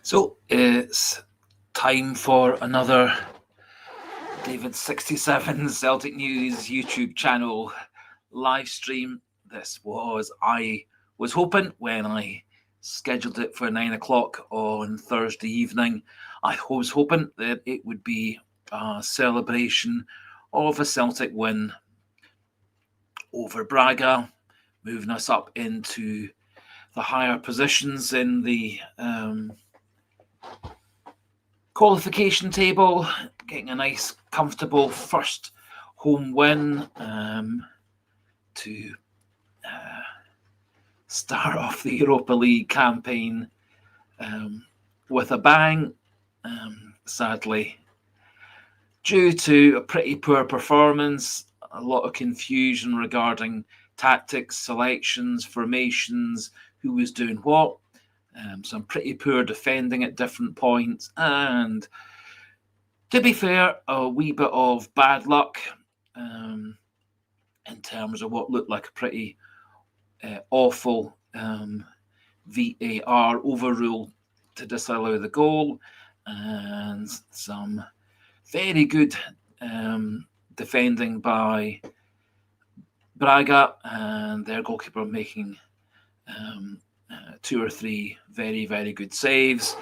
So it's time for another David 67 Celtic News YouTube channel live stream. I was hoping when I scheduled it for 9 o'clock on Thursday evening, I was hoping that it would be a celebration of a Celtic win over Braga, moving us up into the higher positions in the qualification table, getting a nice, comfortable first home win to start off the Europa League campaign with a bang. Sadly, due to a pretty poor performance, a lot of confusion regarding tactics, selections, formations, who was doing what. Some pretty poor defending at different points, and to be fair, a wee bit of bad luck in terms of what looked like a pretty awful VAR overrule to disallow the goal, and some very good defending by Braga and their goalkeeper making two or three very, very good saves.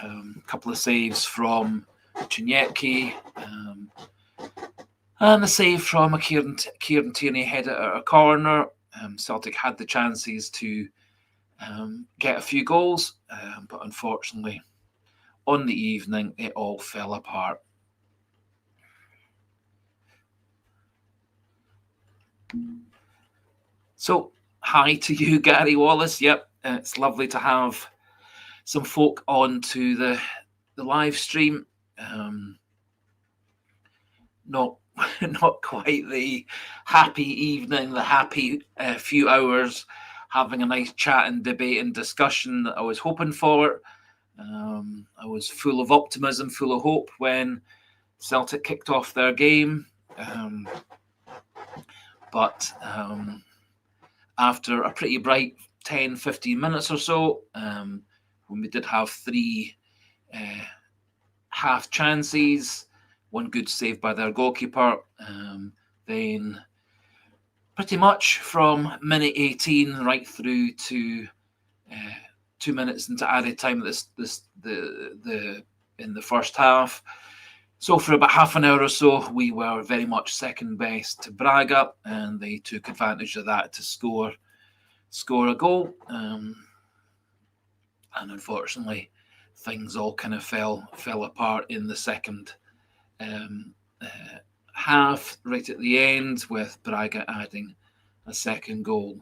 A couple of saves from Chinyeki, and a save from a Kieran Tierney header at a corner. Celtic had the chances to get a few goals, but unfortunately, on the evening, it all fell apart. So, hi to you, Gary Wallace. Yep, it's lovely to have some folk on to the live stream. Not quite the happy evening, the happy few hours having a nice chat and debate and discussion that I was hoping for. I was full of optimism, full of hope when Celtic kicked off their game. But after a pretty bright 10, 15 minutes or so, when we did have three half chances, one good save by their goalkeeper, then pretty much from minute 18 right through to 2 minutes into added time in the first half. So for about half an hour or so, we were very much second best to Braga, and they took advantage of that to score a goal. And unfortunately, things all kind of fell apart in the second half, right at the end, with Braga adding a second goal.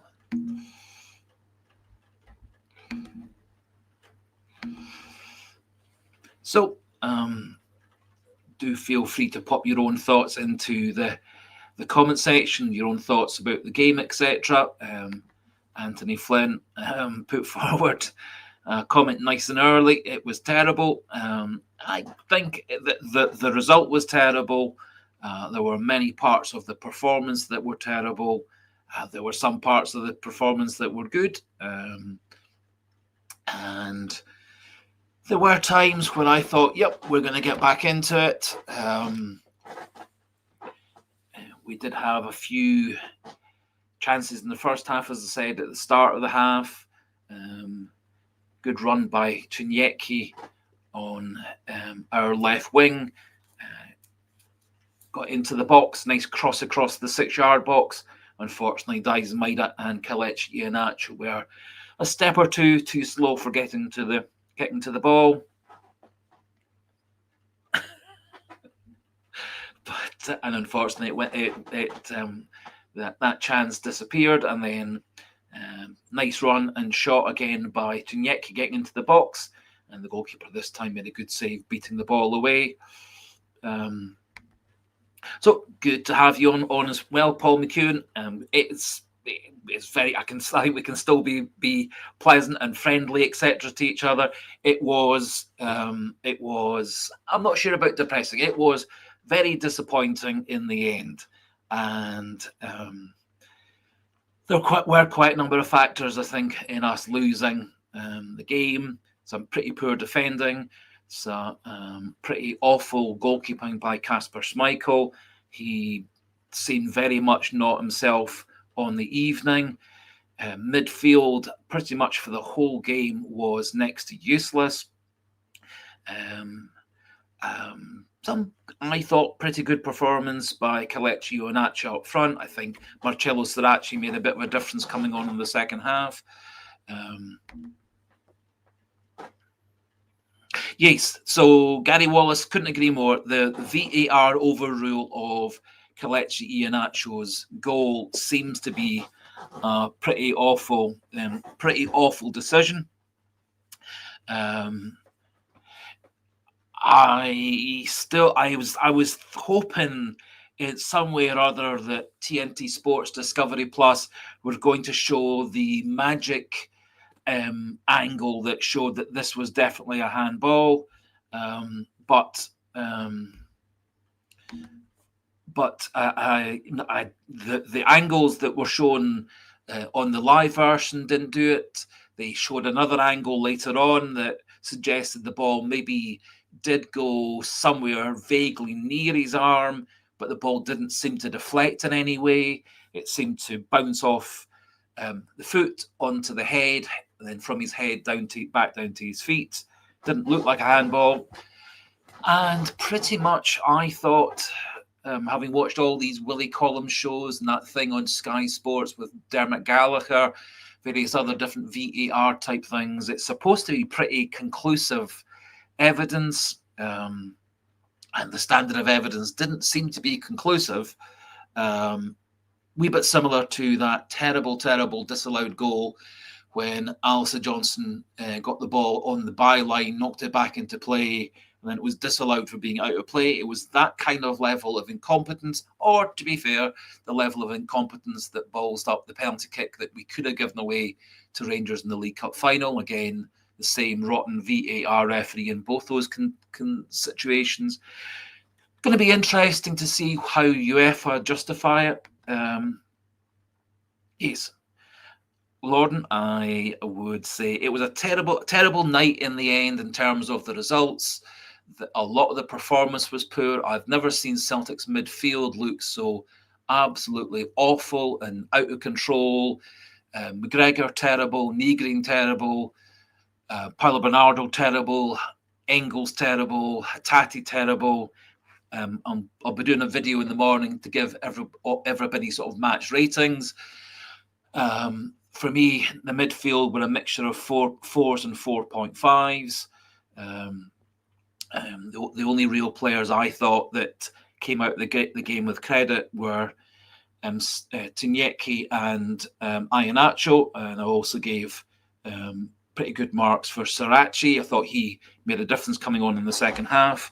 So, do feel free to pop your own thoughts into the comment section, your own thoughts about the game, etc. Anthony Flynn put forward a comment nice and early. It was terrible. I think that the result was terrible. There were many parts of the performance that were terrible. There were some parts of the performance that were good. And there were times when I thought, yep, we're going to get back into it. We did have a few chances in the first half, as I said, at the start of the half. Good run by Chinyeki on our left wing. Got into the box, nice cross across the 6-yard box. Unfortunately, Daizen Maida and Kelechi Iheanacho were a step or two too slow for getting to the ball. But unfortunately, that chance disappeared, and then nice run and shot again by Chinyeki getting into the box, and the goalkeeper this time made a good save, beating the ball away. So good to have you on as well, Paul McEwen. It's very. I think we can still be pleasant and friendly, etc. to each other. It was. I'm not sure about depressing. It was very disappointing in the end, and there were quite a number of factors, I think, in us losing the game. some pretty poor defending, some pretty awful goalkeeping by Kasper Schmeichel. He seemed very much not himself on the evening. Midfield, pretty much for the whole game, was next to useless. Some, I thought, pretty good performance by Kelechi Iheanacho up front. I think Marcello Sirachi made a bit of a difference coming on in the second half. Yes, so Gary Wallace couldn't agree more. The VAR overrule of Kelechi Iheanacho's goal seems to be a pretty awful decision. I was hoping in some way or other that TNT Sports Discovery Plus were going to show the magic angle that showed that this was definitely a handball, but the angles that were shown on the live version didn't do it. They showed another angle later on that suggested the ball maybe did go somewhere vaguely near his arm, but the ball didn't seem to deflect in any way. It seemed to bounce off the foot onto the head, and then from his head back down to his feet. Didn't look like a handball. And pretty much I thought, having watched all these Willie Collins shows and that thing on Sky Sports with Dermot Gallagher, various other different VAR type things, it's supposed to be pretty conclusive evidence, and the standard of evidence didn't seem to be conclusive. Wee bit similar to that terrible disallowed goal when Alistair Johnson got the ball on the byline, knocked it back into play, and then it was disallowed for being out of play. It was that kind of level of incompetence, or to be fair, the level of incompetence that ballsed up the penalty kick that we could have given away to Rangers in the League Cup final. Again, the same rotten VAR referee in both those situations. Going to be interesting to see how UEFA justify it. Yes, Lorden, I would say it was a terrible night in the end in terms of the results. A lot of the performance was poor. I've never seen Celtic's midfield look so absolutely awful and out of control. McGregor terrible, Negrin terrible, Paulo Bernardo terrible, Engels terrible, Hatate terrible. I'll be doing a video in the morning to give everybody sort of match ratings. For me, the midfield were a mixture of 4s and 4.5s. The only real players I thought that came out the game with credit were Tiniecki and Iheanacho, and I also gave pretty good marks for Sirachi. I thought he made a difference coming on in the second half.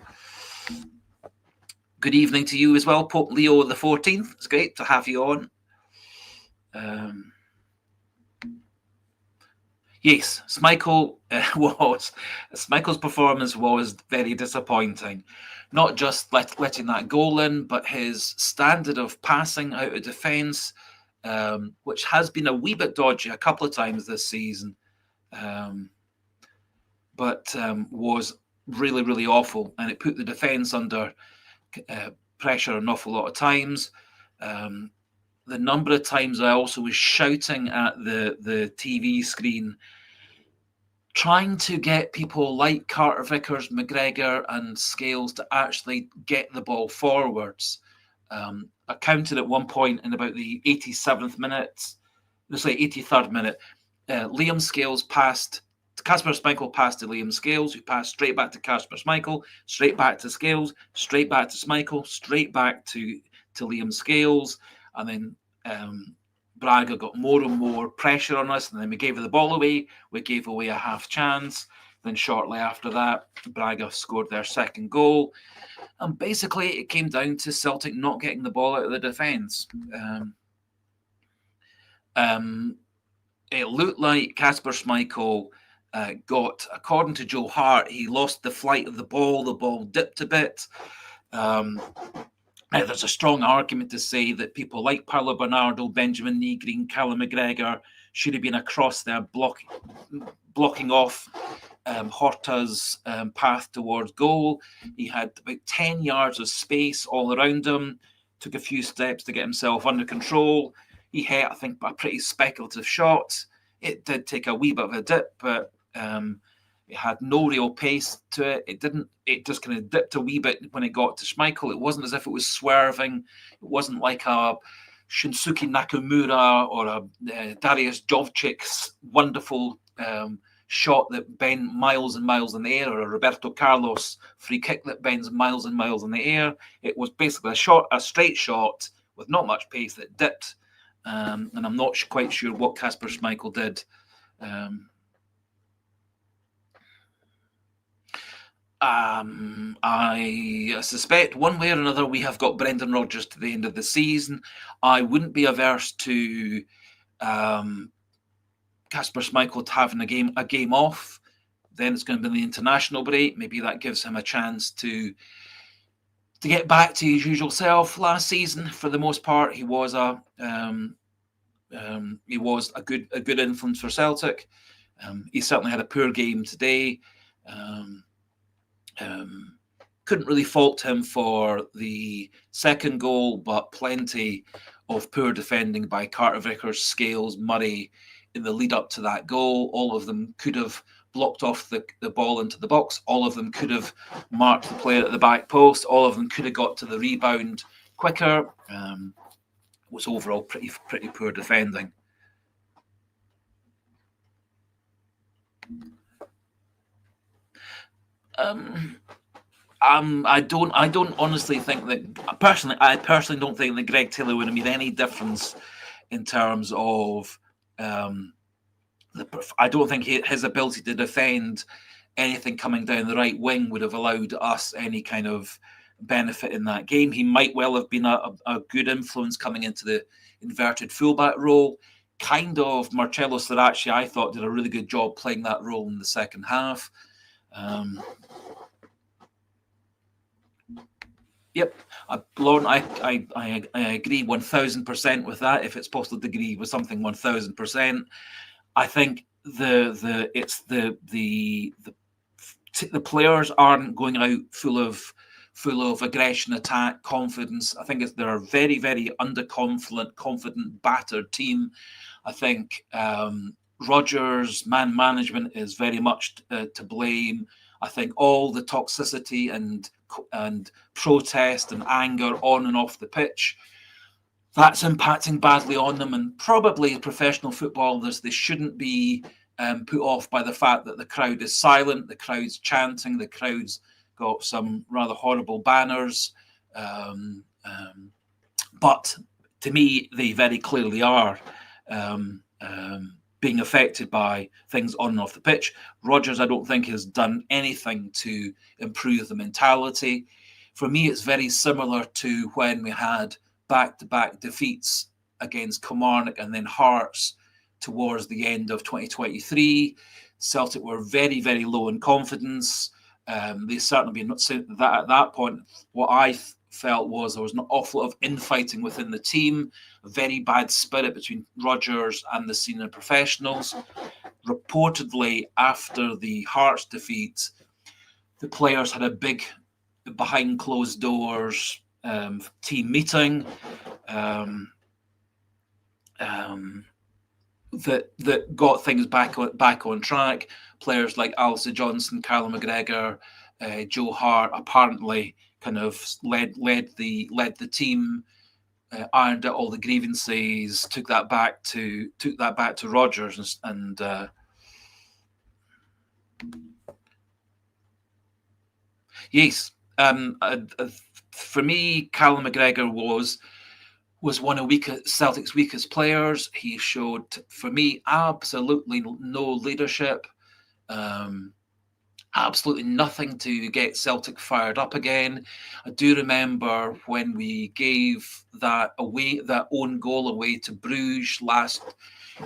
Good evening to you as well, Pope Leo the 14th. It's great to have you on. Yes, Schmeichel's performance was very disappointing. Not just letting that goal in, but his standard of passing out of defence, which has been a wee bit dodgy a couple of times this season, but was really, really awful. And it put the defence under pressure an awful lot of times. The number of times I also was shouting at the TV screen, trying to get people like Carter Vickers, McGregor and Scales to actually get the ball forwards. I counted at one point in about the 87th minute, let's say 83rd minute, Liam Scales passed, Kasper Schmeichel passed to Liam Scales, who passed straight back to Kasper Schmeichel, straight back to Scales, straight back to Schmeichel, straight back to Liam Scales, and then Braga got more and more pressure on us, and then we gave the ball away. We gave away a half chance. Then shortly after that, Braga scored their second goal. And basically, it came down to Celtic not getting the ball out of the defence. It looked like Kasper Schmeichel got, according to Joe Hart, he lost the flight of the ball. The ball dipped a bit. There's a strong argument to say that people like Paulo Bernardo, Benjamin Negrin, Callum McGregor should have been across there, blocking off Horta's path towards goal. He had about 10 yards of space all around him, took a few steps to get himself under control. He hit, I think, a pretty speculative shot. It did take a wee bit of a dip, but it had no real pace to it. It just kind of dipped a wee bit when it got to Schmeichel. It wasn't as if it was swerving. It wasn't like a Shinsuke Nakamura or a Darius Jovcic's wonderful shot that bent miles and miles in the air, or a Roberto Carlos free kick that bends miles and miles in the air. It was basically a straight shot with not much pace that dipped. And I'm not quite sure what Kasper Schmeichel did. I suspect one way or another we have got Brendan Rodgers to the end of the season. I wouldn't be averse to Kasper Schmeichel having a game off. Then it's going to be the international break. Maybe that gives him a chance to get back to his usual self. Last season, for the most part, he was a good influence for Celtic. He certainly had a poor game today. Couldn't really fault him for the second goal, but plenty of poor defending by Carter Vickers, Scales, Murray in the lead up to that goal. All of them could have blocked off the ball into the box. All of them could have marked the player at the back post. All of them could have got to the rebound quicker. Was overall pretty poor defending. I don't honestly think that I personally don't think that Greg Taylor would have made any difference in terms of I don't think his ability to defend anything coming down the right wing would have allowed us any kind of benefit in that game. He might well have been a good influence coming into the inverted fullback role. Kind of Marcello Sarachi, I thought, did a really good job playing that role in the second half. Yep, Lauren, I agree 1000% with that. If it's possible to agree with something 1000%, I think the players aren't going out full of aggression, attack, confidence. I think they're a very, very confident, battered team. I think Rodgers' man management is very much to blame. I think all the toxicity and protest and anger on and off the pitch, that's impacting badly on them. And probably professional footballers, they shouldn't be put off by the fact that the crowd is silent, the crowd's chanting, the crowd's got some rather horrible banners. But to me, they very clearly are being affected by things on and off the pitch. Rodgers, I don't think, has done anything to improve the mentality. For me, it's very similar to when we had back-to-back defeats against Kilmarnock and then Hearts towards the end of 2023. Celtic were very, very low in confidence. They certainly been that at that point. What I felt was there was an awful lot of infighting within the team, a very bad spirit between Rodgers and the senior professionals. Reportedly, after the Hearts defeat, the players had a big behind closed doors team meeting that got things back on track. Players like Alistair Johnson, Callum McGregor, Joe Hart apparently kind of led the team, ironed out all the grievances, took that back to Rodgers, and yes, for me, Callum McGregor was one of Celtic's weakest players. He showed, for me, absolutely no leadership. Absolutely nothing to get Celtic fired up again. I do remember when we gave that own goal away to Bruges last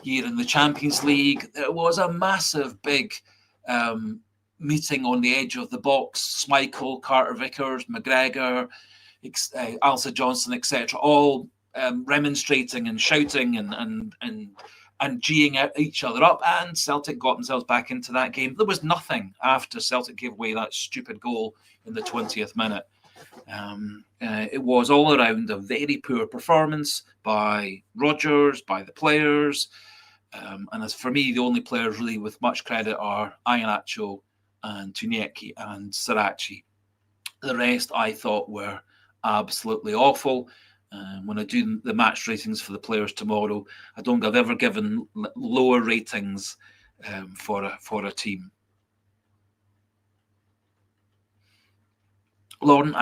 year in the Champions League. There was a massive, big meeting on the edge of the box. Schmeichel, Carter Vickers, McGregor, Alistair Johnson, etc., all remonstrating and shouting and and geeing each other up, and Celtic got themselves back into that game. There was nothing after Celtic gave away that stupid goal in the 20th minute. It was all around a very poor performance by Rodgers, by the players. And as for me, the only players really with much credit are Iheanacho and Tunieki and Sirachi. The rest I thought were absolutely awful. When I do the match ratings for the players tomorrow, I don't think I've ever given lower ratings for a team. Lauren,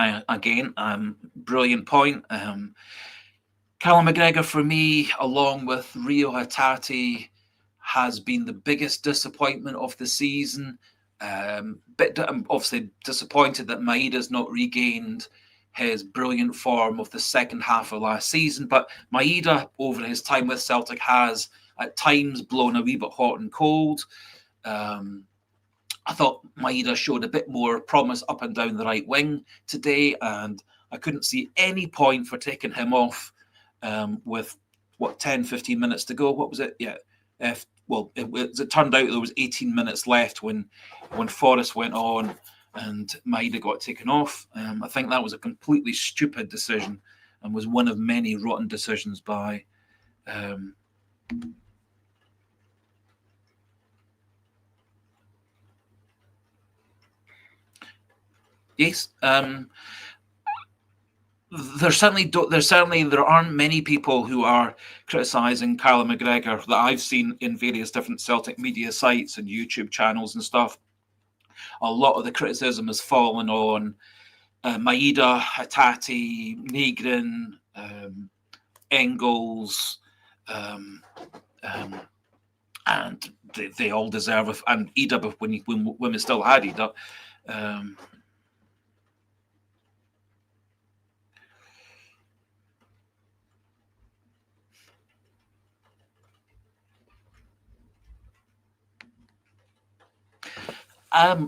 brilliant point. Callum McGregor, for me, along with Rio Hatate, has been the biggest disappointment of the season. I'm obviously disappointed that Maeda's not regained his brilliant form of the second half of last season, but Maeda, over his time with Celtic, has at times blown a wee bit hot and cold. I thought Maeda showed a bit more promise up and down the right wing today, and I couldn't see any point for taking him off with 10, 15 minutes to go. What was it? Yeah. It turned out there was 18 minutes left when Forrest went on and Maeda got taken off. I think that was a completely stupid decision and was one of many rotten decisions by yes. There aren't many people who are criticising Callum McGregor that I've seen in various different Celtic media sites and YouTube channels and stuff. A lot of the criticism has fallen on Maeda, Hatate, Negrin, Engels, and they all deserve it. And Ida, when we still had Ida.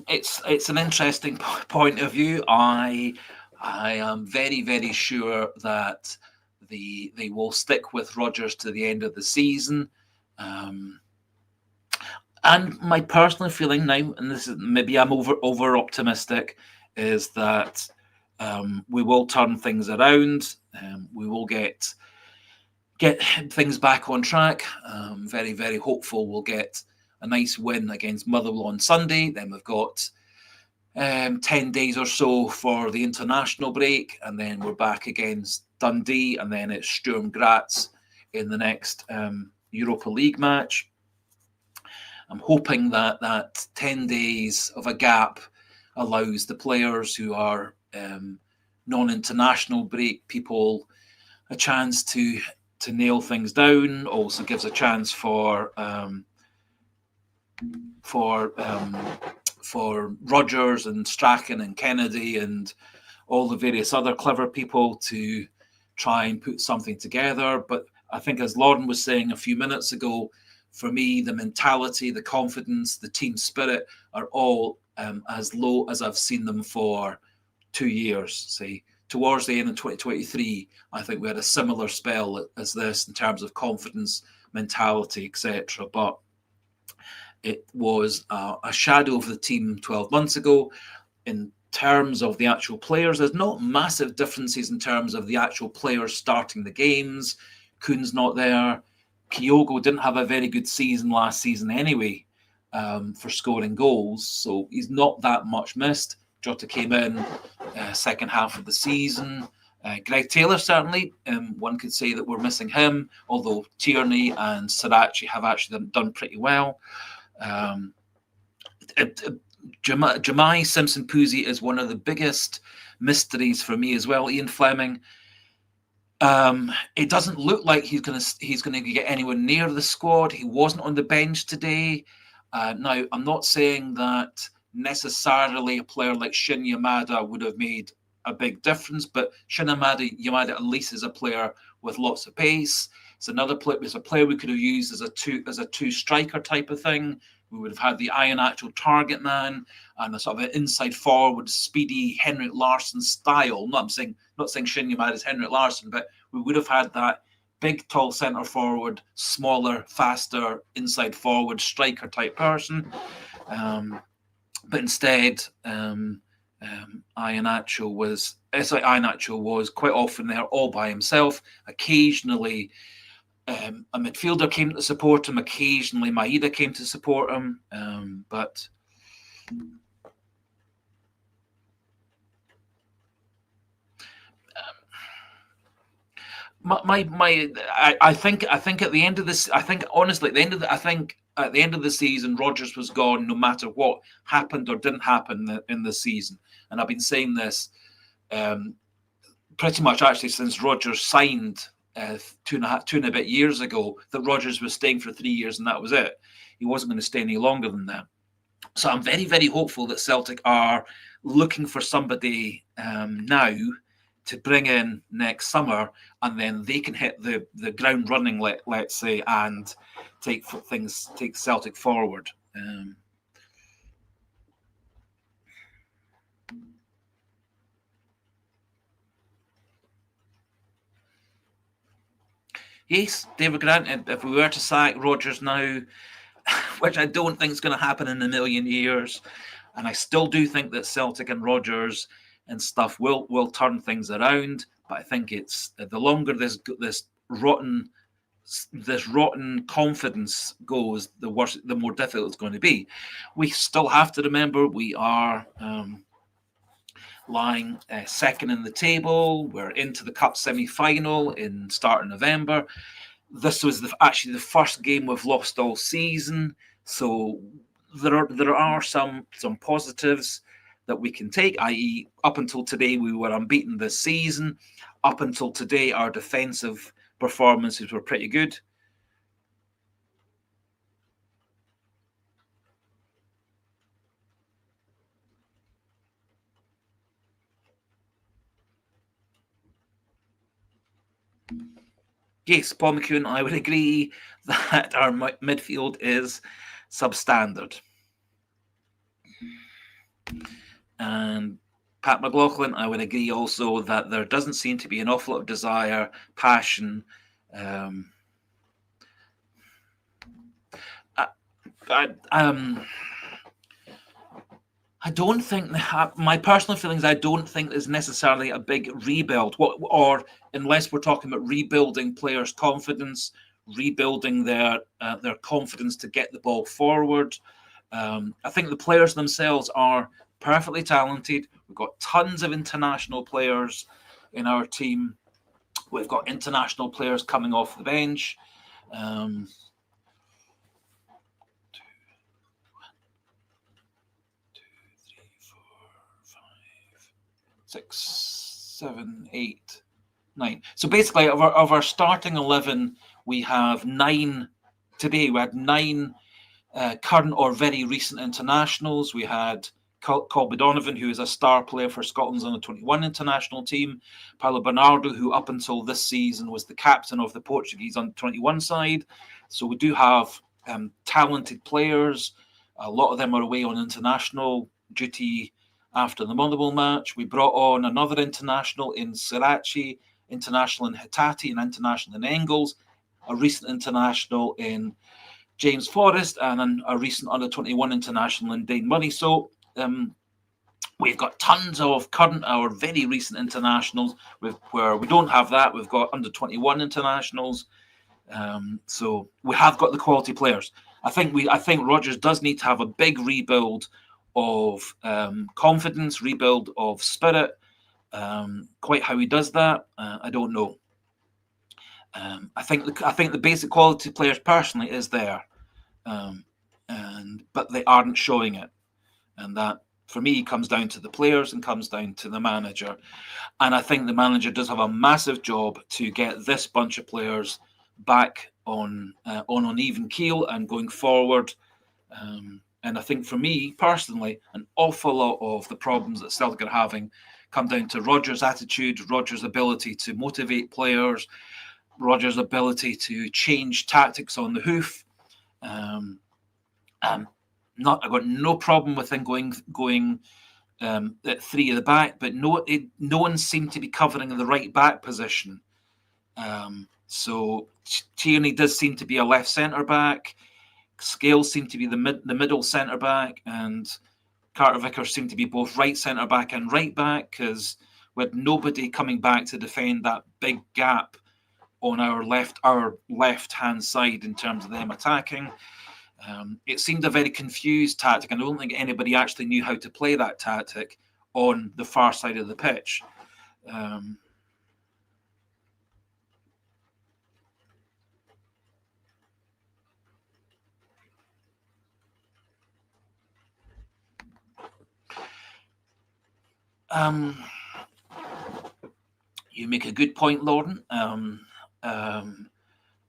It's an interesting point of view. I am very, very sure that they will stick with Rodgers to the end of the season. And my personal feeling now, and this is maybe I'm over optimistic, is that we will turn things around. We will get things back on track. Very, very hopeful we'll get a nice win against Motherwell on Sunday. Then we've got 10 days or so for the international break, and then we're back against Dundee, and then it's Sturm Graz in the next Europa League match. I'm hoping that 10 days of a gap allows the players who are non-international break people a chance to nail things down. Also gives a chance for Rodgers and Strachan and Kennedy and all the various other clever people to try and put something together. But I think, as Lauren was saying a few minutes ago, for me, the mentality, the confidence, the team spirit are all as low as I've seen them for 2 years. Say, towards the end of 2023, I think we had a similar spell as this in terms of confidence, mentality, etc. But it was a shadow of the team 12 months ago. In terms of the actual players, there's not massive differences in terms of the actual players starting the games. Kuhn's not there. Kyogo didn't have a very good season last season anyway for scoring goals, so he's not that much missed. Jota came in second half of the season. Greg Taylor, certainly, one could say that we're missing him, although Tierney and Sirachi have actually done pretty well. Jemai Simpson-Puzzi is one of the biggest mysteries for me as well. Ian Fleming. It doesn't look like he's going to get anyone near the squad. He wasn't on the bench today. Now, I'm not saying that necessarily a player like Shin Yamada would have made a big difference, but Shin Yamada at least is a player with lots of pace. It's another player. It's a player we could have used as a two striker type of thing. We would have had the actual target man and a sort of an inside forward, speedy Henrik Larsson style. Not saying Shin Yamada is Henrik Larsson, but we would have had that big, tall centre forward, smaller, faster, inside forward, striker type person. But instead, Iheanacho was quite often there all by himself. Occasionally, a midfielder came to support him. Occasionally, Maeda came to support him. But I think at the end of this, I think honestly at the end of the season, Rodgers was gone no matter what happened or didn't happen in the season. And I've been saying this pretty much actually since Rodgers signed 2.5 a bit years ago, that Rodgers was staying for 3 years and that was it. He wasn't going to stay any longer than that. So I'm very, very hopeful that Celtic are looking for somebody now to bring in next summer, and then they can hit the ground running, let's say, and take Celtic forward. Yes, David Grant, if we were to sack Rodgers now, which I don't think is going to happen in a million years, and I still do think that Celtic and Rodgers and stuff will turn things around. But I think it's the longer this rotten confidence goes, the worse, the more difficult it's going to be. We still have to remember we are lying second in the table. We're into the cup semi-final in start of November. This was actually the first game we've lost all season, so there are some positives that we can take, i.e. up until today we were unbeaten this season. Up until today our defensive performances were pretty good. Yes, Paul McEwen, I would agree that our midfield is substandard. And Pat McLaughlin, I would agree also that there doesn't seem to be an awful lot of desire, passion. I don't think my personal feelings. I don't think there's necessarily a big rebuild, or unless we're talking about rebuilding players' confidence, rebuilding their confidence to get the ball forward. I think the players themselves are perfectly talented. We've got tons of international players in our team. We've got international players coming off the bench. 6, 7, 8, 9. So basically, of our starting 11, we have 9 today. We had 9 current or very recent internationals. We had Colby Donovan, who is a star player for Scotland's under-21 international team. Paulo Bernardo, who up until this season was the captain of the Portuguese under-21 side. So we do have talented players. A lot of them are away on international duty after the Motherwell match. We brought on another international in Sirachi, international in Hitati, and international in Engels, a recent international in James Forrest, and a recent under-21 international in Dane Murray. So we've got tons of current or very recent internationals. Where we don't have that, we've got under-21 internationals. So we have got the quality players. I think Rodgers does need to have a big rebuild of confidence, rebuild of spirit. Quite how he does that, I don't know. I think the basic quality players personally is there, but they aren't showing it, and that for me comes down to the players and comes down to the manager. And I think the manager does have a massive job to get this bunch of players back on an even keel and going forward. And I think for me personally, an awful lot of the problems that Celtic are having come down to Rodgers' attitude, Rodgers' ability to motivate players, Rodgers' ability to change tactics on the hoof. I've got no problem with him going at 3 at the back, but no one seemed to be covering the right back position. So Tierney does seem to be a left centre-back. Scales seem to be the middle centre-back, and Carter Vickers seem to be both right centre-back and right-back, because with nobody coming back to defend that big gap on our left-hand side in terms of them attacking. It seemed a very confused tactic, and I don't think anybody actually knew how to play that tactic on the far side of the pitch. You make a good point, Lauren.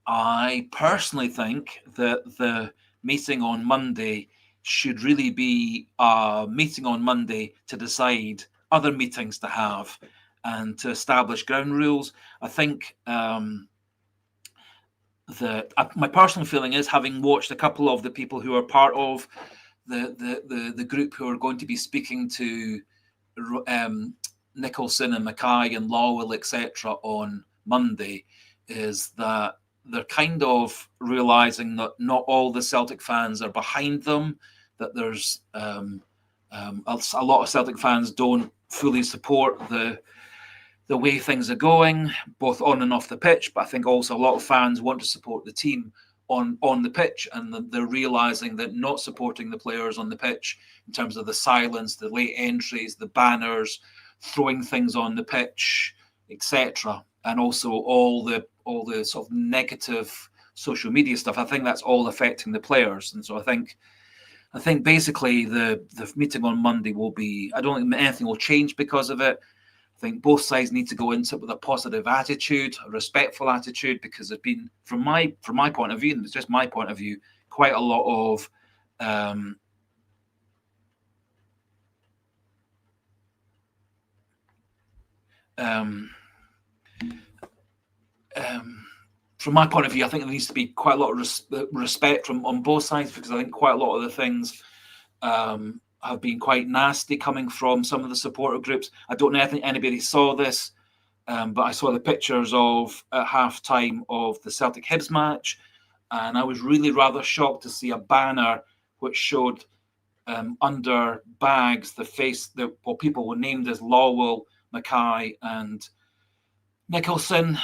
I personally think that the meeting on Monday should really be a meeting on Monday to decide other meetings to have and to establish ground rules. I think my personal feeling is, having watched a couple of the people who are part of the group who are going to be speaking to Nicholson and Mackay and Lawwell, etc., on Monday, is that they're kind of realising that not all the Celtic fans are behind them, that there's a lot of Celtic fans don't fully support the way things are going, both on and off the pitch, but I think also a lot of fans want to support the team on the pitch, and they're realising that not supporting the players on the pitch in terms of the silence, the late entries, the banners, throwing things on the pitch, etc., and also all the sort of negative social media stuff, I think that's all affecting the players. And so I think basically the meeting on Monday will be, I don't think anything will change because of it. I think both sides need to go into it with a positive attitude, a respectful attitude, because there's been, from my point of view, and it's just my point of view, quite a lot of from my point of view, I think there needs to be quite a lot of respect on both sides, because I think quite a lot of the things have been quite nasty coming from some of the supporter groups. I don't know if anybody saw this, but I saw the pictures of at half-time of the Celtic Hibs match, and I was really rather shocked to see a banner which showed under bags the face that people were named as Lawwell, Mackay, and Nicholson,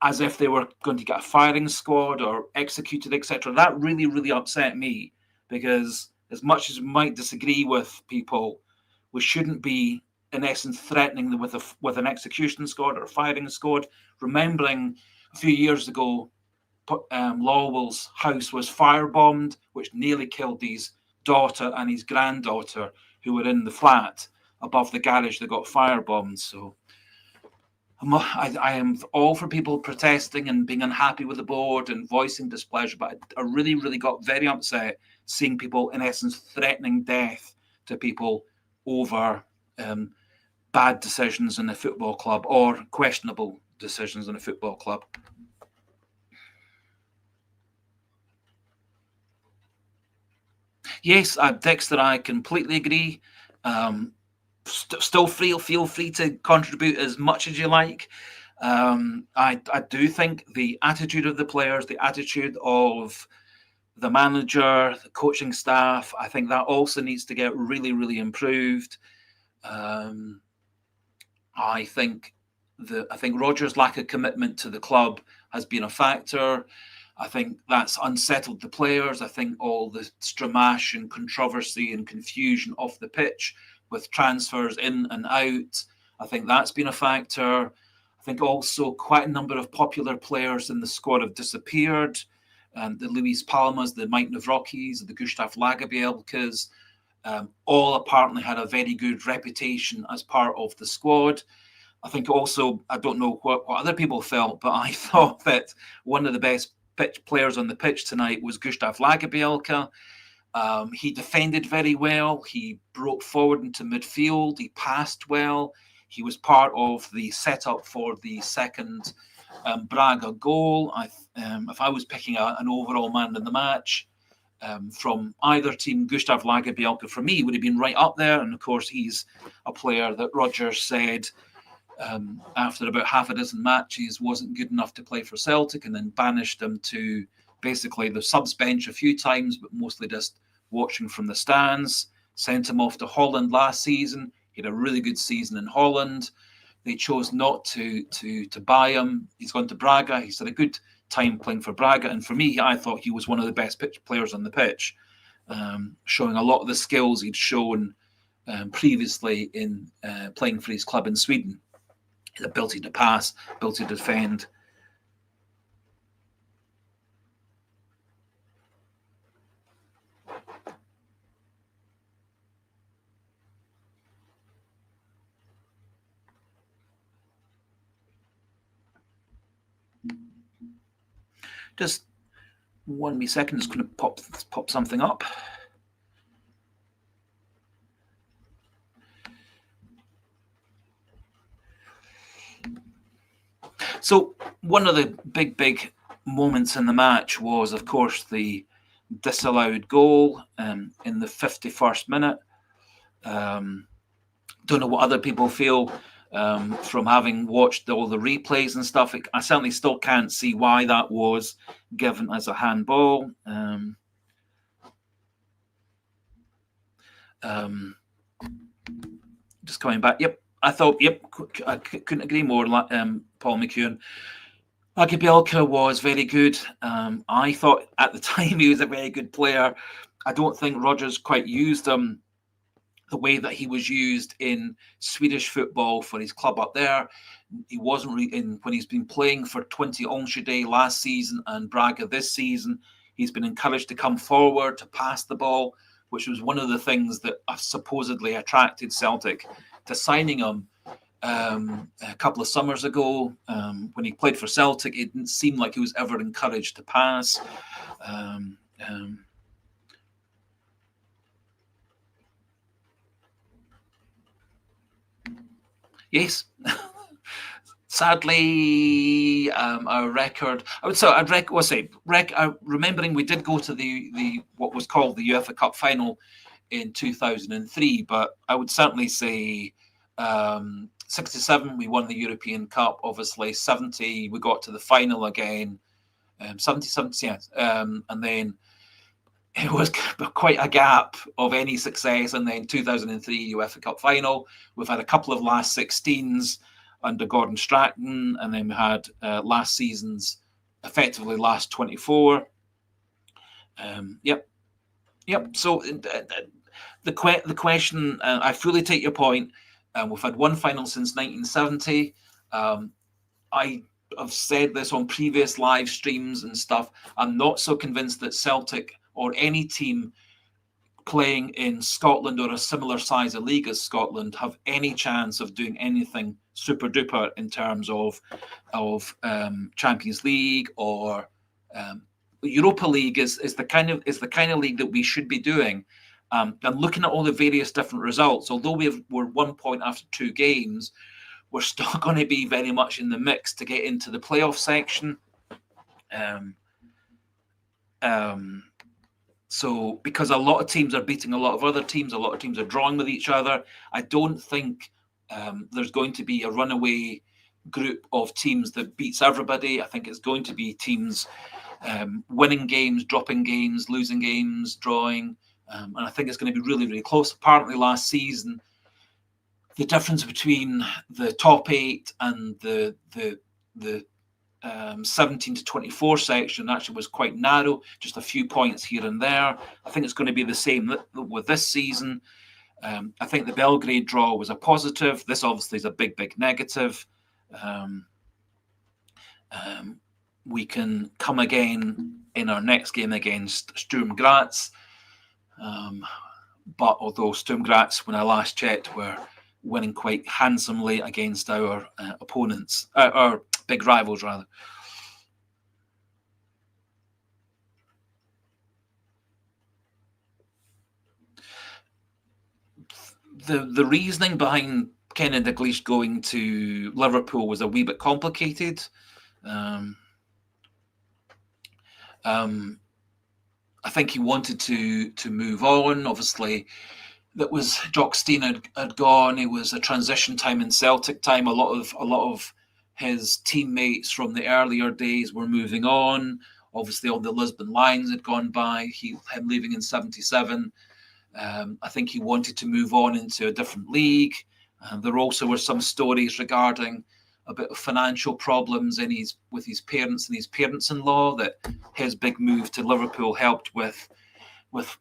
as if they were going to get a firing squad or executed, etc. That really, really upset me, because as much as we might disagree with people, we shouldn't be, in essence, threatening them with an execution squad or a firing squad. Remembering a few years ago, Lawwell's house was firebombed, which nearly killed his daughter and his granddaughter, who were in the flat above the garage that got firebombed. So I am all for people protesting and being unhappy with the board and voicing displeasure, but I really, really got very upset seeing people, in essence, threatening death to people over bad decisions in a football club or questionable decisions in a football club. Yes, Dexter, I completely agree. Still feel free to contribute as much as you like. I do think the attitude of the players, the attitude of the manager, the coaching staff, I think that also needs to get really, really improved. I think Rodgers' lack of commitment to the club has been a factor. I think that's unsettled the players. I think all the stramash and controversy and confusion off the pitch with transfers in and out, I think that's been a factor. I think also quite a number of popular players in the squad have disappeared. The Luis Palmas, the Mike Navrokis, the Gustav Lagerbielkas, all apparently had a very good reputation as part of the squad. I think also, I don't know what other people felt, but I thought that one of the best players on the pitch tonight was Gustav Lagerbielka. He defended very well. He broke forward into midfield. He passed well. He was part of the setup for the second Braga goal. If I was picking an overall man in the match from either team, Gustav Lagerbielka for me would have been right up there. And of course, he's a player that Rodgers said after about half a dozen matches, wasn't good enough to play for Celtic, and then banished him to basically the subs bench a few times, but mostly just watching from the stands. Sent him off to Holland last season. He had a really good season in Holland. They chose not to buy him. He's gone to Braga. He's had a good time playing for Braga, and for me, I thought he was one of the best players on the pitch, showing a lot of the skills he'd shown previously in playing for his club in Sweden. His ability to pass, ability to defend. Just 1 wee second, just going to pop something up. So one of the big moments in the match was, of course, the disallowed goal in the 51st minute. Don't know what other people feel from having watched all the replays and stuff. I certainly still can't see why that was given as a handball. Just coming back. Yep, I thought. Yep, I couldn't agree more. Paul McEwen. Agibielka was very good. I thought at the time he was a very good player. I don't think Rodgers quite used him the way that he was used in Swedish football for his club up there. He wasn't really in when he's been playing for 20 Enschede last season and Braga this season. He's been encouraged to come forward, to pass the ball, which was one of the things that supposedly attracted Celtic to signing him a couple of summers ago. When he played for Celtic, it didn't seem like he was ever encouraged to pass. Yes. Sadly, our record. Remembering we did go to the what was called the UEFA Cup final in 2003, but I would certainly say 67 we won the European Cup. Obviously, 70 we got to the final again. 77, yeah, and then it was quite a gap of any success. And then 2003 UEFA Cup final. We've had a couple of last 16s under Gordon Strachan, and then we had last season's effectively last 24. Yep. So the question, I fully take your point. We've had one final since 1970. I have said this on previous live streams and stuff. I'm not so convinced that Celtic or any team playing in Scotland or a similar size of league as Scotland have any chance of doing anything super duper in terms of Champions League or Europa League is the kind of league that we should be doing. And looking at all the various different results, although we're 1 point after 2 games, we're still going to be very much in the mix to get into the playoff section. So because a lot of teams are beating a lot of other teams, a lot of teams are drawing with each other, I don't think there's going to be a runaway group of teams that beats everybody. I think it's going to be teams winning games, dropping games, losing games, drawing. And I think it's going to be really, really close. Apparently last season, the difference between the top 8 and the 17 to 24 section actually was quite narrow, just a few points here and there. I think it's going to be the same with this season. I think the Belgrade draw was a positive. This obviously is a big negative. We can come again in our next game against Sturm Graz. But although Sturm Graz, when I last checked, were winning quite handsomely against our opponents, our big rivals, rather. The reasoning behind Kenny Dalglish going to Liverpool was a wee bit complicated. I think he wanted to move on. Obviously, that was Jock Stein had gone. It was a transition time in Celtic time. A lot of his teammates from the earlier days were moving on. Obviously, all the Lisbon Lions had gone by. Him leaving in '77. I think he wanted to move on into a different league. There also were some stories regarding a bit of financial problems with his parents and his parents-in-law, that his big move to Liverpool helped with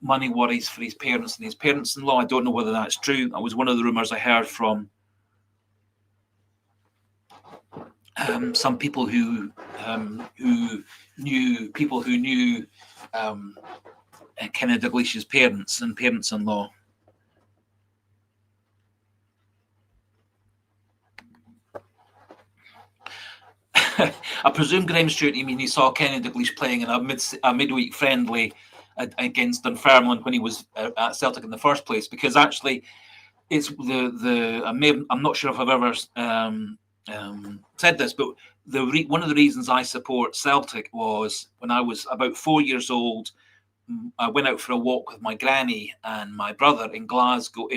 money worries for his parents and his parents-in-law. I don't know whether that's true. That was one of the rumours I heard from some people who knew Kenny Dalglish's parents and parents-in-law. I presume, Graham Stewart, you mean he saw Kenny Dalglish playing in a midweek friendly against Dunfermline when he was at Celtic in the first place? Because actually, it's I'm not sure if I've ever said this, but one of the reasons I support Celtic was when I was about 4 years old. I went out for a walk with my granny and my brother in Glasgow.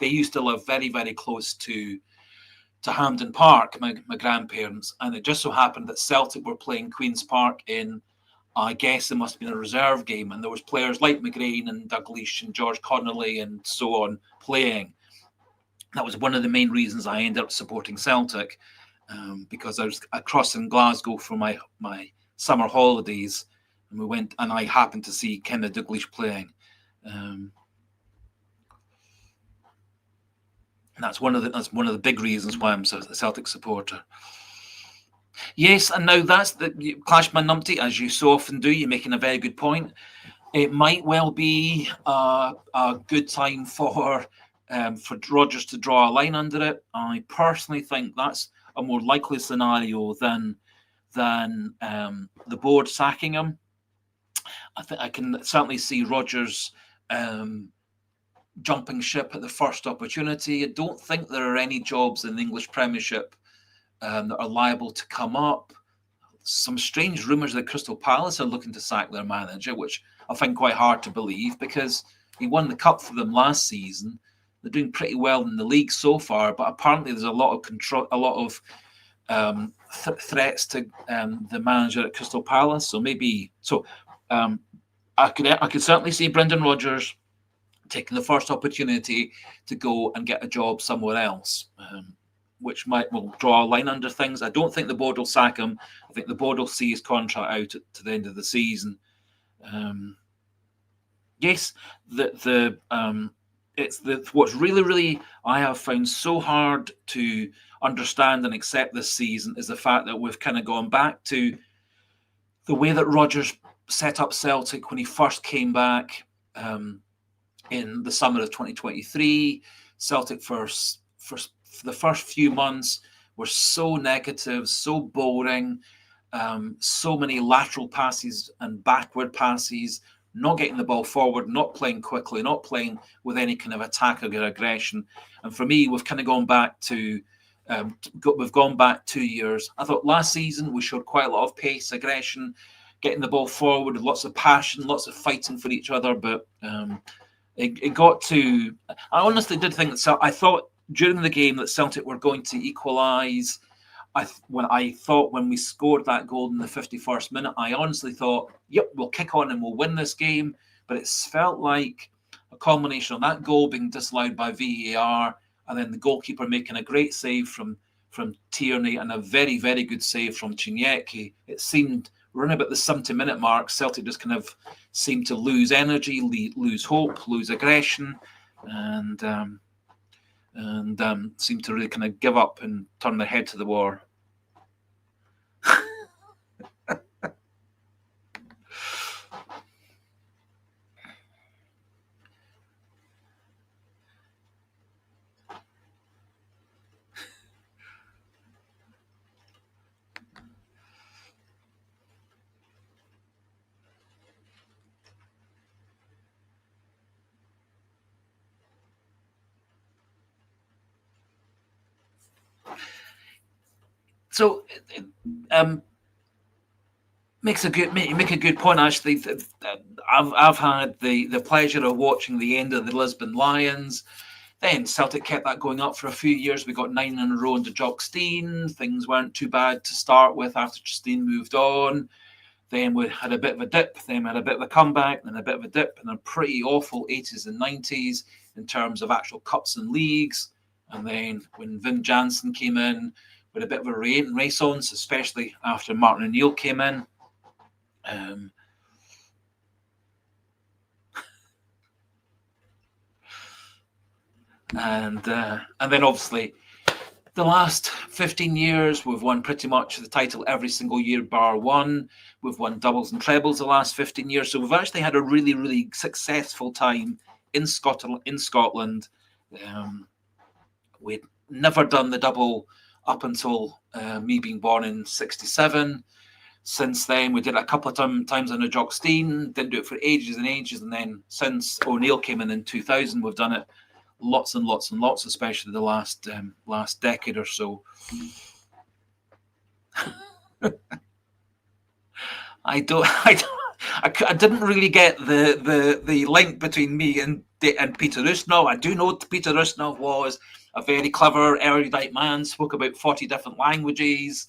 They used to live very, very close to Hampden Park, my grandparents, and it just so happened that Celtic were playing Queen's Park in, I guess it must have been a reserve game, and there was players like McGrain and Dalglish and George Connolly and so on playing. That was one of the main reasons I ended up supporting Celtic, because I was across in Glasgow for my summer holidays, and we went, and I happened to see Kenny Dalglish playing. That's one of the big reasons why I'm a Celtic supporter. Yes, and now that's the Clashman Numpty, as you so often do. You're making a very good point. It might well be a good time for Rodgers to draw a line under it. I personally think that's a more likely scenario than the board sacking him. I can certainly see Rodgers jumping ship at the first opportunity. I don't think there are any jobs in the English Premiership that are liable to come up. Some strange rumours that Crystal Palace are looking to sack their manager, which I find quite hard to believe, because he won the cup for them last season. They're doing pretty well in the league so far, but apparently there's a lot of threats to the manager at Crystal Palace. So I could certainly see Brendan Rodgers taking the first opportunity to go and get a job somewhere else, which will draw a line under things. I don't think the board will sack him. I think the board will see his contract out to the end of the season. Yes, what's really I have found so hard to understand and accept this season is the fact that we've kind of gone back to the way that Rodgers set up Celtic when he first came back in the summer of 2023. Celtic for the first few months were so negative, so boring, so many lateral passes and backward passes, not getting the ball forward, not playing quickly, not playing with any kind of attack or aggression. And for me, we've kind of gone back to 2 years. I thought last season we showed quite a lot of pace, aggression, getting the ball forward, lots of passion, lots of fighting for each other. But it got to. I honestly did think that. I thought during the game that Celtic were going to equalise. When we scored that goal in the 51st minute, I honestly thought, yep, we'll kick on and we'll win this game. But it's felt like a culmination of that goal being disallowed by VAR, and then the goalkeeper making a great save from Tierney and a very, very good save from Chinyeki. It seemed around about the 70-minute mark, Celtic just kind of seemed to lose energy, lose hope, lose aggression, and seemed to really kind of give up and turn their head to the wall. So, You make a good point. Actually, I've had the pleasure of watching the end of the Lisbon Lions. Then Celtic kept that going up for a few years. We got 9 in a row under Jock Stein. Things weren't too bad to start with after Stein moved on. Then we had a bit of a dip. Then we had a bit of a comeback, then a bit of a dip, and a pretty awful 80s and 90s in terms of actual cups and leagues. And then when Vin Janssen came in, with a bit of a renaissance, especially after Martin O'Neill came in. And then obviously the last 15 years, we've won pretty much the title every single year, bar one. We've won doubles and trebles the last 15 years. So we've actually had a really, really successful time in Scotland. We'd never done the double up until me being born in 67. Since then, we did it a couple of times under Jock Stein, didn't do it for ages and ages. And then since O'Neill came in 2000, we've done it lots and lots and lots, especially the last decade or so. I didn't really get the link between me and Peter Ustinov. I do know Peter Ustinov was a very clever, erudite man, spoke about 40 different languages,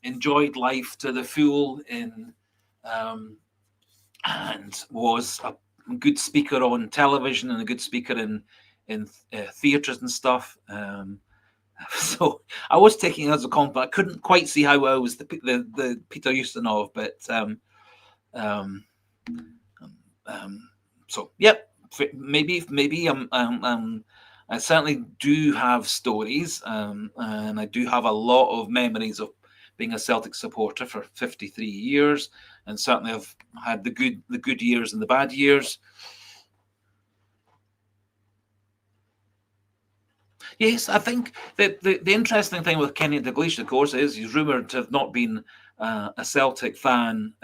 enjoyed life to the full, and was a good speaker on television and a good speaker in theatres and stuff. So I was taking it as a compliment. I couldn't quite see how I was the Peter Ustinov, but so yep, maybe I certainly do have stories, and I do have a lot of memories of being a Celtic supporter for 53 years, and certainly I've had the good years and the bad years. Yes, I think that the interesting thing with Kenny Dalglish, of course, is he's rumoured to have not been a Celtic fan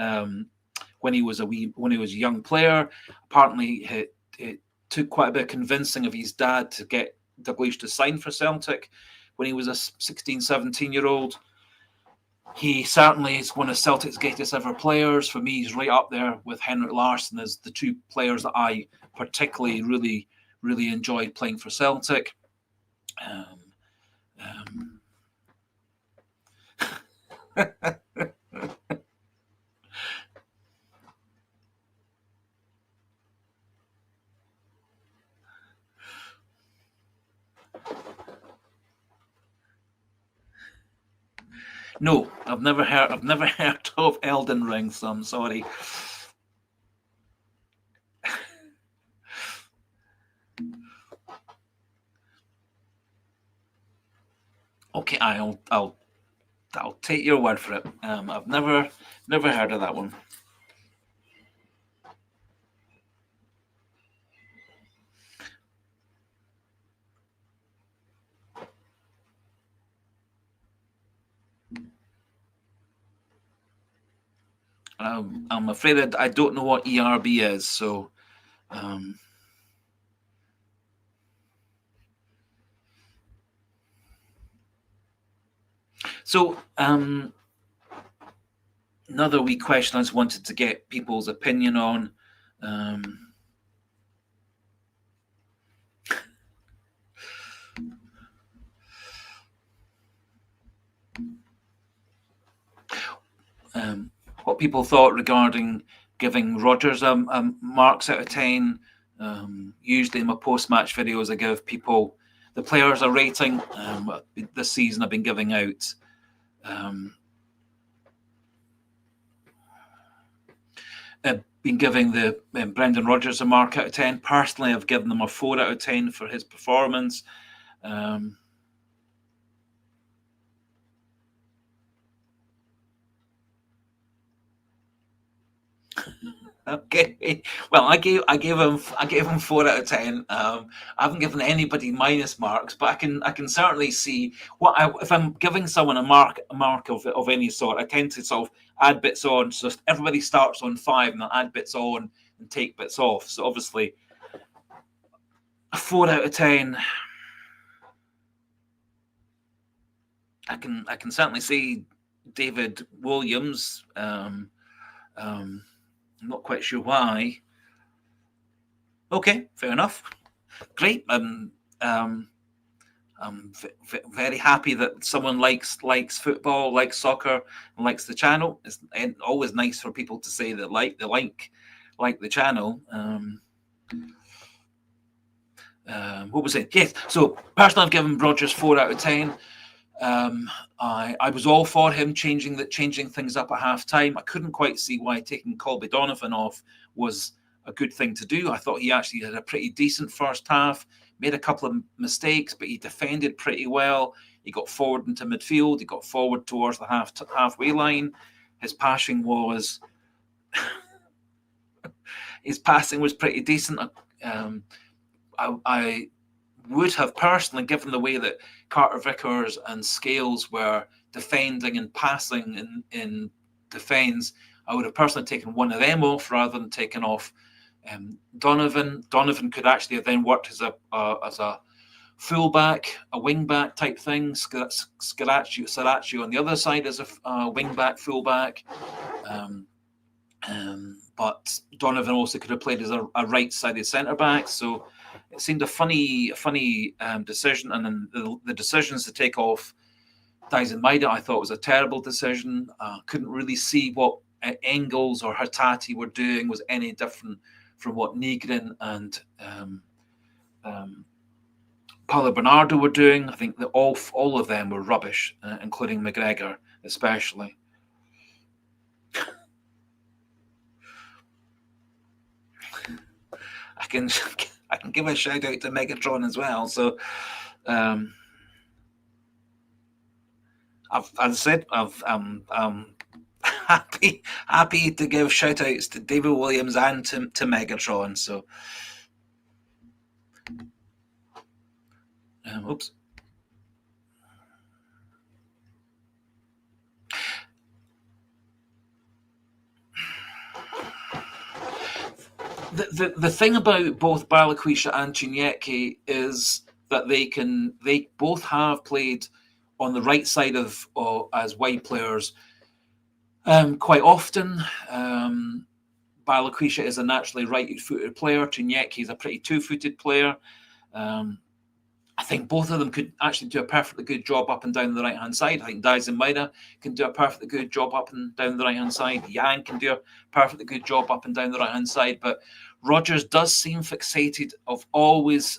when he was a young player. Apparently, it took quite a bit of convincing of his dad to get Dalglish to sign for Celtic when he was a 16, 17-year-old. He certainly is one of Celtic's greatest ever players. For me, he's right up there with Henrik Larsson as the two players that I particularly really enjoyed playing for Celtic. No, I've never heard of Elden Ring, so I'm sorry. Okay, I'll take your word for it. I've never heard of that one. I'm afraid that I don't know what ERB is, so. So another wee question I just wanted to get people's opinion on. What people thought regarding giving Rodgers marks out of 10. Usually in my post-match videos, I give people the players a rating. This season I've been giving out been giving the Brendan Rodgers a mark out of 10. Personally, I've given them a 4 out of 10 for his performance. Okay, well, I gave him 4 out of 10. I haven't given anybody minus marks, but I can certainly see if I'm giving someone a mark of any sort, I tend to sort of add bits on. So everybody starts on 5, and I'll add bits on and take bits off. So obviously, a 4 out of 10. I can certainly see David Williams. I'm not quite sure why. Okay, fair enough. Great. I'm very happy that someone likes football, likes soccer, and likes the channel. It's always nice for people to say that like the channel. What was it? Yes. So personally, I've given Rodgers 4 out of 10. I was all for him changing things up at half time. I couldn't quite see why taking Colby Donovan off was a good thing to do. I thought he actually had a pretty decent first half, made a couple of mistakes, but he defended pretty well. He got forward into midfield. He got forward towards the halfway line. His passing was pretty decent. I would have personally, given the way that Carter Vickers and Scales were defending and passing in defence, I would have personally taken one of them off rather than taking off Donovan. Donovan could actually have then worked as a fullback, a wing-back type thing. Sarachi on the other side as a wing-back, fullback. But Donovan also could have played as a right-sided centre-back. So it seemed a funny decision. And then the decisions to take off Dyson Maida, I thought was a terrible decision. Couldn't really see what Engels or Hattati were doing was any different from what Nygren and Paulo Bernardo were doing. I think that all of them were rubbish, including McGregor especially. I can give a shout out to Megatron as well. So, I'm happy to give shout outs to David Williams and to Megatron. So, oops. The thing about both Balikwisha and Chinyeki is that they both have played on the right side of as wide players quite often. Balikwisha is a naturally right-footed player. Chinyeki is a pretty two-footed player. I think both of them could actually do a perfectly good job up and down the right-hand side. I think Dyson Maida can do a perfectly good job up and down the right-hand side. Yang can do a perfectly good job up and down the right-hand side. But Rodgers does seem fixated of always...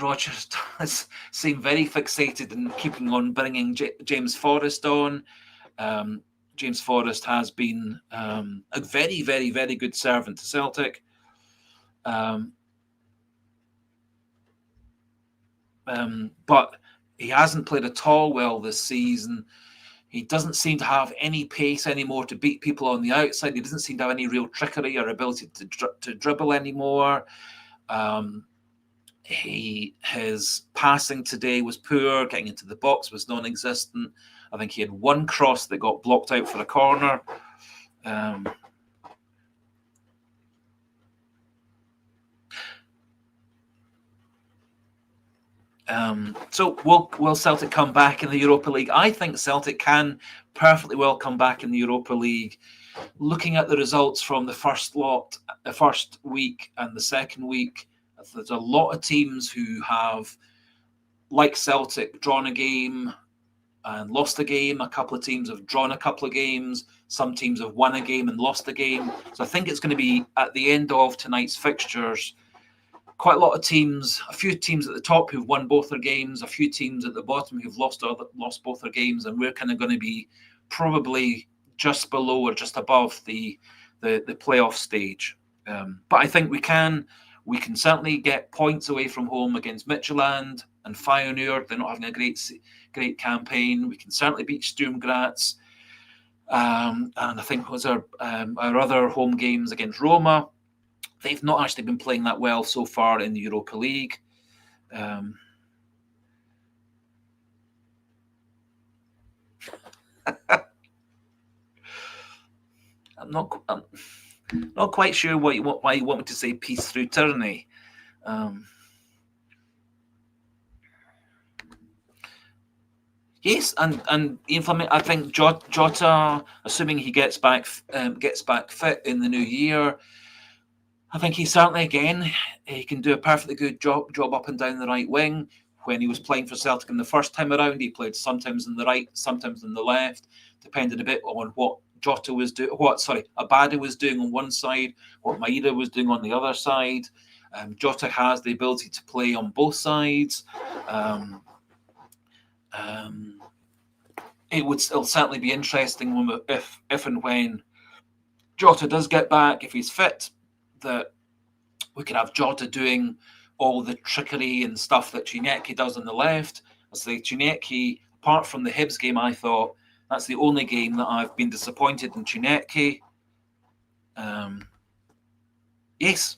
Rodgers does seem very fixated in keeping on bringing James Forrest on. James Forrest has been a very, very, very good servant to Celtic. But he hasn't played at all well this season. He doesn't seem to have any pace anymore to beat people on the outside. He doesn't seem to have any real trickery or ability to dribble anymore. His passing today was poor. Getting into the box was non-existent. I think he had one cross that got blocked out for a corner. So will Celtic come back in the Europa League? I think Celtic can perfectly well come back in the Europa League. Looking at the results from the first week and the second week, there's a lot of teams who have, like Celtic, drawn a game and lost a game. A couple of teams have drawn a couple of games. Some teams have won a game and lost a game. So I think it's going to be at the end of tonight's fixtures, quite a lot of teams, a few teams at the top who've won both their games, a few teams at the bottom who've lost both their games, and we're kind of going to be probably just below or just above the playoff stage. But I think we can certainly get points away from home against Midtjylland and Feyenoord. They're not having a great campaign. We can certainly beat Sturm Graz. And I think it was our other home games against Roma. They've not actually been playing that well so far in the Europa League. I'm not quite sure why you want me to say peace through tyranny. Yes, and Ian Fleming. I think Jota, assuming he gets back fit in the new year, I think he certainly again he can do a perfectly good job up and down the right wing. When he was playing for Celtic in the first time around, he played sometimes in the right, sometimes in the left, depending a bit on what Jota was doing. Abada was doing on one side, what Maeda was doing on the other side. Jota has the ability to play on both sides. Um, um, it'll certainly be interesting if and when Jota does get back, if he's fit, that we could have Jota doing all the trickery and stuff that Chineki does on the left. I say Chineki, apart from the Hibs game, I thought that's the only game that I've been disappointed in Chineki. Yes.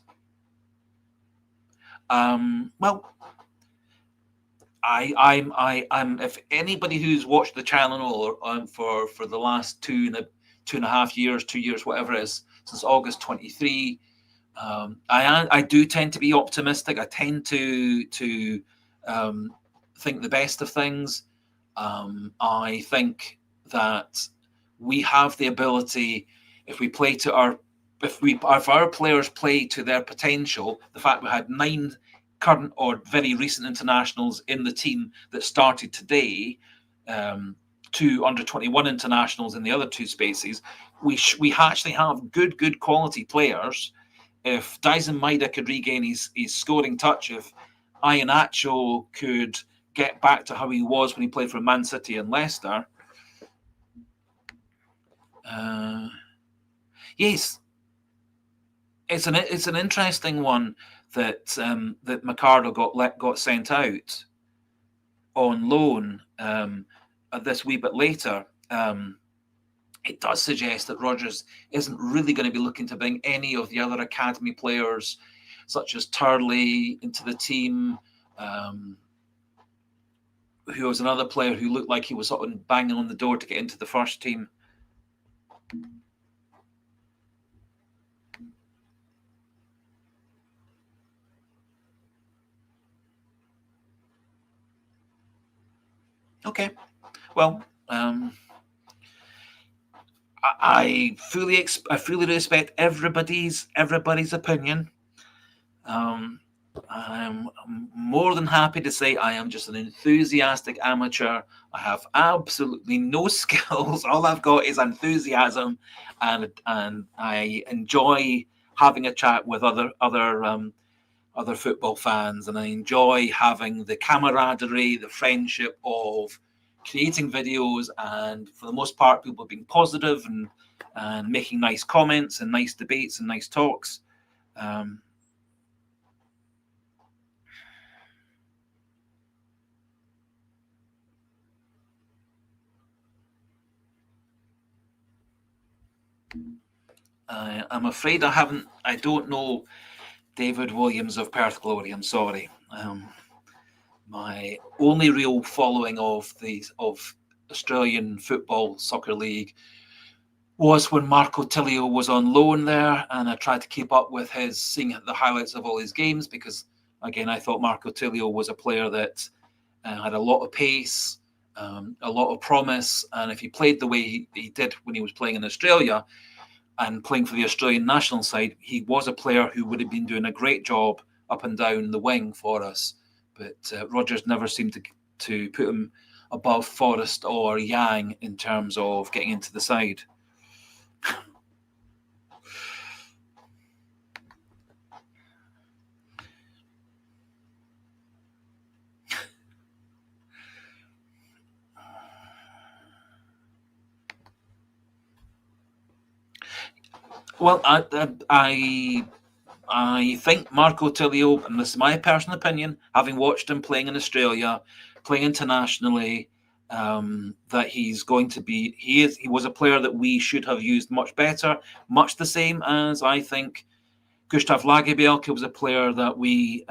Well, I'm. If anybody who's watched the channel for the last two and a half years, 2 years, whatever it is, since August 23, I do tend to be optimistic. I tend to think the best of things. I think that we have the ability, if we play to our if our players play to their potential. The fact we had 9 current or very recent internationals in the team that started today, 2 under-21 internationals in the other 2 spaces. We actually have good quality players. If Dyson Maeda could regain his scoring touch, if Iheanacho could get back to how he was when he played for Man City and Leicester, yes, it's an interesting one that that Ricardo got sent out on loan this wee bit later. It does suggest that Rodgers isn't really going to be looking to bring any of the other academy players, such as Turley, into the team. Who was another player who looked like he was sort of banging on the door to get into the first team. Okay, well, I fully respect everybody's opinion. I'm more than happy to say I am just an enthusiastic amateur. I have absolutely no skills. All I've got is enthusiasm, and I enjoy having a chat with other football fans, and I enjoy having the camaraderie, the friendship of creating videos, and for the most part, people being positive and making nice comments and nice debates and nice talks. I'm afraid I don't know David Williams of Perth Glory. I'm sorry. My only real following of Australian Football Soccer League was when Marco Tilio was on loan there, and I tried to keep up with seeing the highlights of all his games, because again I thought Marco Tilio was a player that had a lot of pace, a lot of promise, and if he played the way he did when he was playing in Australia and playing for the Australian national side, he was a player who would have been doing a great job up and down the wing for us. But Rodgers never seemed to put him above Forrest or Yang in terms of getting into the side. Well, I think Marco Tilio, and this is my personal opinion, having watched him playing in Australia, playing internationally, that he's going to be. He was a player that we should have used much better. Much the same as I think Gustav Lagerbielke was a player that we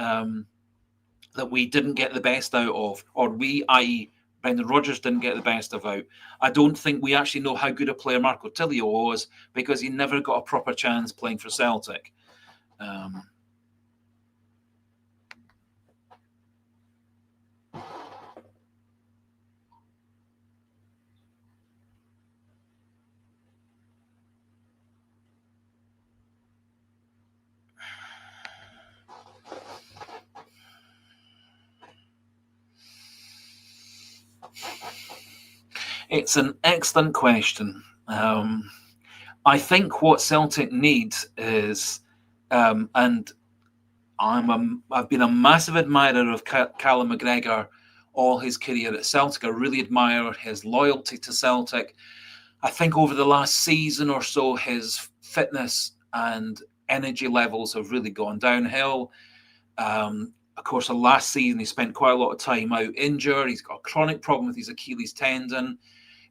didn't get the best out of, or we, i.e., Brendan Rodgers, didn't get the best of out. I don't think we actually know how good a player Marco Tilio was, because he never got a proper chance playing for Celtic. It's an excellent question. I think what Celtic need is, and I've been a massive admirer of Callum McGregor all his career at Celtic. I really admire his loyalty to Celtic. I think over the last season or so, his fitness and energy levels have really gone downhill. Of course, the last season he spent quite a lot of time out injured. He's got a chronic problem with his Achilles tendon.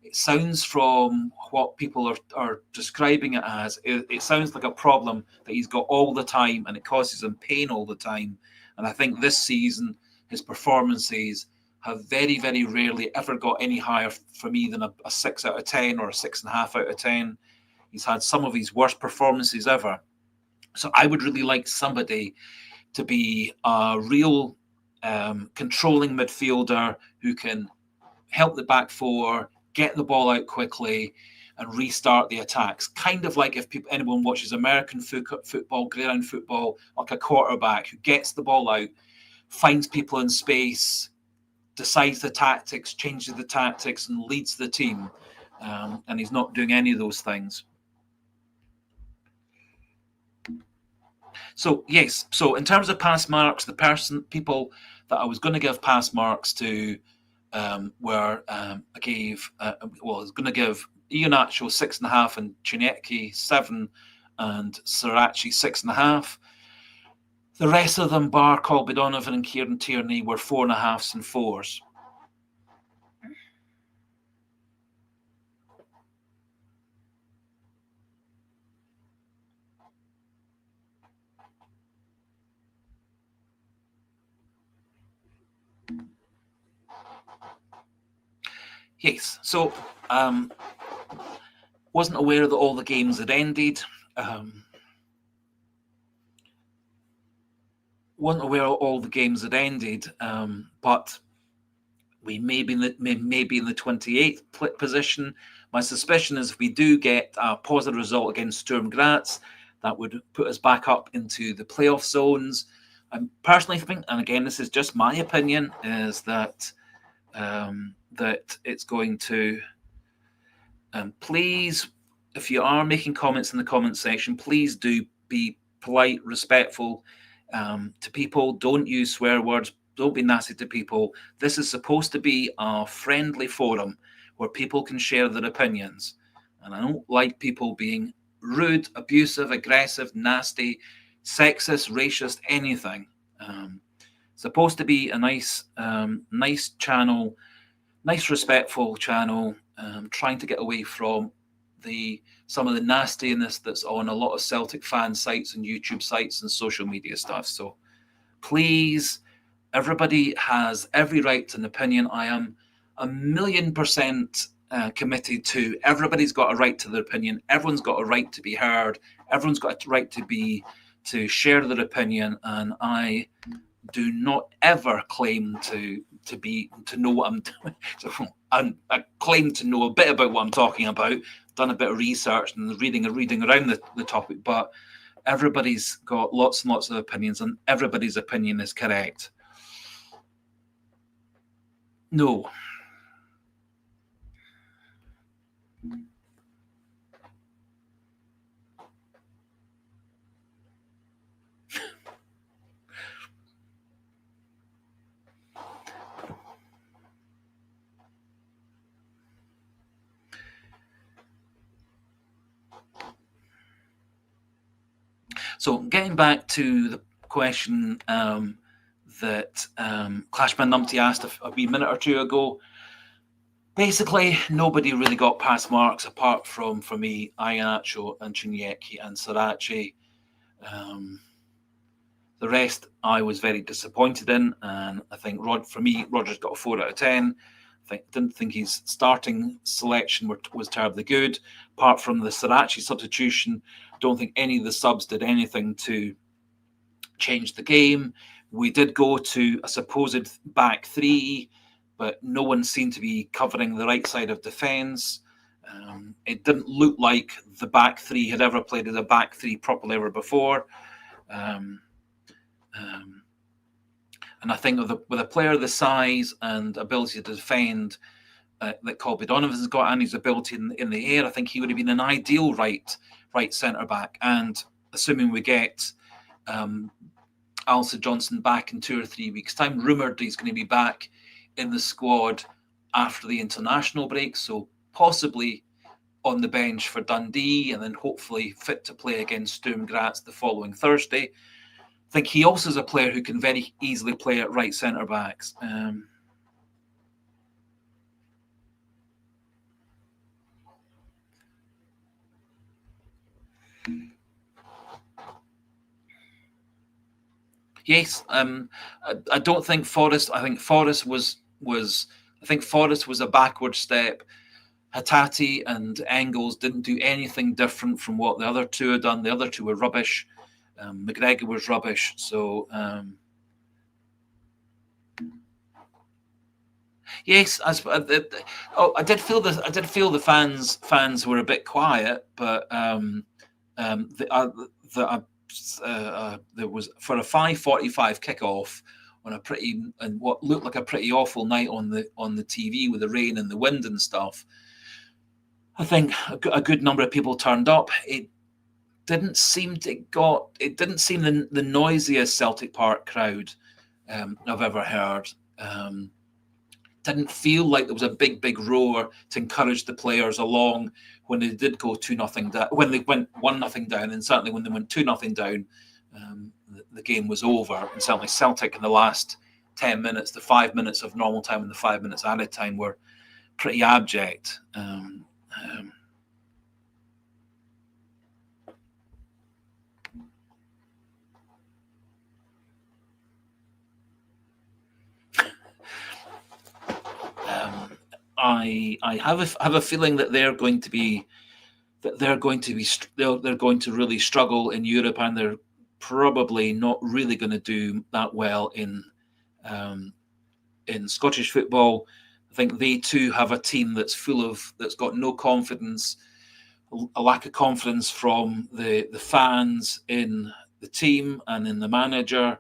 It sounds from what people are describing it as, it sounds like a problem that he's got all the time and it causes him pain all the time. And I think this season, his performances have very, very rarely ever got any higher for me than a 6 out of 10 or a 6.5 out of 10. He's had some of his worst performances ever. So I would really like somebody to be a real controlling midfielder who can help the back four, get the ball out quickly, and restart the attacks. Kind of like if anyone watches American football, ground football, like a quarterback who gets the ball out, finds people in space, decides the tactics, changes the tactics, and leads the team. And he's not doing any of those things. So yes, so in terms of pass marks, people that I was going to give pass marks to where I was going to give Iheanacho 6.5 and Chinecki 7 and Sriracha 6.5. The rest of them, bar Colby Donovan and Kieran Tierney, were 4.5s and 4s. Yes, so wasn't aware that all the games had ended. Wasn't aware all the games had ended, but we may be in the 28th position. My suspicion is if we do get a positive result against Sturm Graz, that would put us back up into the playoff zones. I personally think, and again, this is just my opinion, is that that it's going to. Please, if you are making comments in the comment section, please do be polite, respectful to people. Don't use swear words. Don't be nasty to people. This is supposed to be a friendly forum where people can share their opinions. And I don't like people being rude, abusive, aggressive, nasty, sexist, racist, anything. Supposed to be a nice channel, nice, respectful channel, trying to get away from some of the nastiness that's on a lot of Celtic fan sites and YouTube sites and social media stuff. So please, everybody has every right to an opinion. I am 1,000,000% committed to everybody's got a right to their opinion. Everyone's got a right to be heard. Everyone's got a right to share their opinion. And I do not ever claim to know what I'm doing. So I claim to know a bit about what I'm talking about, done a bit of research and reading around the topic, but everybody's got lots and lots of opinions and everybody's opinion is correct. No. So getting back to the question that Clashman Numpty asked a wee minute or two ago, basically nobody really got pass marks apart from, for me, Iheanacho and Chinecki and Sriracha. The rest I was very disappointed in, and I think Rodgers got a 4 out of 10. Didn't think his starting selection was terribly good. Apart from the Sriracha substitution, don't think any of the subs did anything to change the game. We did go to a supposed back three, but no one seemed to be covering the right side of defence. It didn't look like the back three had ever played as a back three properly ever before. And I think with a player the size and ability to defend, that Colby Donovan's got and his ability in the air, I think he would have been an ideal right centre back. And assuming we get Alistair Johnson back in 2 or 3 weeks' time, rumoured he's going to be back in the squad after the international break, so possibly on the bench for Dundee and then hopefully fit to play against Sturm Graz the following Thursday. I think he also is a player who can very easily play at right centre backs. Yes, I don't think Forrest. I think Forrest was. I think Forrest was a backward step. Hatate and Engels didn't do anything different from what the other two had done. The other two were rubbish. McGregor was rubbish. So yes, I did feel this. I did feel the fans were a bit quiet, but there was for a 5:45 kickoff on a pretty and what looked like a pretty awful night on the TV with the rain and the wind and stuff. I think a good number of people turned up. It didn't seem the noisiest Celtic Park crowd I've ever heard. Didn't feel like there was a big roar to encourage the players along when they did go 2-0 down, when they went 1-0 down, and certainly when they went 2-0 down, the game was over. And certainly Celtic in the last 10 minutes, the 5 minutes of normal time and the 5 minutes added time were pretty abject. I have a feeling that they're going to really struggle in Europe, and they're probably not really going to do that well in Scottish football. I think they too have a team that's got no confidence, a lack of confidence from the fans in the team and in the manager.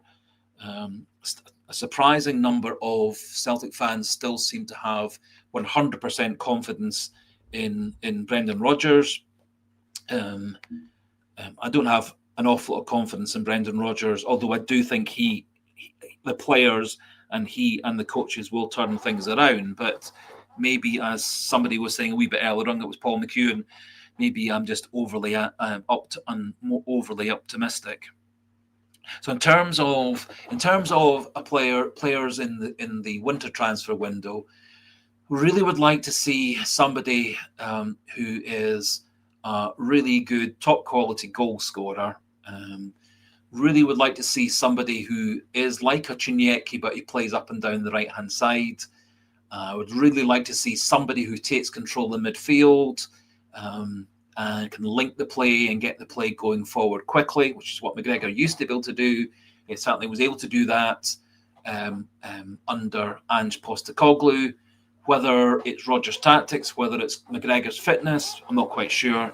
A surprising number of Celtic fans still seem to have 100% confidence in Brendan Rodgers. I don't have an awful lot of confidence in Brendan Rodgers, although I do think the players and the coaches will turn things around. But maybe, as somebody was saying a wee bit earlier on, that was Paul McEwen, maybe I'm just overly optimistic. So in terms of players in the winter transfer window, really would like to see somebody who is a really good, top quality goal scorer. Really would like to see somebody who is like a Chinyeki, but he plays up and down the right hand side. I would really like to see somebody who takes control in midfield and can link the play and get the play going forward quickly, which is what McGregor used to be able to do. He certainly was able to do that under Ange Postecoglou. Whether it's Rodgers' tactics, whether it's McGregor's fitness, I'm not quite sure.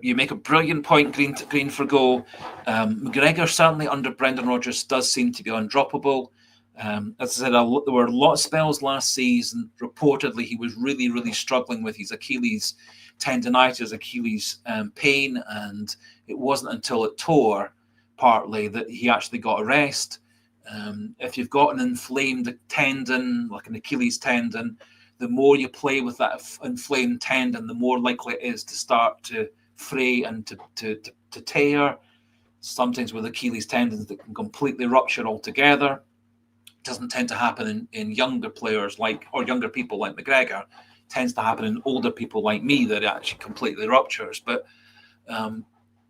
You make a brilliant point, Green for Go. McGregor certainly under Brendan Rodgers does seem to be undroppable. As I said, there were a lot of spells last season. Reportedly, he was really struggling with his Achilles tendonitis, Achilles pain, and it wasn't until it tore partly that he actually got a rest. If you've got an inflamed tendon, like an Achilles tendon, the more you play with that inflamed tendon, the more likely it is to start to fray and to tear. Sometimes with Achilles tendons that can completely rupture altogether. It doesn't tend to happen in younger players or younger people like McGregor. It tends to happen in older people like me that it actually completely ruptures. But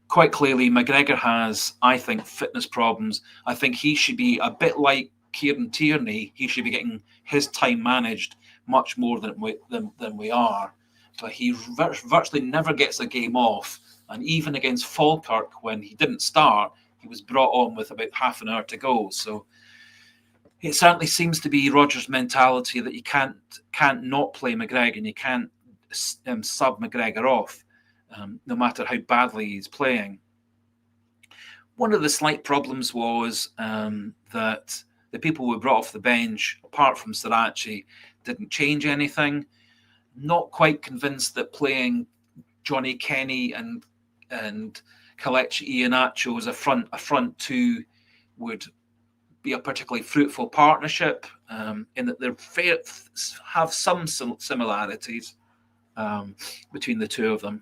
quite clearly, McGregor has, I think, fitness problems. I think he should be a bit like Kieran Tierney. He should be getting his time managed much more than we are. But he virtually never gets a game off. And even against Falkirk, when he didn't start, he was brought on with about half an hour to go. So it certainly seems to be Rodgers' mentality that you can't not play McGregor, and you can't sub McGregor off, no matter how badly he's playing. One of the slight problems was that the people we brought off the bench, apart from Sirachi, didn't change anything. Not quite convinced that playing Johnny Kenny and Kelechi Iheanacho as a front two would be a particularly fruitful partnership, in that they have some similarities between the two of them.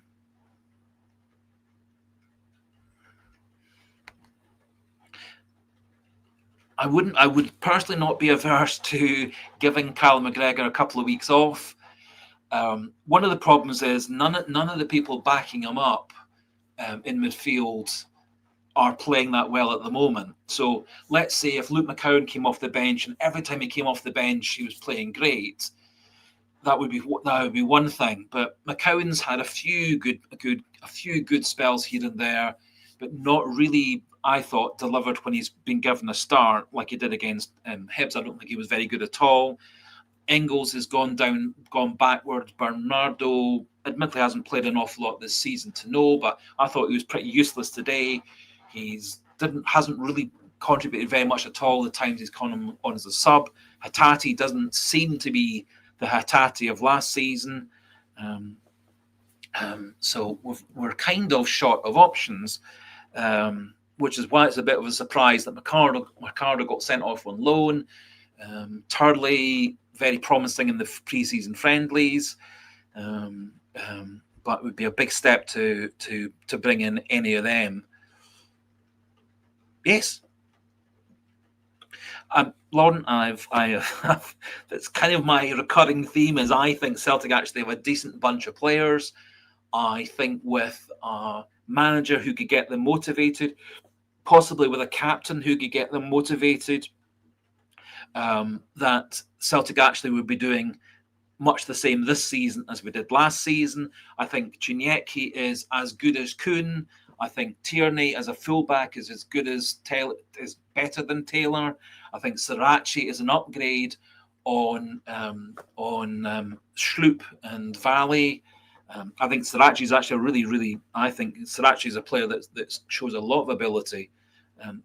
I would personally not be averse to giving Callum McGregor a couple of weeks off. One of the problems is none of the people backing him up in midfield are playing that well at the moment. So let's say if Luke McCowan came off the bench and every time he came off the bench he was playing great, that would be one thing. But McCowan's had a few good spells here and there, but not really, I thought, delivered when he's been given a start like he did against Hibs. I don't think he was very good at all. Engels has gone backwards. Bernardo admittedly hasn't played an awful lot this season to know, but I thought he was pretty useless today. Hasn't really contributed very much at all the times he's come on as a sub. Hatate doesn't seem to be the Hatate of last season. So we're kind of short of options, which is why it's a bit of a surprise that Ricardo got sent off on loan. Turley, very promising in the pre-season friendlies, but it would be a big step to bring in any of them. Yes. Lauren, that's kind of my recurring theme, is I think Celtic actually have a decent bunch of players. I think with a manager who could get them motivated, possibly with a captain who could get them motivated, that Celtic actually would be doing much the same this season as we did last season. I think Giniecki is as good as Kuhn. I think Tierney as a fullback is as good as Taylor, is better than Taylor. I think Sirachi is an upgrade on Schlupp and Valley. I think Sirachi is actually I think Sirachi is a player that shows a lot of ability.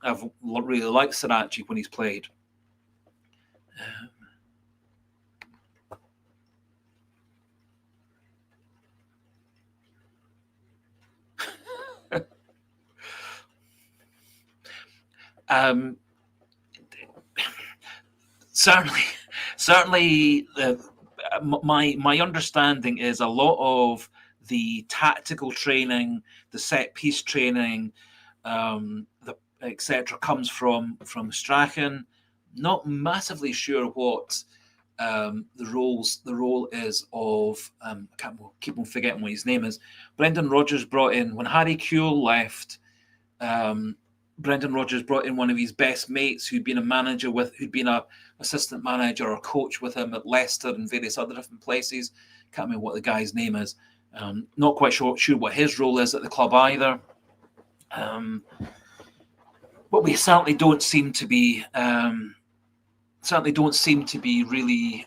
I've really liked Sirachi when he's played. Certainly, my understanding is a lot of the tactical training, the set piece training, etc., comes from Strachan. Not massively sure what the role is of I keep on forgetting what his name is. Brendan Rodgers brought in when Harry Kewell left. Brendan Rodgers brought in one of his best mates who'd been a assistant manager or coach with him at Leicester and various other different places. Can't remember what the guy's name is. Not quite sure what his role is at the club either. But we certainly don't seem to be really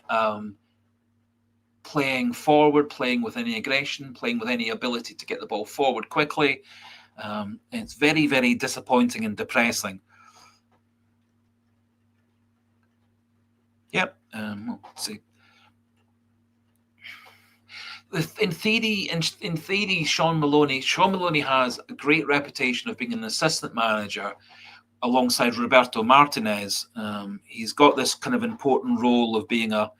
playing forward, playing with any aggression, playing with any ability to get the ball forward quickly. It's very, very disappointing and depressing. Yep. Let's see. In theory, Sean Maloney has a great reputation of being an assistant manager alongside Roberto Martinez. He's got this kind of important role of being a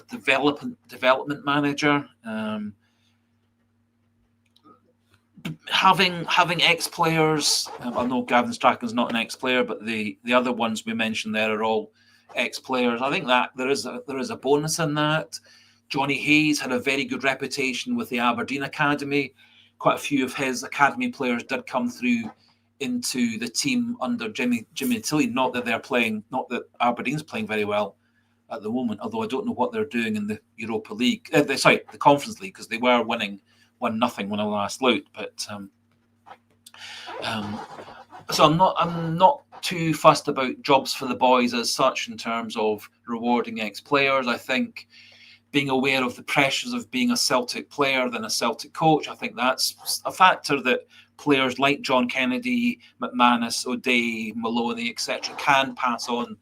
development manager. Having ex-players, I know Gavin Strachan's not an ex-player, but the other ones we mentioned there are all ex-players. I think that there is a bonus in that. Johnny Hayes had a very good reputation with the Aberdeen Academy. Quite a few of his academy players did come through into the team under Jimmy Tilley. Not that Aberdeen's playing very well at the moment, although I don't know what they're doing in the Europa League. The Conference League, because they were winning 1-0 when I last looked. But so I'm not too fussed about jobs for the boys as such in terms of rewarding ex-players. I think being aware of the pressures of being a Celtic player than a Celtic coach, I think that's a factor that players like John Kennedy, McManus, O'Day, Maloney, etc., can pass on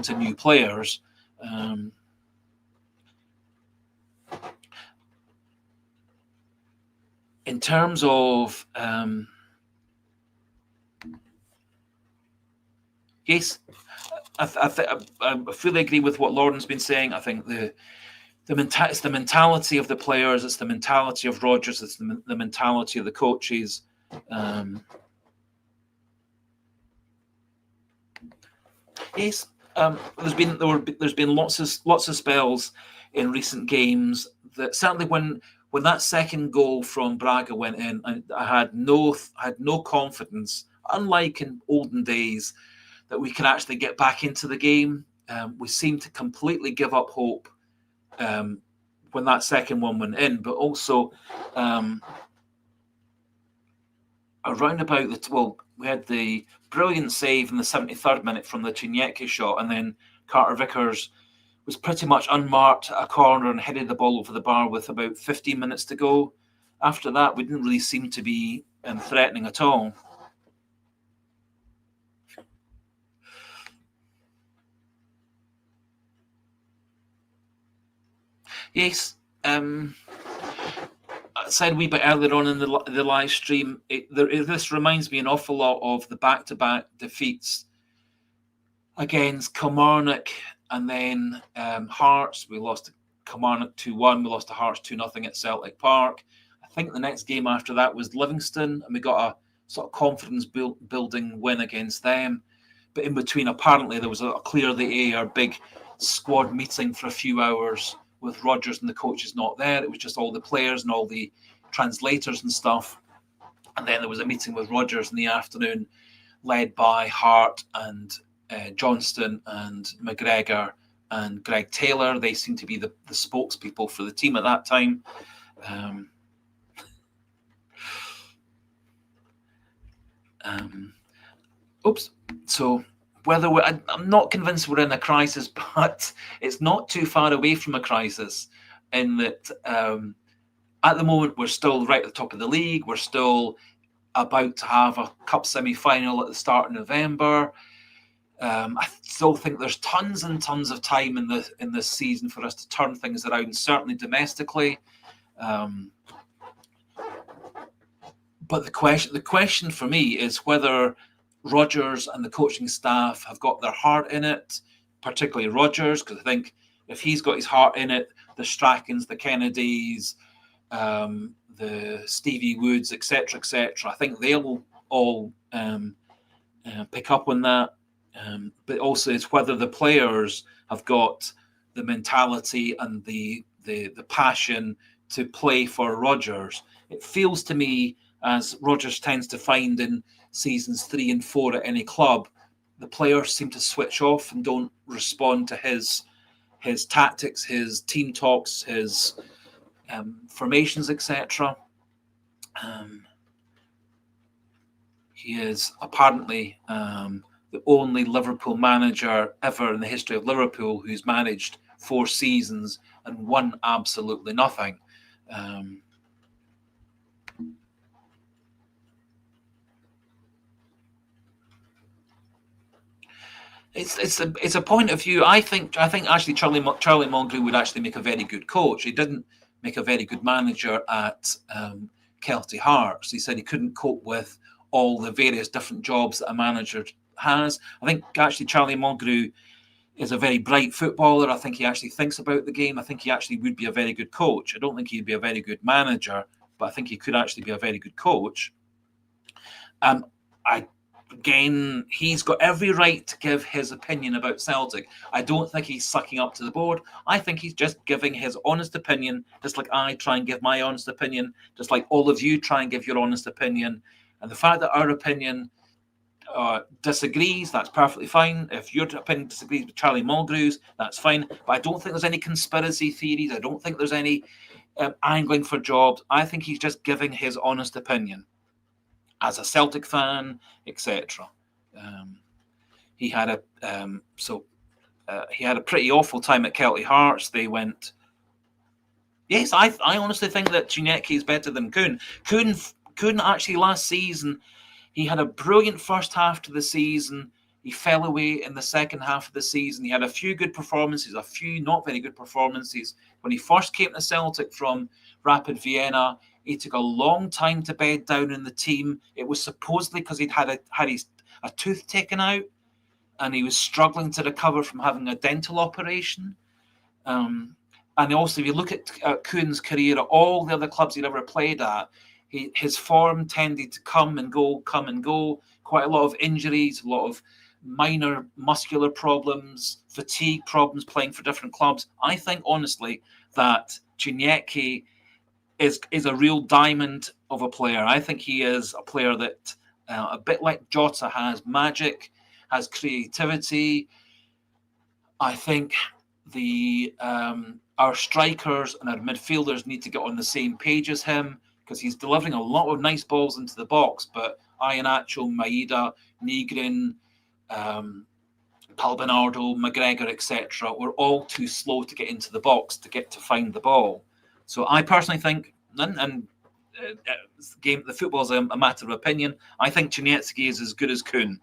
to new players. In terms of yes, I fully agree with what Lauren's been saying. I think it's the mentality of the players, it's the mentality of Rodgers, it's the mentality of the coaches. Yes, there's been lots of spells in recent games that certainly when that second goal from Braga went in, I had no confidence, unlike in olden days, that we could actually get back into the game. We seemed to completely give up hope when that second one went in, but also around about we had the brilliant save in the 73rd minute from the Chinyeki shot, and then Carter Vickers was pretty much unmarked at a corner and headed the ball over the bar with about 15 minutes to go. After that, we didn't really seem to be threatening at all. Yes, I said a wee bit earlier on in the live stream, this reminds me an awful lot of the back-to-back defeats against Kilmarnock and then Hearts. We lost to Kilmarnock 2-1. We lost to Hearts 2-0 at Celtic Park. I think the next game after that was Livingston, and we got a sort of confidence building win against them. But in between, apparently, there was a clear the air big squad meeting for a few hours with Rodgers and the coaches not there. It was just all the players and all the translators and stuff. And then there was a meeting with Rodgers in the afternoon, led by Hart and Johnston and McGregor and Greg Taylor. They seem to be the spokespeople for the team at that time. So whether I'm not convinced we're in a crisis, but it's not too far away from a crisis in that at the moment we're still right at the top of the league. We're still about to have a cup semi-final at the start of November. I still think there's tons and tons of time in this season for us to turn things around, certainly domestically. But the question for me is whether Rodgers and the coaching staff have got their heart in it, particularly Rodgers, because I think if he's got his heart in it, the Strackens, the Kennedys, the Stevie Woods, etc., I think they'll all pick up on that. But also it's whether the players have got the mentality and the passion to play for Rodgers. It feels to me, as Rodgers tends to find in seasons 3 and 4 at any club, the players seem to switch off and don't respond to his tactics, his team talks, his formations, etc. He is apparently the only Liverpool manager ever in the history of Liverpool who's managed 4 seasons and won absolutely nothing. It's a point of view. I think actually Charlie Mulgrew would actually make a very good coach. He didn't make a very good manager at Celtic Hearts. He said he couldn't cope with all the various different jobs that a manager has. I think actually Charlie Mulgrew is a very bright footballer. I think he actually thinks about the game. I think he actually would be a very good coach. I don't think he'd be a very good manager, but I think he could actually be a very good coach. Again, he's got every right to give his opinion about Celtic. I don't think he's sucking up to the board. I think he's just giving his honest opinion, just like I try and give my honest opinion, just like all of you try and give your honest opinion. And the fact that our opinion disagrees, that's perfectly fine. If your opinion disagrees with Charlie Mulgrew's, that's fine. But I don't think there's any conspiracy theories. I don't think there's any angling for jobs. I think he's just giving his honest opinion as a Celtic fan, etc. He had a pretty awful time at Celtic Hearts. They went. Yes, I honestly think that Chinyeki is better than Kuhn. Couldn't actually last season. He had a brilliant first half to the season. He fell away in the second half of the season. He had a few good performances, a few not very good performances. When he first came to Celtic from Rapid Vienna, he took a long time to bed down in the team. It was supposedly because he'd had a tooth taken out, and he was struggling to recover from having a dental operation. And also, if you look at Kuhn's career, at all the other clubs he'd ever played at, his form tended to come and go. Quite a lot of injuries, a lot of minor muscular problems, fatigue problems playing for different clubs. I think, honestly, that Giniecki is a real diamond of a player. I think he is a player that, a bit like Jota, has magic, has creativity. I think our strikers and our midfielders need to get on the same page as him, because he's delivering a lot of nice balls into the box, but Iheanacho, Maeda, Negrin, Palbinardo, McGregor, etc., were all too slow to get into the box to find the ball. So I personally think, and the football is a matter of opinion, I think Giniecki is as good as Kuhn.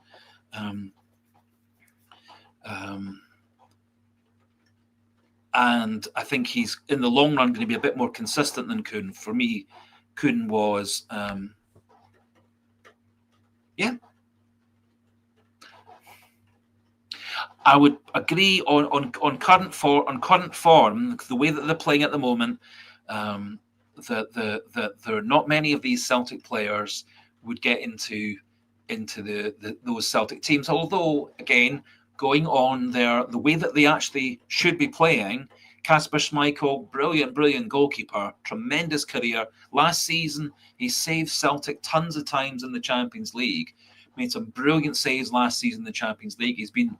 And I think he's, in the long run, going to be a bit more consistent than Kuhn. For me, Kuhn was, I would agree on current form, the way that they're playing at the moment. That there are not many of these Celtic players would get into those Celtic teams. Although, again, going on the way that they actually should be playing, Kasper Schmeichel, brilliant goalkeeper, tremendous career. Last season, he saved Celtic tons of times in the Champions League. Made some brilliant saves last season in the Champions League. He's been,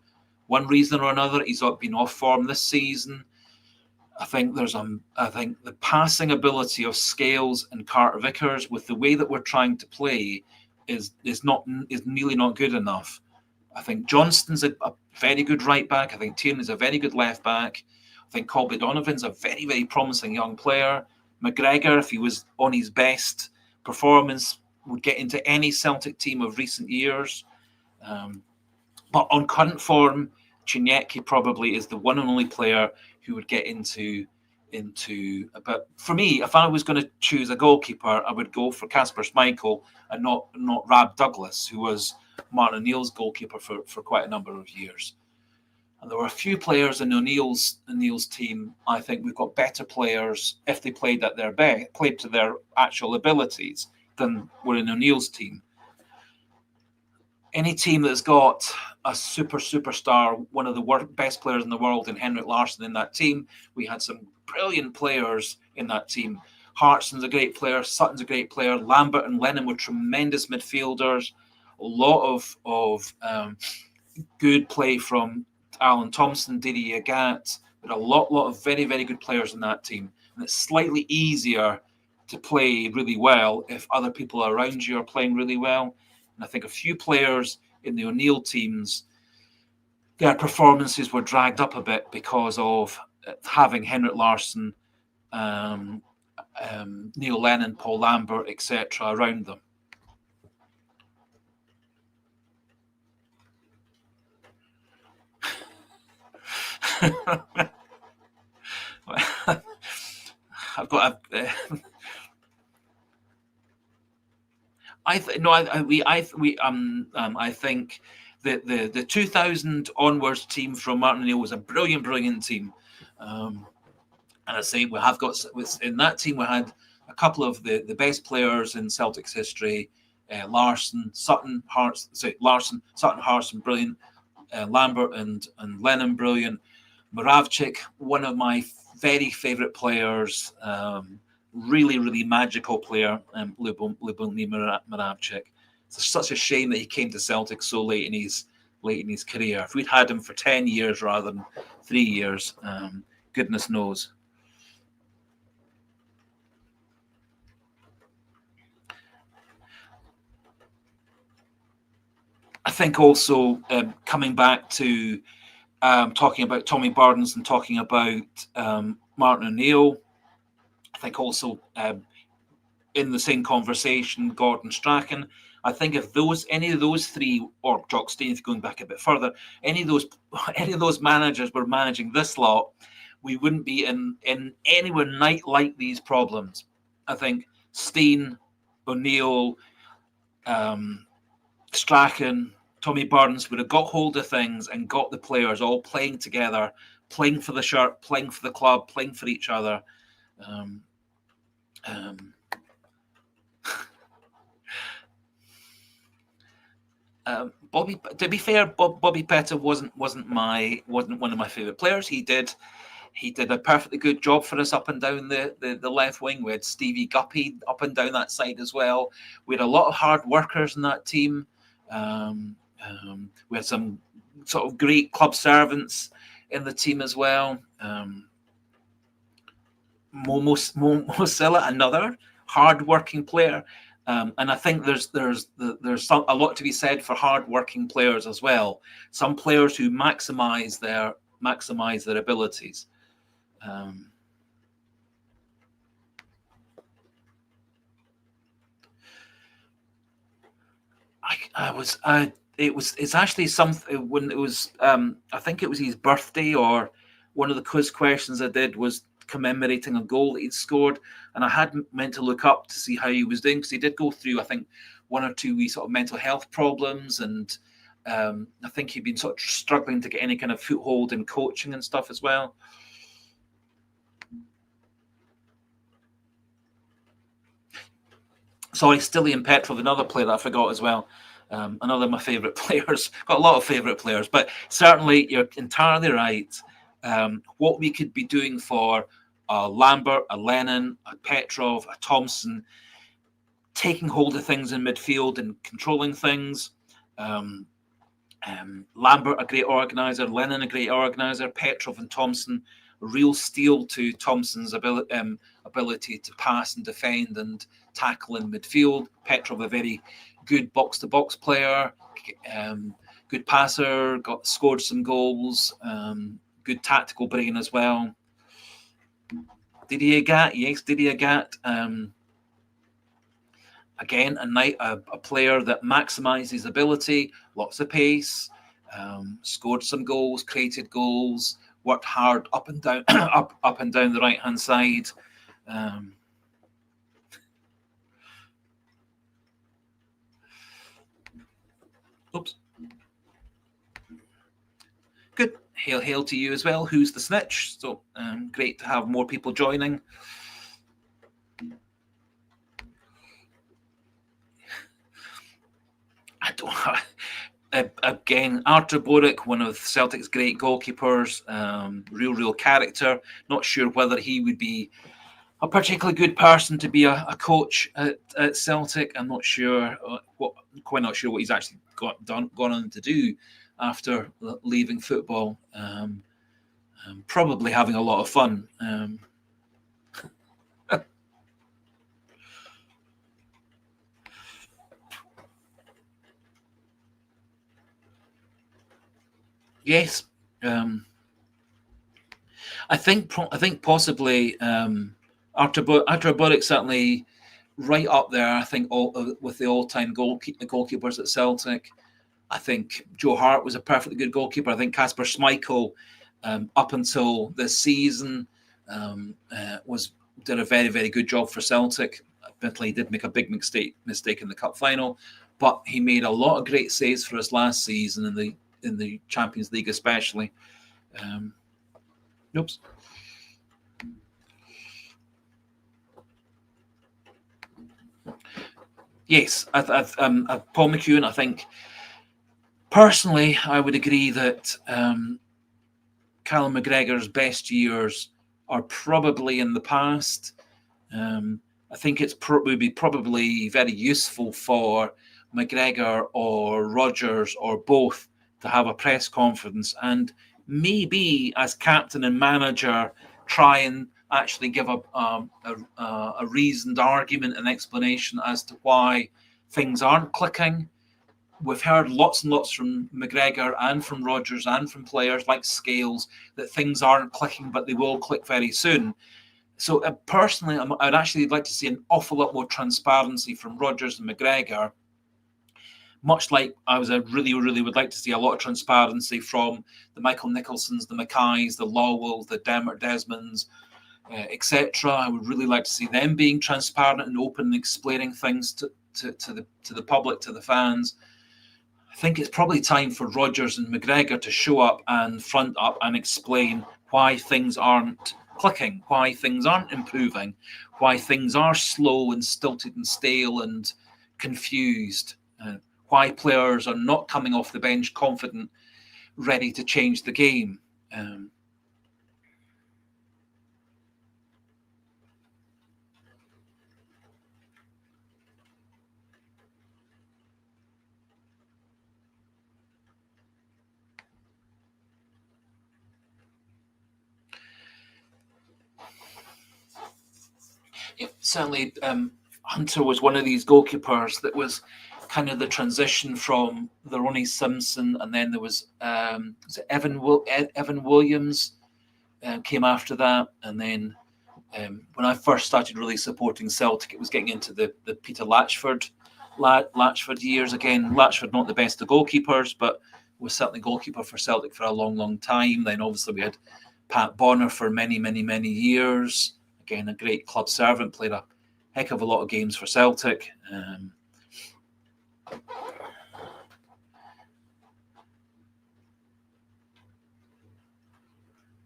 one reason or another, he's been off form this season. I think the passing ability of Scales and Carter Vickers, with the way that we're trying to play, is nearly not good enough. I think Johnston's a very good right back. I think Tierney's a very good left back. I think Colby Donovan's a very, very promising young player. McGregor, if he was on his best performance, would get into any Celtic team of recent years. But on current form, Giniecki probably is the one and only player who would get into. But for me, if I was going to choose a goalkeeper, I would go for Kasper Schmeichel and not Rab Douglas, who was Martin O'Neill's goalkeeper for quite a number of years. And there were a few players in O'Neill's team. I think we've got better players if they played at their best, played to their actual abilities, than were in O'Neill's team. Any team that's got a superstar, one of the best players in the world, in Henrik Larsson in that team. We had some brilliant players in that team. Hartson's a great player. Sutton's a great player. Lambert and Lennon were tremendous midfielders. A lot of good play from Alan Thompson, Didier Agat. But a lot of very, very good players in that team. And it's slightly easier to play really well if other people around you are playing really well. And I think a few players in the O'Neill teams, their performances were dragged up a bit because of having Henrik Larsson, Neil Lennon, Paul Lambert, etc. around them. I've got a. I think the 2000 onwards team from Martin O'Neill was a brilliant team, and I say we have got in that team we had a couple of the best players in Celtic's history. Larsson, Sutton, Hartson, brilliant. Lambert and Lennon, brilliant. Moravcik, one of my very favourite players. Really magical player, Lubomir Moravcik. It's such a shame that he came to Celtic so late in his career. If we'd had him for 10 years rather than 3 years, goodness knows. I think also coming back to talking about Tommy Burdens and talking about Martin O'Neill, I think also in the same conversation, Gordon Strachan. I think if any of those three, or Jock Stein, going back a bit further, any of those managers were managing this lot, we wouldn't be in anywhere like these problems. I think Stein, O'Neill, Strachan, Tommy Burns would have got hold of things and got the players all playing together, playing for the shirt, playing for the club, playing for each other. Bobby, to be fair, Bobby Pettit wasn't one of my favourite players. He did a perfectly good job for us up and down the left wing. We had Stevie Guppy up and down that side as well. We had a lot of hard workers in that team. We had some sort of great club servants in the team as well. Mo Silla, another hard-working player. And I think there's a lot to be said for hard-working players as well. Some players who maximize their abilities. It's actually something when it was. I think it was his birthday, or one of the quiz questions I did was commemorating a goal that he'd scored, and I had meant to look up to see how he was doing, because he did go through, I think, one or two wee sort of mental health problems, and I think he'd been sort of struggling to get any kind of foothold in coaching and stuff as well. Sorry, Stilian Petrov, another player that I forgot as well. Another of my favourite players. Got a lot of favourite players, but certainly you're entirely right. What we could be doing for a Lambert, a Lennon, a Petrov, a Thompson, taking hold of things in midfield and controlling things. Lambert, a great organiser. Lennon, a great organiser. Petrov and Thompson, real steel to Thompson's ability to pass and defend and tackle in midfield. Petrov, a very good box-to-box player, good passer, scored some goals, good tactical brain as well. Didier Gat, yes, Didier Gat. Again, a player that maximised ability, lots of pace, scored some goals, created goals, worked hard up and down, up and down the right-hand side. Oops. Good. Hail to you as well. Who's the snitch? So great to have more people joining. Again, Artur Boruc, one of Celtic's great goalkeepers, real character. Not sure whether he would be a particularly good person to be a coach at Celtic. I'm not sure quite not sure what he's actually gone on to do after leaving football. Probably having a lot of fun. Yes, I think possibly Artur Boruc certainly right up there. I think with the all-time goalkeepers at Celtic. I think Joe Hart was a perfectly good goalkeeper. I think Kasper Schmeichel, up until this season, did a very good job for Celtic. Admittedly, he did make a big mistake in the cup final, but he made a lot of great saves for us last season in the Champions League, especially. Oops. Yes, Paul McEwen. I think personally, I would agree that Callum McGregor's best years are probably in the past. I think would be probably very useful for McGregor or Rodgers or both to have a press conference and maybe as captain and manager try and actually give a reasoned argument and explanation as to why things aren't clicking. We've heard lots and lots from McGregor and from Rodgers and from players like Scales that things aren't clicking, but they will click very soon. So personally, I'd actually like to see an awful lot more transparency from Rodgers and McGregor. Much like I really would like to see a lot of transparency from the Michael Nicholsons, the Mackays, the Lowells, the Desmonds, etc. I would really like to see them being transparent and open and explaining things to the public, to the fans. I think it's probably time for Rodgers and McGregor to show up and front up and explain why things aren't clicking, why things aren't improving, why things are slow and stilted and stale and confused, why players are not coming off the bench confident, ready to change the game. Certainly, Hunter was one of these goalkeepers that was kind of the transition from the Ronnie Simpson, and then there was Evan Williams came after that, and then when I first started really supporting Celtic, it was getting into the Peter Latchford years. Again, Latchford not the best of goalkeepers, but was certainly goalkeeper for Celtic for a long time. Then obviously we had Pat Bonner for many years. Again, a great club servant, played a heck of a lot of games for Celtic.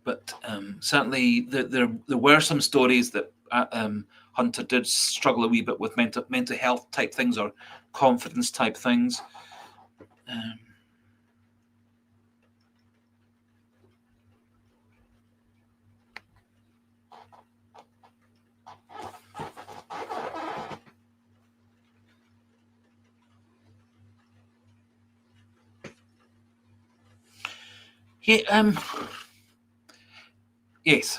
But certainly there were some stories that Hunter did struggle a wee bit with mental health type things or confidence type things. Yeah, yes.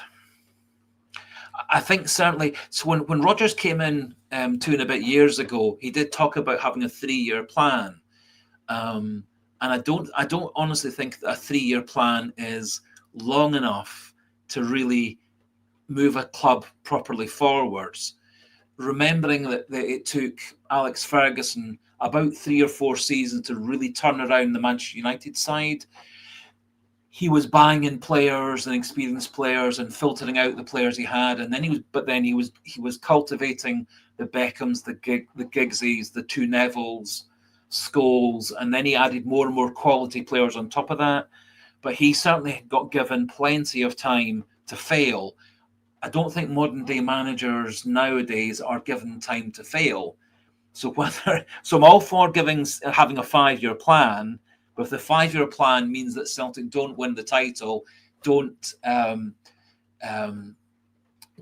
I think certainly. So when Rodgers came in 2 and a bit years ago, he did talk about having a 3-year plan, and I don't honestly think that a 3-year plan is long enough to really move a club properly forwards. Remembering that it took Alex Ferguson about 3 or 4 seasons to really turn around the Manchester United side. He was buying in players and experienced players and filtering out the players he had, and then he was cultivating the Beckhams, the Giggsies, the two Nevilles, Scholes, and then he added more and more quality players on top of that. But he certainly got given plenty of time to fail. I don't think modern day managers nowadays are given time to fail. So I'm all for having a 5-year plan, but if the 5-year plan means that Celtic don't win the title, don't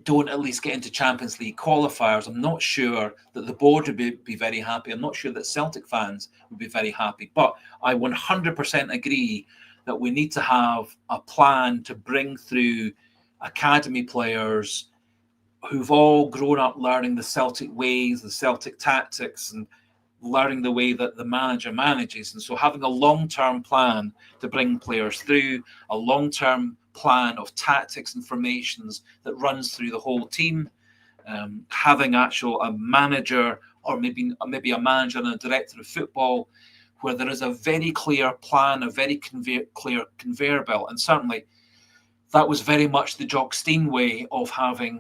don't at least get into Champions League qualifiers, I'm not sure that the board would be very happy. I'm not sure that Celtic fans would be very happy. But I 100% agree that we need to have a plan to bring through academy players who've all grown up learning the Celtic ways, the Celtic tactics, and learning the way that the manager manages. And so having a long-term plan to bring players through, a long-term plan of tactics and formations that runs through the whole team, having a manager or maybe a manager and a director of football where there is a very clear plan, a very clear conveyor belt. And certainly that was very much the Jock Stein way of having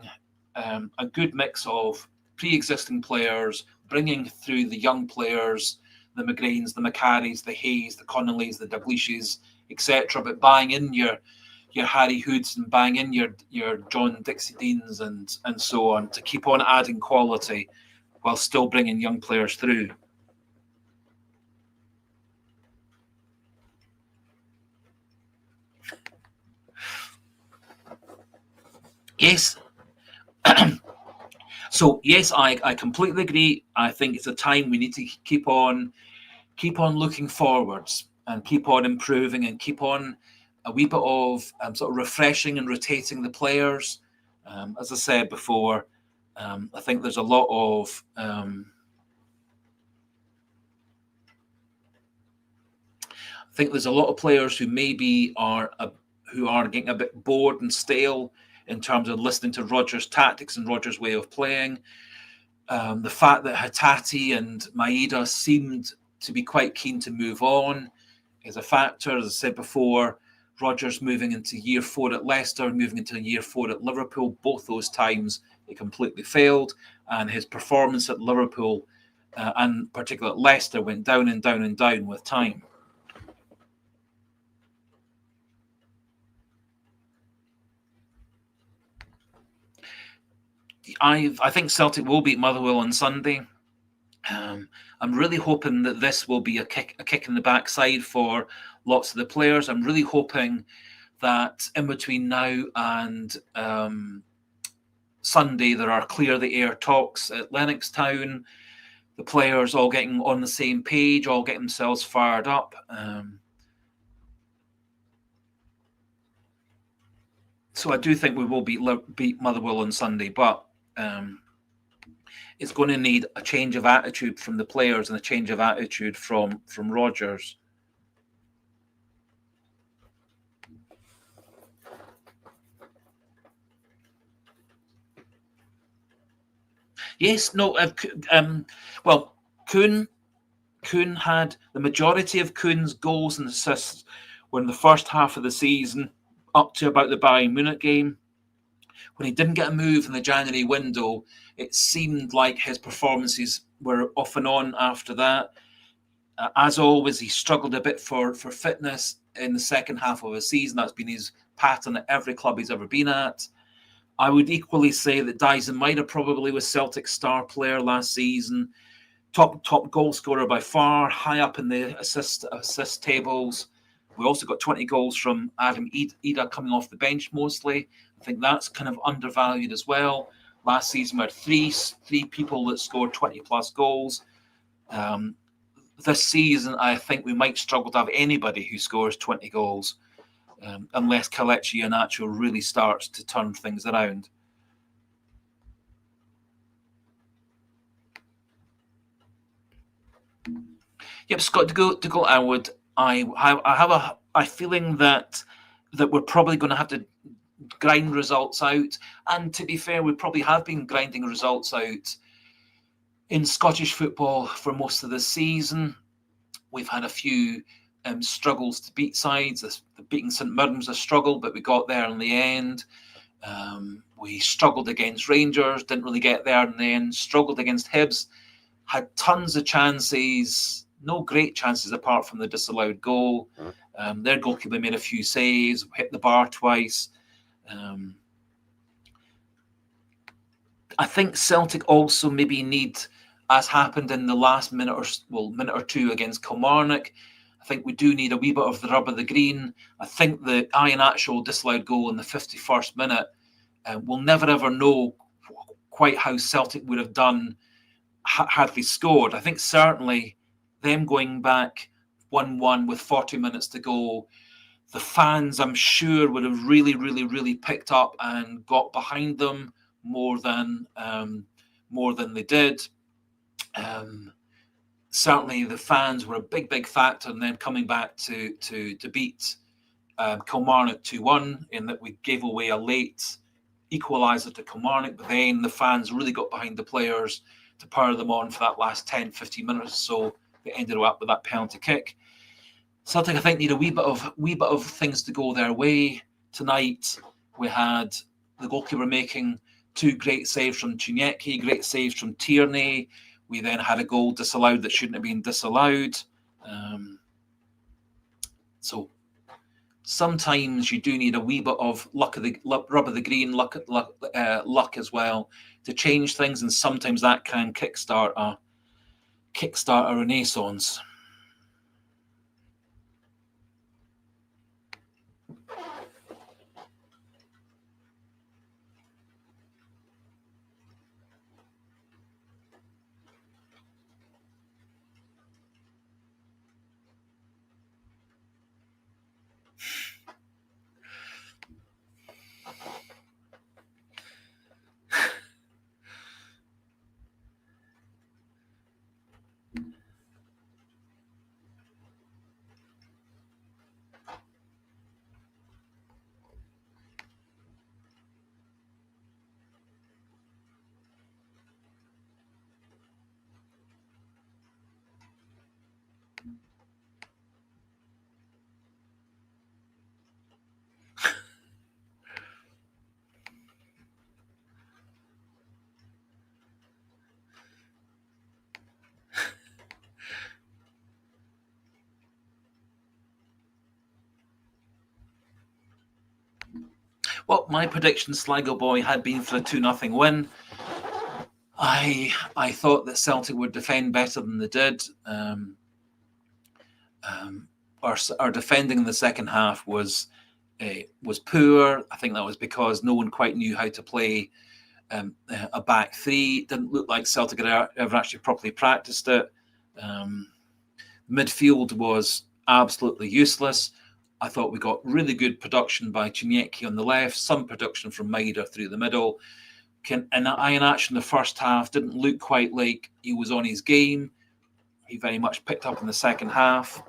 a good mix of pre-existing players, bringing through the young players, the McGrains, the Maccaris, the Hayes, the Connollies, the Dalglishes, etc. But buying in your Harry Hoods and buying in your John Dixie Deans and so on to keep on adding quality while still bringing young players through. Yes. So yes, I completely agree. I think it's a time we need to keep on looking forwards and keep on improving and keep on a wee bit of sort of refreshing and rotating the players. As I said before, I think there's a lot of players who maybe are getting a bit bored and stale in terms of listening to Rodgers' tactics and Rodgers' way of playing. The fact that Hatate and Maeda seemed to be quite keen to move on is a factor. As I said before, Rodgers moving into year 4 at Leicester, moving into year 4 at Liverpool, both those times it completely failed, and his performance at Liverpool and particularly at Leicester went down and down and down with time. I think Celtic will beat Motherwell on Sunday. I'm really hoping that this will be a kick in the backside for lots of the players. I'm really hoping that in between now and Sunday there are clear the air talks at Lennoxtown, the players all getting on the same page, all getting themselves fired up. So I do think we will beat Motherwell on Sunday, but it's going to need a change of attitude from the players and a change of attitude from Rodgers. Yes, no. Well, Kuhn had the majority of Kuhn's goals and assists were in the first half of the season, up to about the Bayern Munich game. When he didn't get a move in the January window, it seemed like his performances were off and on after that. As always, he struggled a bit for fitness in the second half of the season. That's been his pattern at every club he's ever been at. I would equally say that Dyson Maeda probably was Celtic's star player last season. Top goal scorer by far, high up in the assist tables. We also got 20 goals from Adam Ida coming off the bench mostly. I think that's kind of undervalued as well. Last season we had three people that scored 20 plus goals. This season I think we might struggle to have anybody who scores 20 goals. Unless Kelechi Iheanacho really starts to turn things around. Yep, Scott, to go outward, I have a feeling that we're probably going to have to grind results out. And to be fair, we probably have been grinding results out in Scottish football for most of the season. We've had a few struggles to beat sides. The beating St Mirren's a struggle, but we got there in the end. We struggled against Rangers, didn't really get there in the end. Struggled against Hibs, had tons of chances, no great chances apart from the disallowed goal. Their goalkeeper made a few saves, hit the bar twice. I think Celtic also maybe need, as happened in the last minute or two against Kilmarnock, I think we do need a wee bit of the rub of the green. I think the Iheanacho disallowed goal in the 51st minute, we'll never ever know quite how Celtic would have done had they scored. I think certainly them going back 1-1 with 40 minutes to go, the fans, I'm sure, would have really, really, really picked up and got behind them more than they did. Certainly, the fans were a big factor, and then coming back to beat Kilmarnock 2-1, in that we gave away a late equaliser to Kilmarnock, but then the fans really got behind the players to power them on for that last 10-15 minutes or so. They ended up with that penalty kick. Celtic, I think, need a wee bit of things to go their way tonight. We had the goalkeeper making 2 great saves from Chinyeki, great saves from Tierney. We then had a goal disallowed that shouldn't have been disallowed. So sometimes you do need a wee bit of rub of the green, luck as well to change things, and sometimes that can kickstart a renaissance. my prediction, Sligo Boy, had been for a 2-0 win. I thought that Celtic would defend better than they did. Our defending in the second half was poor. I think that was because no one quite knew how to play a back three. It didn't look like Celtic had ever actually properly practiced it. Midfield was absolutely useless. I thought we got really good production by Chinieki on the left, some production from Maida through the middle. And Iheanacho in the first half didn't look quite like he was on his game. He very much picked up in the second half.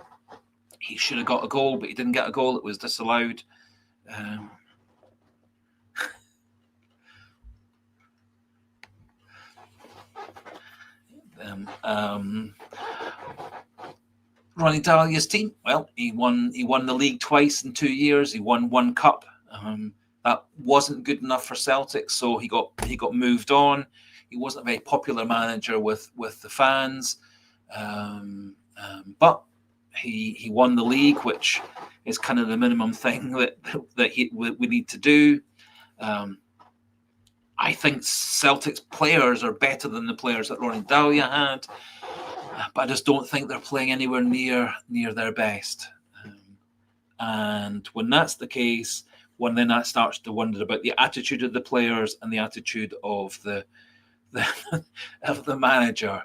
He should have got a goal, but he didn't get a goal. It was disallowed. Ronnie Dahlia's team, well, he won the league twice in 2 years. He won one cup. That wasn't good enough for Celtic, so he got moved on. He wasn't a very popular manager with the fans, but he won the league, which is kind of the minimum thing that we need to do. I think Celtic's players are better than the players that Ronnie Dahlia had, but I just don't think they're playing anywhere near their best. And when that's the case, one then that starts to wonder about the attitude of the players and the attitude of the of the manager.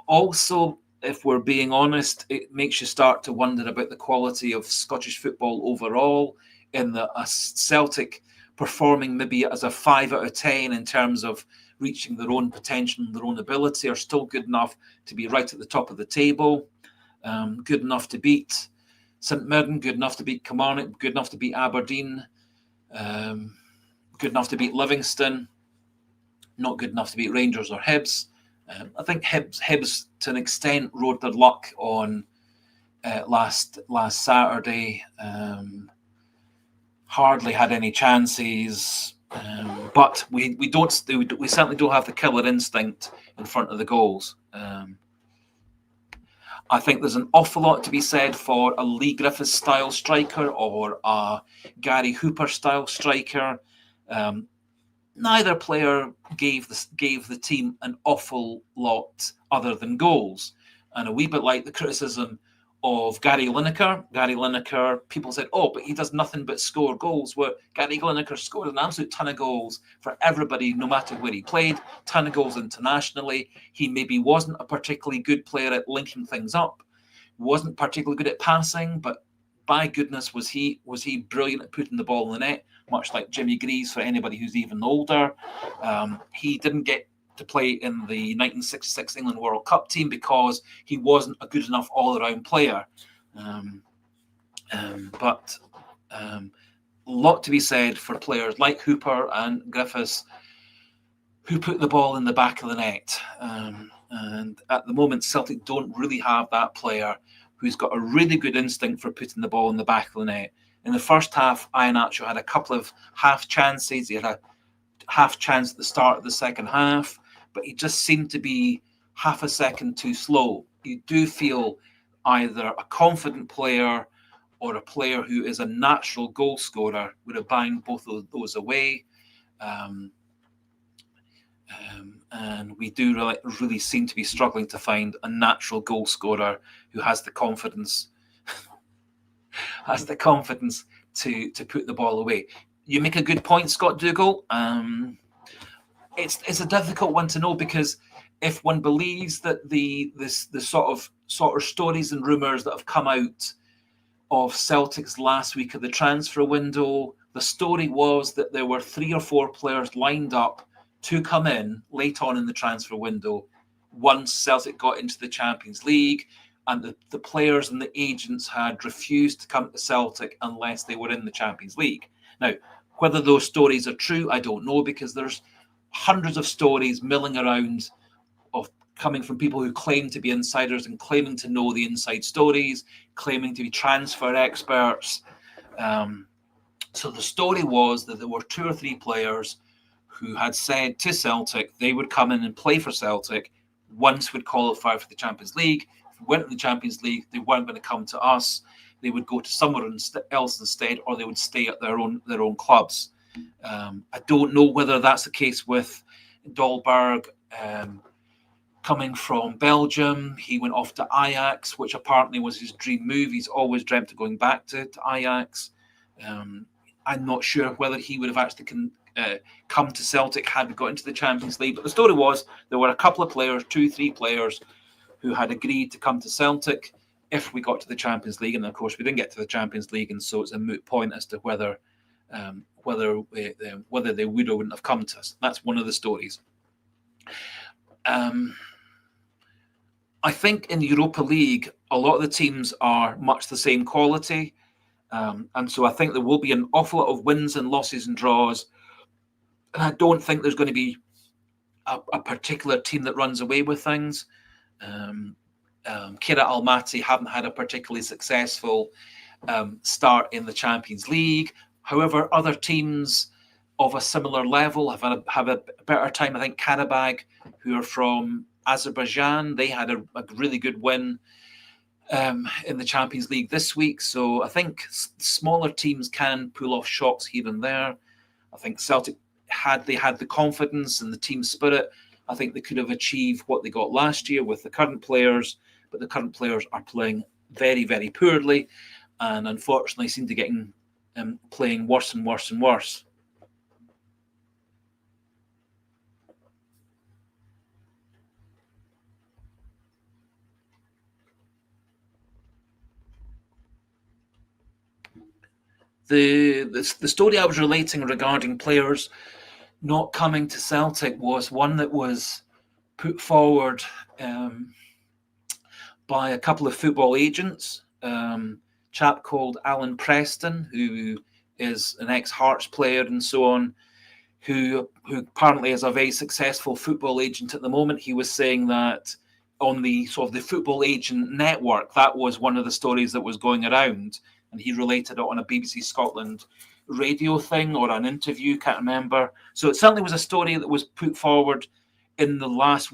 Also, if we're being honest, it makes you start to wonder about the quality of Scottish football overall, in that a Celtic performing maybe as a 5 out of 10 in terms of reaching their own potential and their own ability are still good enough to be right at the top of the table, good enough to beat St Mirren, good enough to beat Kilmarnock, good enough to beat Aberdeen, good enough to beat Livingston, not good enough to beat Rangers or Hibs. I think Hibs to an extent rode their luck on last Saturday. Hardly had any chances, but we certainly don't have the killer instinct in front of the goals. I think there's an awful lot to be said for a Lee Griffiths style striker or a Gary Hooper style striker. Neither player gave the team an awful lot other than goals, and a wee bit like the criticism of Gary Lineker. Gary Lineker, people said, "Oh, but he does nothing but score goals." Well, Gary Lineker scored an absolute ton of goals for everybody, no matter where he played. Ton of goals internationally. He maybe wasn't a particularly good player at linking things up. Wasn't particularly good at passing, but by goodness, was he brilliant at putting the ball in the net. Much like Jimmy Greaves, for anybody who's even older. He didn't get to play in the 1966 England World Cup team because he wasn't a good enough all-around player. But a lot to be said for players like Hooper and Griffiths who put the ball in the back of the net. And at the moment, Celtic don't really have that player who's got a really good instinct for putting the ball in the back of the net. In the first half, Iheanacho had a couple of half chances. He had a half chance at the start of the second half, but he just seemed to be half a second too slow. You do feel either a confident player or a player who is a natural goal scorer would have banged both of those away. And we do really seem to be struggling to find a natural goal scorer who has the confidence to put the ball away. You make a good point, Scott Dougal. It's a difficult one to know, because if one believes that the sort of stories and rumours that have come out of Celtic's last week of the transfer window, the story was that there were 3 or 4 players lined up to come in late on in the transfer window once Celtic got into the Champions League, and the players and the agents had refused to come to Celtic unless they were in the Champions League. Now, whether those stories are true, I don't know, because there's hundreds of stories milling around of coming from people who claim to be insiders and claiming to know the inside stories, claiming to be transfer experts. So the story was that there were 2 or 3 players who had said to Celtic they would come in and play for Celtic once we'd qualify for the Champions League. If we went to the Champions League, they weren't going to come to us. They would go to somewhere else instead, or they would stay at their own clubs. I don't know whether that's the case with Dolberg. Coming from Belgium, he went off to Ajax, which apparently was his dream move. He's always dreamt of going back to Ajax. I'm not sure whether he would have actually come to Celtic had we got into the Champions League. But the story was there were a couple of players, 2-3 players, who had agreed to come to Celtic if we got to the Champions League. And of course, we didn't get to the Champions League, and so it's a moot point as to whether they would or wouldn't have come to us. That's one of the stories. I think in the Europa League, a lot of the teams are much the same quality. And so I think there will be an awful lot of wins and losses and draws. And I don't think there's going to be a particular team that runs away with things. Kira Almaty haven't had a particularly successful start in the Champions League. However, other teams of a similar level have a better time. I think Karabag, who are from Azerbaijan, they had a really good win in the Champions League this week. So I think smaller teams can pull off shocks here and there. I think Celtic had the confidence and the team spirit. I think they could have achieved what they got last year with the current players, but the current players are playing very, very poorly, and unfortunately seem to get playing worse and worse and worse. The story I was relating regarding players not coming to Celtic was one that was put forward by a couple of football agents. Chap called Alan Preston, who is an ex-Hearts player and so on, who apparently is a very successful football agent at the moment. He was saying that on the sort of the football agent network, that was one of the stories that was going around, and he related it on a BBC Scotland radio thing or an interview, can't remember. So it certainly was a story that was put forward in the last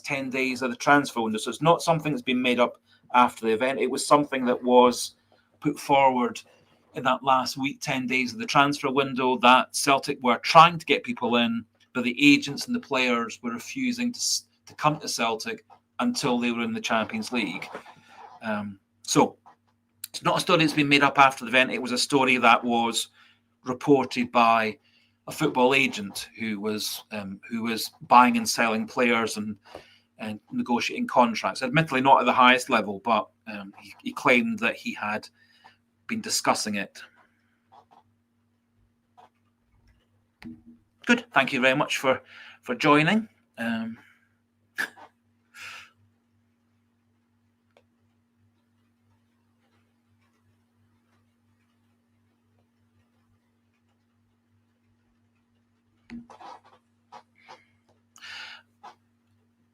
10 days of the transfer window. So it's not something that's been made up after the event. It was something that was put forward in that last week, 10 days of the transfer window, that Celtic were trying to get people in, but the agents and the players were refusing to come to Celtic until they were in the Champions League. So it's not a story that's been made up after the event. It was a story that was reported by a football agent who was buying and selling players and negotiating contracts. Admittedly, not at the highest level, but he claimed that he had been discussing it. Good. Thank you very much for joining.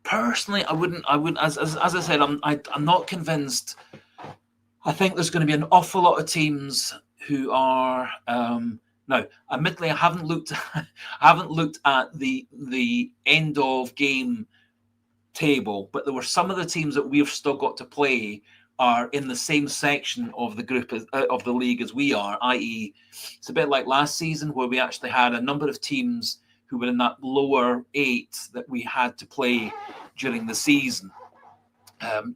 Personally, I wouldn't. As I said, I'm not convinced. I think there's going to be an awful lot of teams who are now. Admittedly, I haven't looked at the end of game table, but there were some of the teams that we've still got to play are in the same section of the group of the league as we are. I.e., it's a bit like last season where we actually had a number of teams who were in that lower 8 that we had to play during the season.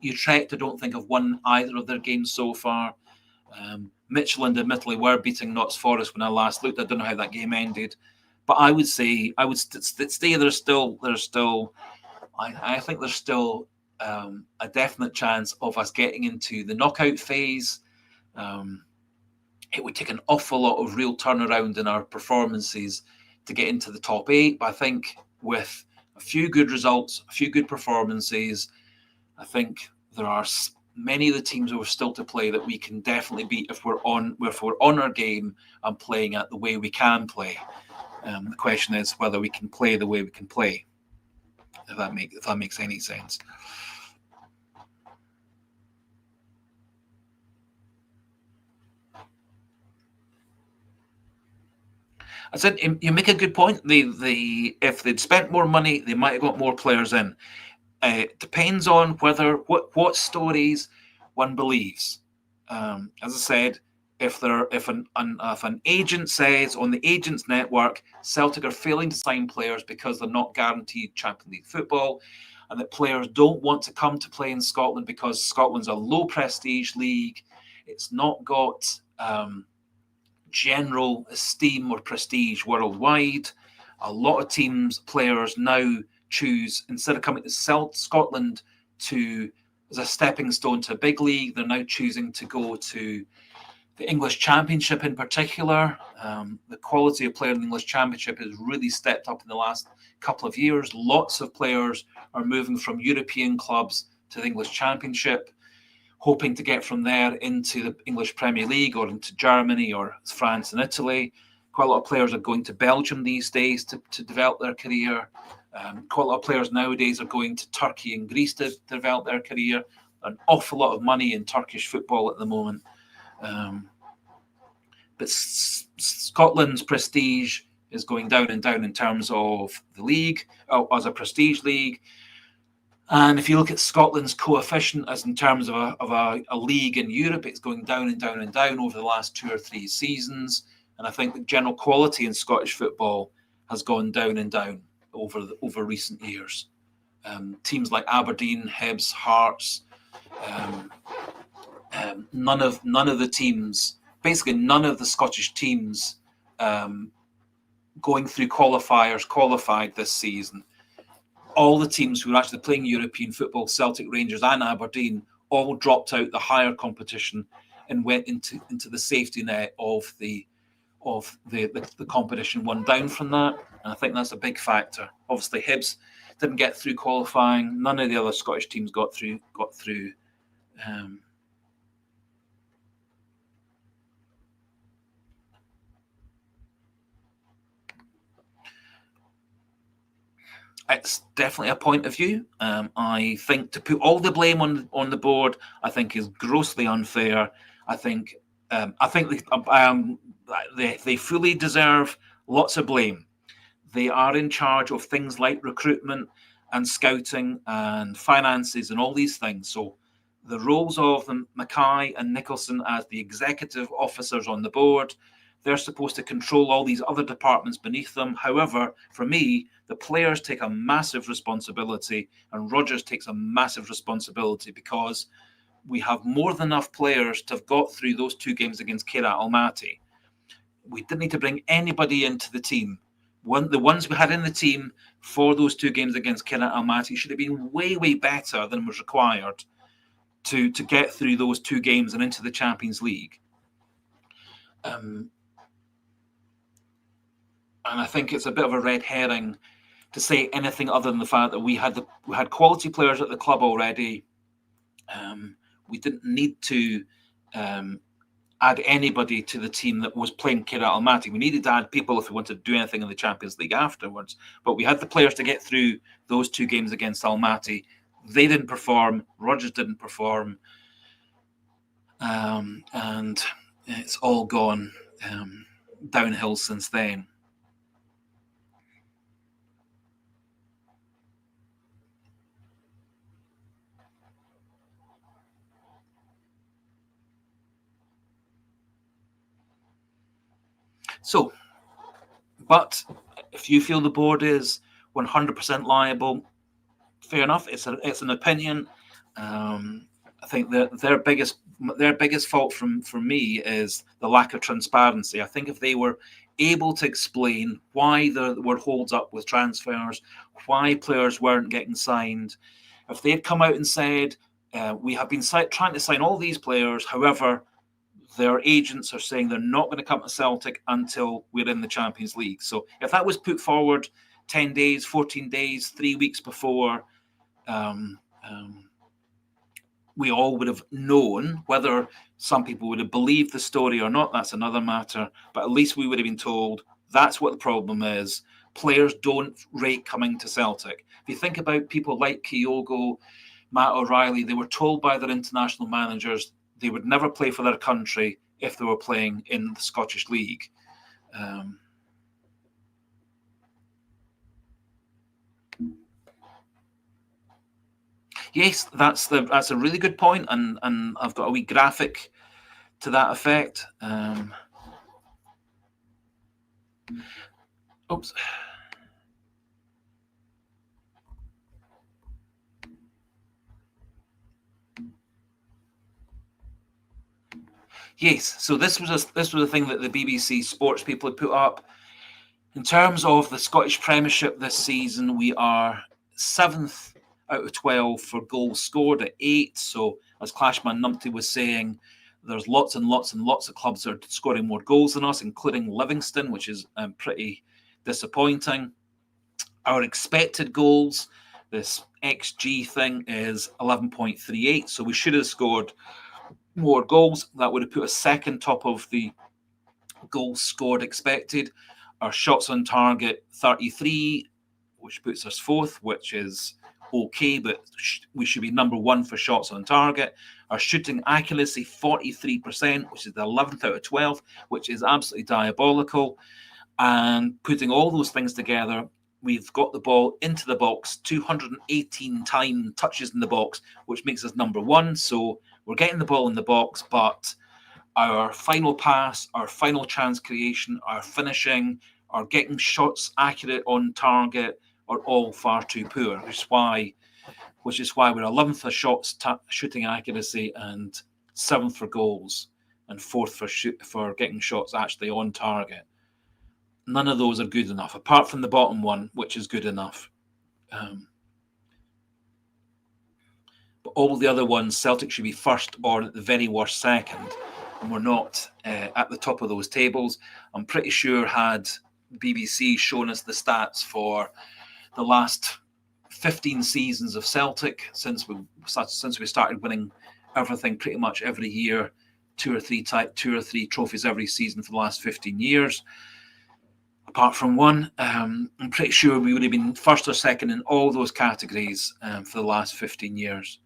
Utrecht, I don't think have won either of their games so far. Midtjylland admittedly were beating Notts Forest when I last looked. I don't know how that game ended, but I would say I would stay. There's still. I think there's still a definite chance of us getting into the knockout phase. It would take an awful lot of real turnaround in our performances to get into the top 8. But I think with a few good results, a few good performances, I think there are many of the teams who are still to play that we can definitely beat if we're on our game and playing at the way we can play. The question is whether we can play the way we can play. If that makes any sense. I said you make a good point. If they'd spent more money, they might have got more players in. It depends on what stories one believes. As I said, if an agent says on the agent's network Celtic are failing to sign players because they're not guaranteed Champions League football, and that players don't want to come to play in Scotland because Scotland's a low prestige league, it's not got general esteem or prestige worldwide. A lot of teams, players now choose, instead of coming to Scotland as a stepping stone to a big league, they're now choosing to go to the English Championship in particular. The quality of player in the English Championship has really stepped up in the last couple of years. Lots of players are moving from European clubs to the English Championship, hoping to get from there into the English Premier League or into Germany or France and Italy. Quite a lot of players are going to Belgium these days to develop their career. Quite a lot of players nowadays are going to Turkey and Greece to develop their career. An awful lot of money in Turkish football at the moment. But Scotland's prestige is going down and down in terms of the league, as a prestige league. And if you look at Scotland's coefficient as in terms of a league in Europe, it's going down and down and down over the last 2 or 3 seasons. And I think the general quality in Scottish football has gone down and down over recent years. Teams like Aberdeen, Hibs, Hearts, none of the teams, basically none of the Scottish teams going through qualifiers qualified this season. All the teams who were actually playing European football, Celtic, Rangers and Aberdeen, all dropped out the higher competition and went into the safety net of the competition, one down from that. And I think that's a big factor. Obviously, Hibs didn't get through qualifying. None of the other Scottish teams got through. It's definitely a point of view. I think to put all the blame on the board, I think is grossly unfair. I think they fully deserve lots of blame. They are in charge of things like recruitment and scouting and finances and all these things. So the roles of them, Mackay and Nicholson as the executive officers on the board, they're supposed to control all these other departments beneath them. However, for me, the players take a massive responsibility, and Rodgers takes a massive responsibility because we have more than enough players to have got through those 2 games against Kairat Almaty. We didn't need to bring anybody into the team. The ones we had in the team for those 2 games against Kairat Almaty should have been way, way better than was required to get through those 2 games and into the Champions League. And I think it's a bit of a red herring to say anything other than the fact that we had quality players at the club already. We didn't need to add anybody to the team that was playing Kairat Almaty. We needed to add people if we wanted to do anything in the Champions League afterwards. But we had the players to get through those 2 games against Almaty. They didn't perform. Rodgers didn't perform. And it's all gone downhill since then. So, but if you feel the board is 100% liable, fair enough. It's an opinion. I think that their biggest fault for me is the lack of transparency. I think if they were able to explain why there were holds up with transfers, why players weren't getting signed, if they'd come out and said, we have been trying to sign all these players, however, their agents are saying they're not going to come to Celtic until we're in the Champions League. So if that was put forward 10 days, 14 days, 3 weeks before, we all would have known. Whether some people would have believed the story or not, that's another matter. But at least we would have been told that's what the problem is. Players don't rate coming to Celtic. If you think about people like Kyogo, Matt O'Reilly, they were told by their international managers they would never play for their country if they were playing in the Scottish League. Yes, that's a really good point, and I've got a wee graphic to that effect. Oops. Yes, so this was a thing that the BBC sports people had put up. In terms of the Scottish Premiership this season, we are 7th out of 12 for goals scored at 8. So, as Clashman Numpty was saying, there's lots and lots and lots of clubs that are scoring more goals than us, including Livingston, which is pretty disappointing. Our expected goals, this XG thing, is 11.38. So we should have scored more goals. That would have put us second top of the goals scored expected. Our shots on target, 33, which puts us fourth, which is okay, but we should be number one for shots on target. Our shooting accuracy, 43%, which is the 11th out of 12, which is absolutely diabolical. And putting all those things together, we've got the ball into the box 218 time touches in the box, which makes us number one. So we're getting the ball in the box, but our final pass, our final chance creation, our finishing, our getting shots accurate on target are all far too poor, which is why we're 11th for shots, shooting accuracy, and 7th for goals, and 4th for getting shots actually on target. None of those are good enough, apart from the bottom one, which is good enough. But all the other ones, Celtic should be first or at the very worst second, and we're not at the top of those tables. I'm pretty sure had BBC shown us the stats for the last 15 seasons of Celtic since we started winning everything pretty much every year, two or three trophies every season for the last 15 years. Apart from one, I'm pretty sure we would have been first or second in all those categories for the last 15 years.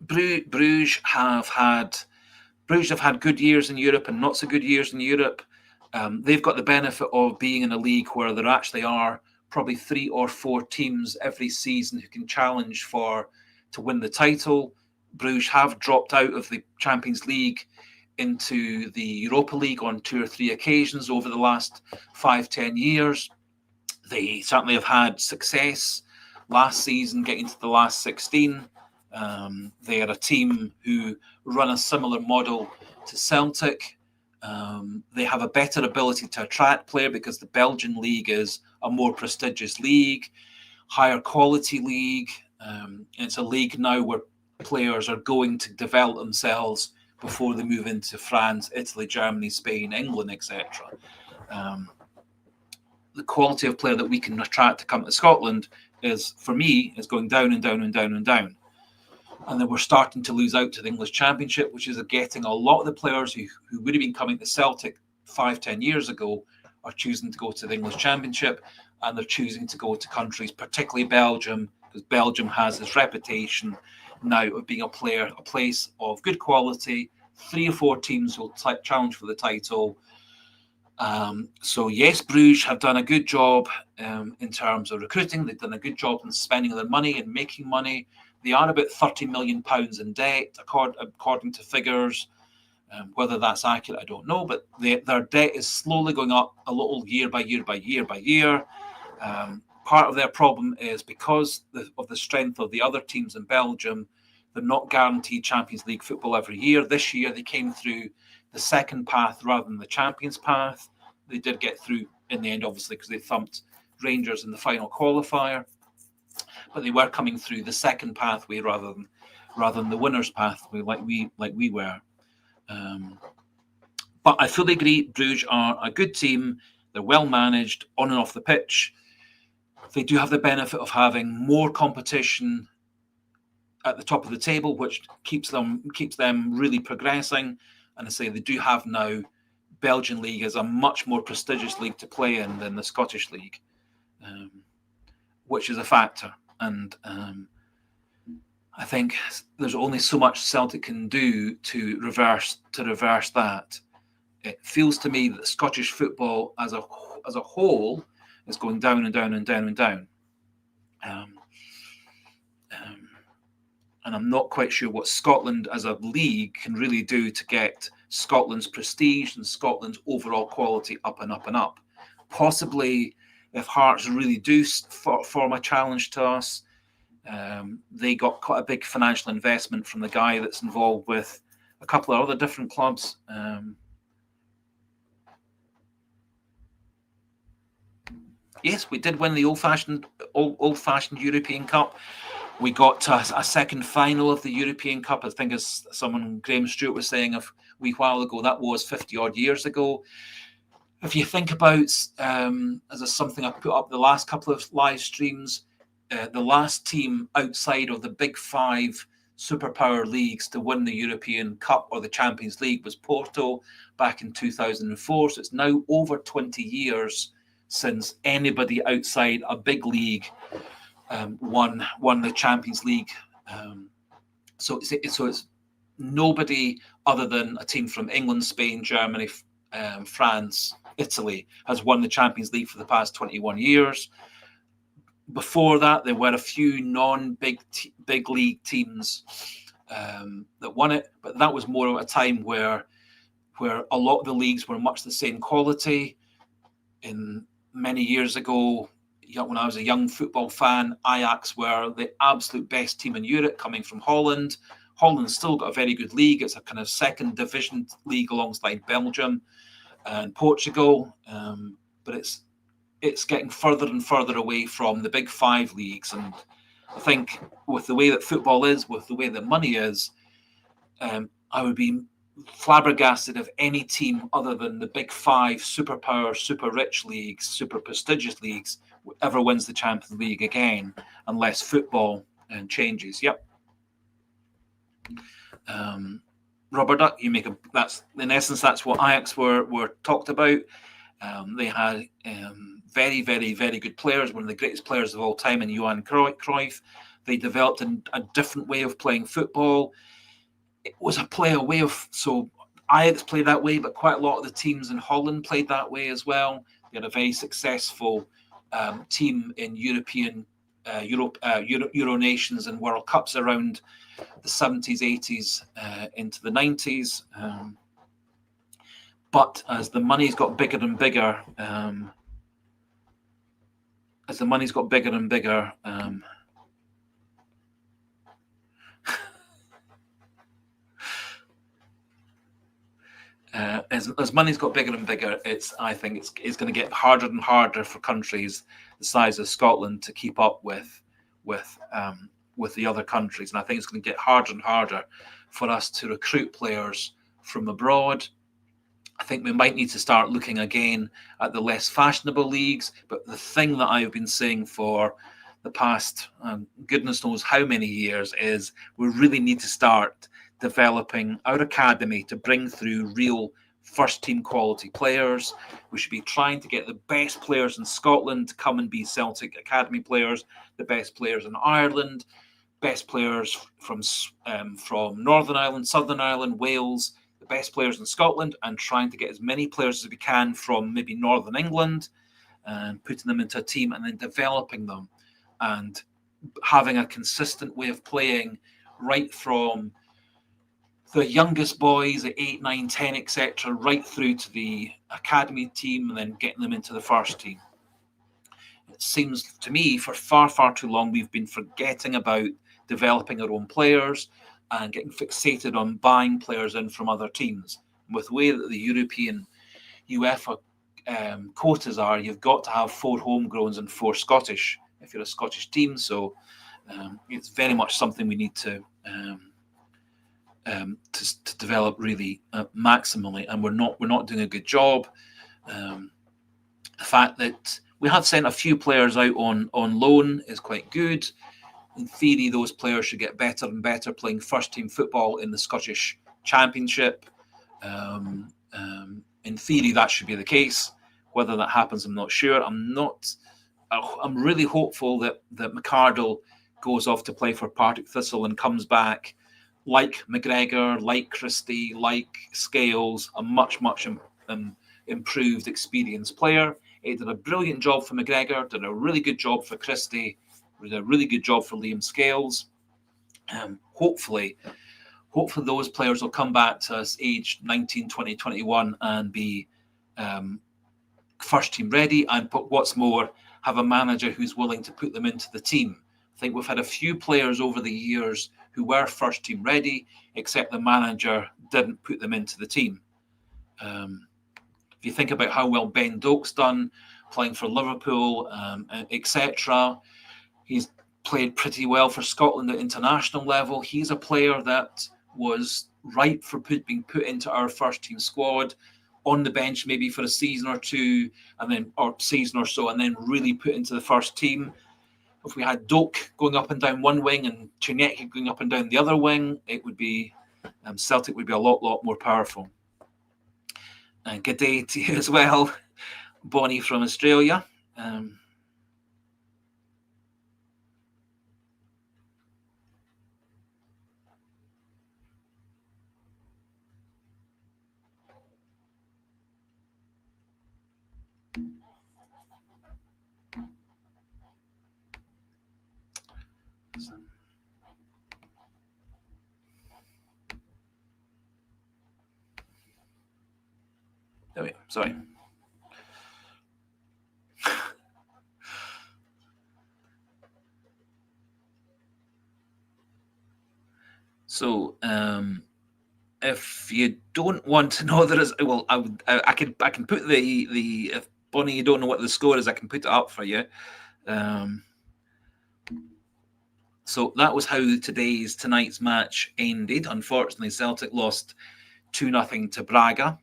Bruges have had good years in Europe and not so good years in Europe. They've got the benefit of being in a league where there actually are probably 3 or 4 teams every season who can challenge to win the title. Bruges have dropped out of the Champions League into the Europa League on 2 or 3 occasions over the last 5-10 years. They certainly have had success last season getting to the last 16. They are a team who run a similar model to Celtic. They have a better ability to attract players because the Belgian league is a more prestigious league, higher quality league. It's a league now where players are going to develop themselves before they move into France, Italy, Germany, Spain, England, etc. The quality of player that we can attract to come to Scotland is going down and down and down and down. And then we're starting to lose out to the English Championship, which is getting a lot of the players who would have been coming to Celtic 5-10 years ago are choosing to go to the English Championship, and they're choosing to go to countries, particularly Belgium, because Belgium has this reputation now of being a place of good quality. 3 or 4 teams will challenge for the title. So yes, Bruges have done a good job in terms of recruiting. They've done a good job in spending their money and making money. They are about £30 million in debt, according to figures. Whether that's accurate, I don't know. But their debt is slowly going up a little year by year by year by year. Part of their problem is because of the strength of the other teams in Belgium, they're not guaranteed Champions League football every year. This year, they came through the second path rather than the Champions path. They did get through in the end, obviously, because they thumped Rangers in the final qualifier. But they were coming through the second pathway rather than the winner's pathway, like we were. But I fully agree, Bruges are a good team. They're well managed on and off the pitch. They do have the benefit of having more competition at the top of the table, which keeps them really progressing. And I say they do have now Belgian league is a much more prestigious league to play in than the Scottish league, which is a factor. And I think there's only so much Celtic can do to reverse that. it feels to me that Scottish football as a whole is going down and down and down and down. And I'm not quite sure what Scotland as a league can really do to get Scotland's prestige and Scotland's overall quality up and up and up. Possibly, if Hearts really do form a challenge to us, they got quite a big financial investment from the guy that's involved with a couple of other different clubs. Yes, we did win the old-fashioned European Cup. We got to a second final of the European Cup. I think, as someone, Graham Stewart, was saying a wee while ago, that was 50-odd years ago. If you think about, as something I put up the last couple of live streams, the last team outside of the big five superpower leagues to win the European Cup or the Champions League was Porto back in 2004. So it's now over 20 years since anybody outside a big league won the Champions League. So it's nobody other than a team from England, Spain, Germany, France, Italy has won the Champions League for the past 21 years. Before that, there were a few non-big big league teams that won it, but that was more of a time where a lot of the leagues were much the same quality. In many years ago, when I was a young football fan, Ajax were the absolute best team in Europe, coming from Holland. Holland's still got a very good league. It's a kind of second division league alongside Belgium and Portugal, but it's getting further and further away from the big five leagues. And I think with the way that football is, with the way that money is, I would be flabbergasted if any team other than the big five superpower, super rich leagues, super prestigious leagues ever wins the Champions League again, unless football changes. Yep. Rubber Duck, that's in essence that's what Ajax were talked about. They had very, very, very good players, one of the greatest players of all time in Johan Cruyff. They developed a different way of playing football. It was a way of, so Ajax played that way, but quite a lot of the teams in Holland played that way as well. They had a very successful team in Euro Nations and World Cups around the 70s, 80s, into the 90s. But as the money's got bigger and bigger, as money's got bigger and bigger, I think it's going to get harder and harder for countries the size of Scotland to keep up with the other countries, and I think it's going to get harder and harder for us to recruit players from abroad. I think we might need to start looking again at the less fashionable leagues. But the thing that I've been saying for the past goodness knows how many years is we really need to start developing our academy to bring through real first team quality players. We should be trying to get the best players in Scotland to come and be Celtic academy players, the best players in Ireland, best players from Northern Ireland, Southern Ireland, Wales, the best players in Scotland, and trying to get as many players as we can from maybe Northern England and putting them into a team and then developing them and having a consistent way of playing right from the youngest boys at 8, 9, 10, etc., right through to the academy team and then getting them into the first team. It seems to me for far, far too long we've been forgetting about developing our own players and getting fixated on buying players in from other teams. With the way that the European UEFA quotas are, you've got to have 4 homegrowns and 4 Scottish if you're a Scottish team. So it's very much something we need to develop really maximally, and we're not doing a good job. The fact that we have sent a few players out on loan is quite good. In theory, those players should get better and better playing first-team football in the Scottish Championship. In theory, that should be the case. Whether that happens, I'm not sure. I'm really hopeful that McArdle goes off to play for Partick Thistle and comes back like McGregor, like Christie, like Scales, a much, much improved, experienced player. It did a brilliant job for McGregor, did a really good job for Christie, did a really good job for Liam Scales. Hopefully those players will come back to us aged 19, 20, 21 and be first team ready, and what's more, have a manager who's willing to put them into the team. I think we've had a few players over the years who were first team ready, except the manager didn't put them into the team. If you think about how well Ben Doak's done, playing for Liverpool, etc., he's played pretty well for Scotland at international level. He's a player that was ripe for being put into our first team squad, on the bench maybe for a season or two, or season or so, and then really put into the first team. If we had Doak going up and down one wing and Chunieki going up and down the other wing, it would be Celtic would be a lot more powerful. And good day to you as well, Bonnie from Australia. Sorry. So, if you don't want to know the result, well, I can put the if Bonnie, you don't know what the score is, I can put it up for you. So that was how tonight's match ended. Unfortunately, Celtic lost 2-0 to Braga.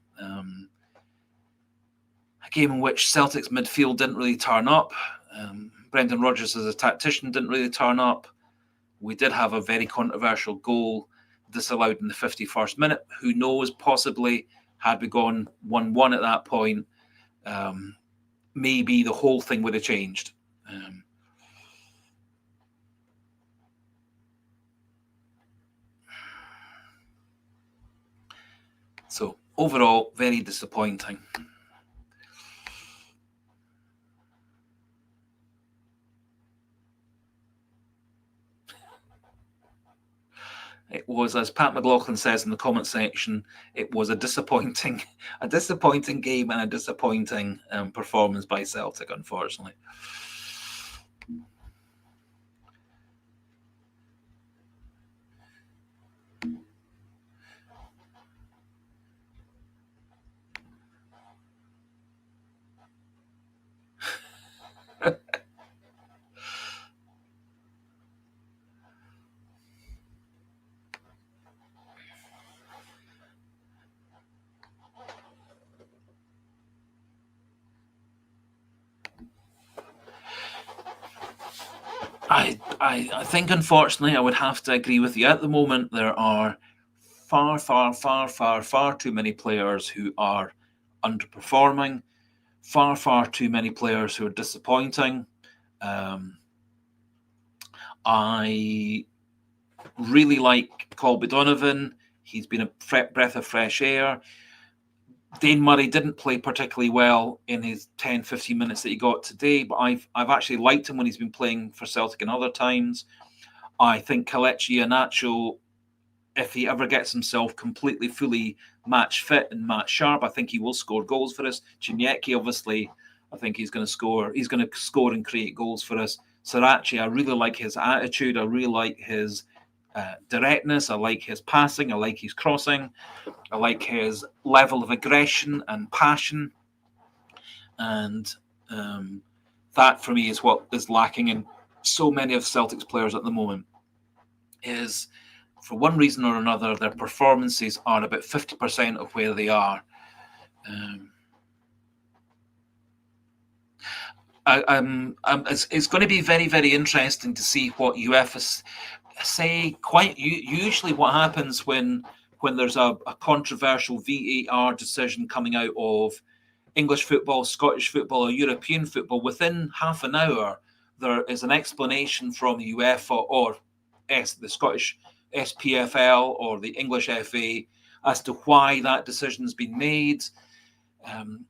A game in which Celtic's midfield didn't really turn up. Brendan Rodgers as a tactician didn't really turn up. We did have a very controversial goal disallowed in the 51st minute. Who knows, possibly, had we gone 1-1 at that point, maybe the whole thing would have changed. So, overall, very disappointing. It was, as Pat McLaughlin says in the comment section, it was a disappointing game and a disappointing performance by Celtic, unfortunately. I think, unfortunately, I would have to agree with you. At the moment, there are far too many players who are underperforming, far too many players who are disappointing. I really like Colby Donovan. He's been a breath of fresh air. Dane Murray didn't play particularly well in his 10-15 minutes that he got today, but I've actually liked him when he's been playing for Celtic in other times. I think Kelechi Iheanacho, if he ever gets himself completely, fully match fit and match sharp, I think he will score goals for us. Chunieki, obviously, I think he's going to score. He's going to score and create goals for us. Sirachi, I really like his attitude. I really like his directness. I like his passing. I like his crossing. I like his level of aggression and passion. And that, for me, is what is lacking in so many of Celtic's players at the moment. Is, for one reason or another, their performances are about 50% of where they are. It's going to be very, very interesting to see what UEFA say. Quite usually, what happens when there's a controversial VAR decision coming out of English football, Scottish football, or European football, within half an hour, there is an explanation from the UEFA or the Scottish SPFL or the English FA as to why that decision has been made. In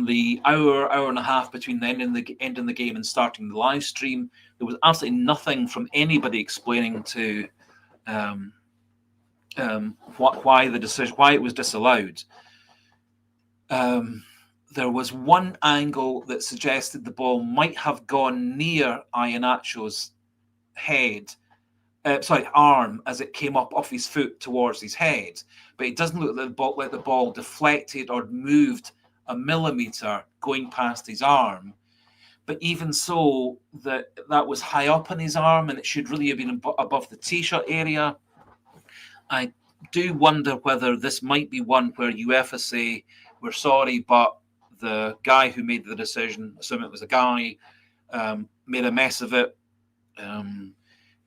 the hour and a half between the ending the game and starting the live stream, there was absolutely nothing from anybody explaining to why it was disallowed. There was one angle that suggested the ball might have gone near Iheanacho's arm as it came up off his foot towards his head, but it doesn't look like the ball deflected or moved a millimetre going past his arm. But even so, that was high up on his arm, and it should really have been above the t-shirt area. I do wonder whether this might be one where UEFA say, we're sorry, but the guy who made the decision, assuming it was a guy, made a mess of it.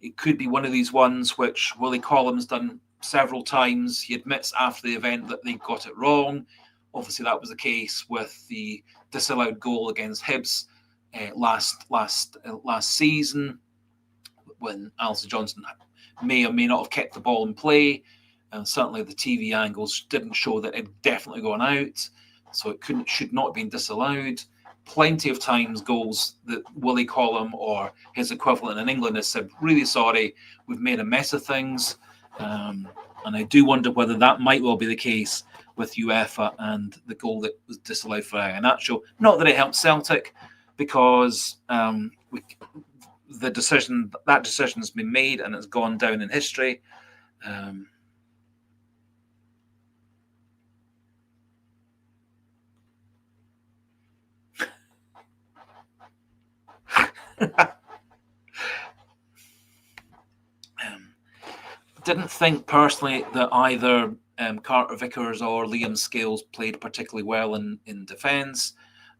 It could be one of these ones which Willie Collum's done several times. He admits after the event that they got it wrong. Obviously, that was the case with the disallowed goal against Hibs last season, when Alistair Johnson may or may not have kept the ball in play. And certainly the TV angles didn't show that it had definitely gone out, so it should not have been disallowed. Plenty of times goals that Willie Collum or his equivalent in England has said, really sorry, we've made a mess of things. And I do wonder whether that might well be the case with UEFA and the goal that was disallowed for Iheanacho. Not that it helped Celtic, because that decision has been made and it's gone down in history. Didn't think personally that either Carter Vickers or Liam Scales played particularly well in defence.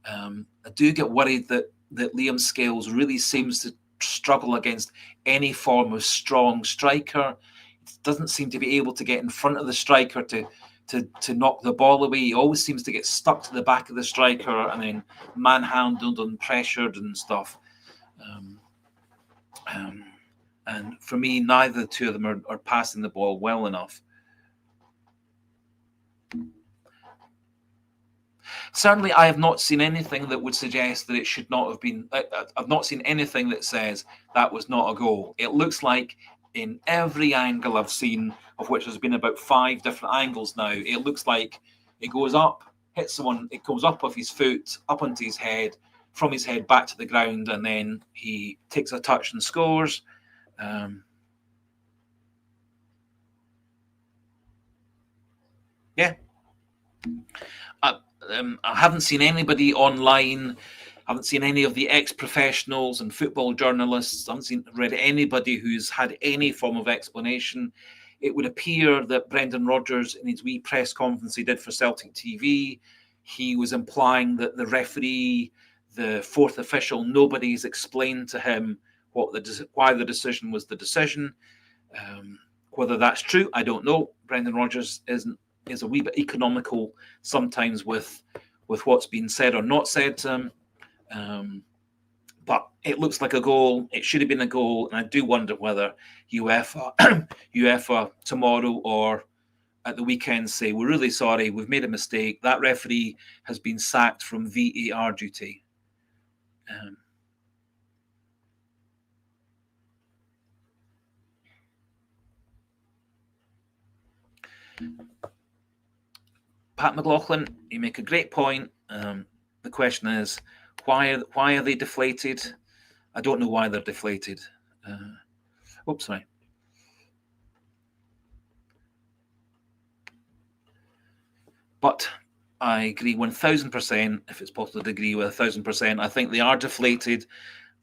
I do get worried that Liam Scales really seems to struggle against any form of strong striker. He doesn't seem to be able to get in front of the striker to knock the ball away. He always seems to get stuck to the back of the striker and then manhandled and pressured and stuff. And for me, neither the two of them are passing the ball well enough. Certainly, I have not seen anything that would suggest that it should not have been. I've not seen anything that says that was not a goal. It looks like in every angle I've seen, of which there's been about 5 different angles now, it looks like it goes up, hits someone, it goes up off his foot, up onto his head, from his head back to the ground, and then he takes a touch and scores. Yeah. I haven't seen anybody online. I haven't seen any of the ex-professionals and football journalists. I haven't read anybody who's had any form of explanation. It would appear that Brendan Rodgers, in his wee press conference he did for Celtic TV, he was implying that the referee, the fourth official, nobody's explained to him why the decision was the decision. Whether that's true, I don't know. Brendan Rodgers is a wee bit economical sometimes with what's been said or not said to him. But it looks like a goal. It should have been a goal, and I do wonder whether UEFA tomorrow or at the weekend say, we're really sorry, we've made a mistake. That referee has been sacked from VAR duty. Pat McLaughlin, you make a great point. The question is, why are they deflated? I don't know why they're deflated. Oops, sorry. But I agree 1,000%, if it's possible to agree with 1,000%. I think they are deflated.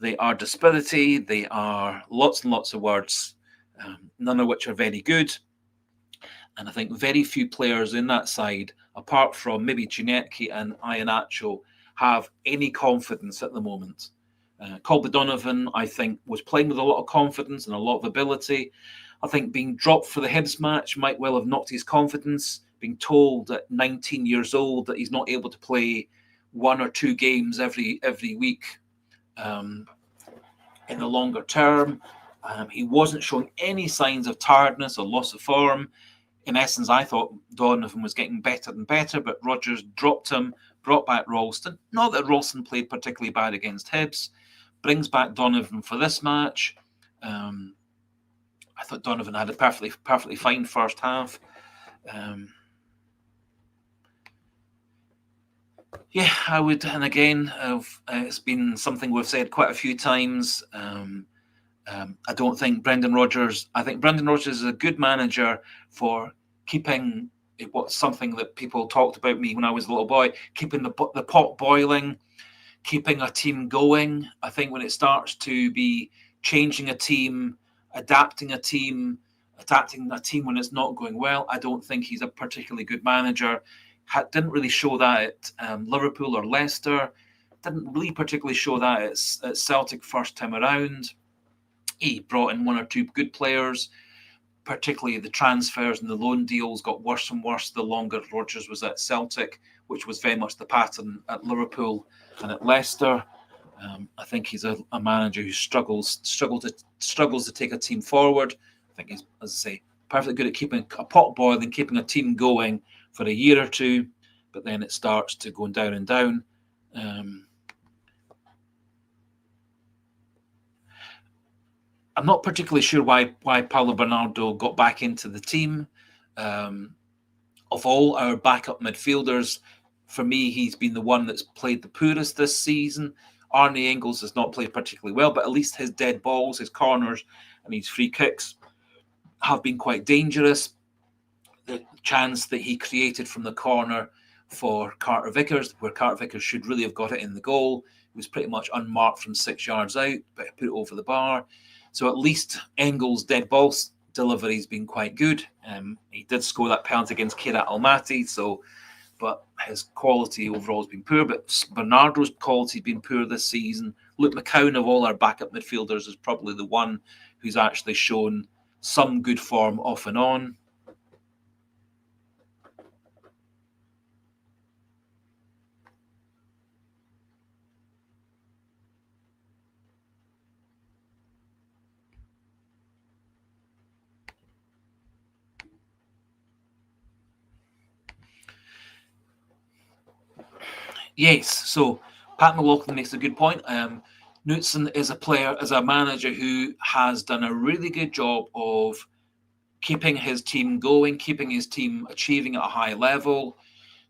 They are dispirited. They are lots and lots of words, none of which are very good. And I think very few players in that side, apart from maybe Ginecki and Iheanacho, have any confidence at the moment. Colby Donovan, I think, was playing with a lot of confidence and a lot of ability. I think being dropped for the Hibs match might well have knocked his confidence. Being told at 19 years old that he's not able to play 1 or 2 games every week in the longer term. He wasn't showing any signs of tiredness or loss of form. in essence, I thought Donovan was getting better and better, but Rodgers dropped him, brought back Ralston. Not that Ralston played particularly bad against Hibs. Brings back Donovan for this match. I thought Donovan had a perfectly fine first half. Yeah, I would, and again, it's been something we've said quite a few times. I don't think Brendan Rodgers. I think Brendan Rodgers is a good manager for keeping what's something that people talked about me when I was a little boy, keeping the pot boiling, keeping a team going. I think when it starts to be changing a team, adapting a team when it's not going well, I don't think he's a particularly good manager. Didn't really show that at Liverpool or Leicester. Didn't really particularly show that at Celtic first time around. He brought in one or two good players, particularly the transfers and the loan deals got worse and worse the longer Rodgers was at Celtic, which was very much the pattern at Liverpool and at Leicester. I think he's a manager who struggles to take a team forward. I think he's, as I say, perfectly good at keeping a pot boiling, keeping a team going for a year or two, but then it starts to go down and down. I'm not particularly sure why Paulo Bernardo got back into the team. Of all our backup midfielders, for me, he's been the one that's played the poorest this season. Arne Engels has not played particularly well, but at least his dead balls, his corners, and his free kicks have been quite dangerous. The chance that he created from the corner for Carter Vickers, where Carter Vickers should really have got it in the goal, it was pretty much unmarked from 6 yards out, but put it over the bar. So at least Engels' dead ball delivery has been quite good. He did score that penalty against Kierat Almaty, but his quality overall has been poor. But Bernardo's quality has been poor this season. Luke McCown, of all our backup midfielders, is probably the one who's actually shown some good form off and on. Yes, so Pat McLaughlin makes a good point. Knutson is a manager who has done a really good job of keeping his team going, keeping his team achieving at a high level.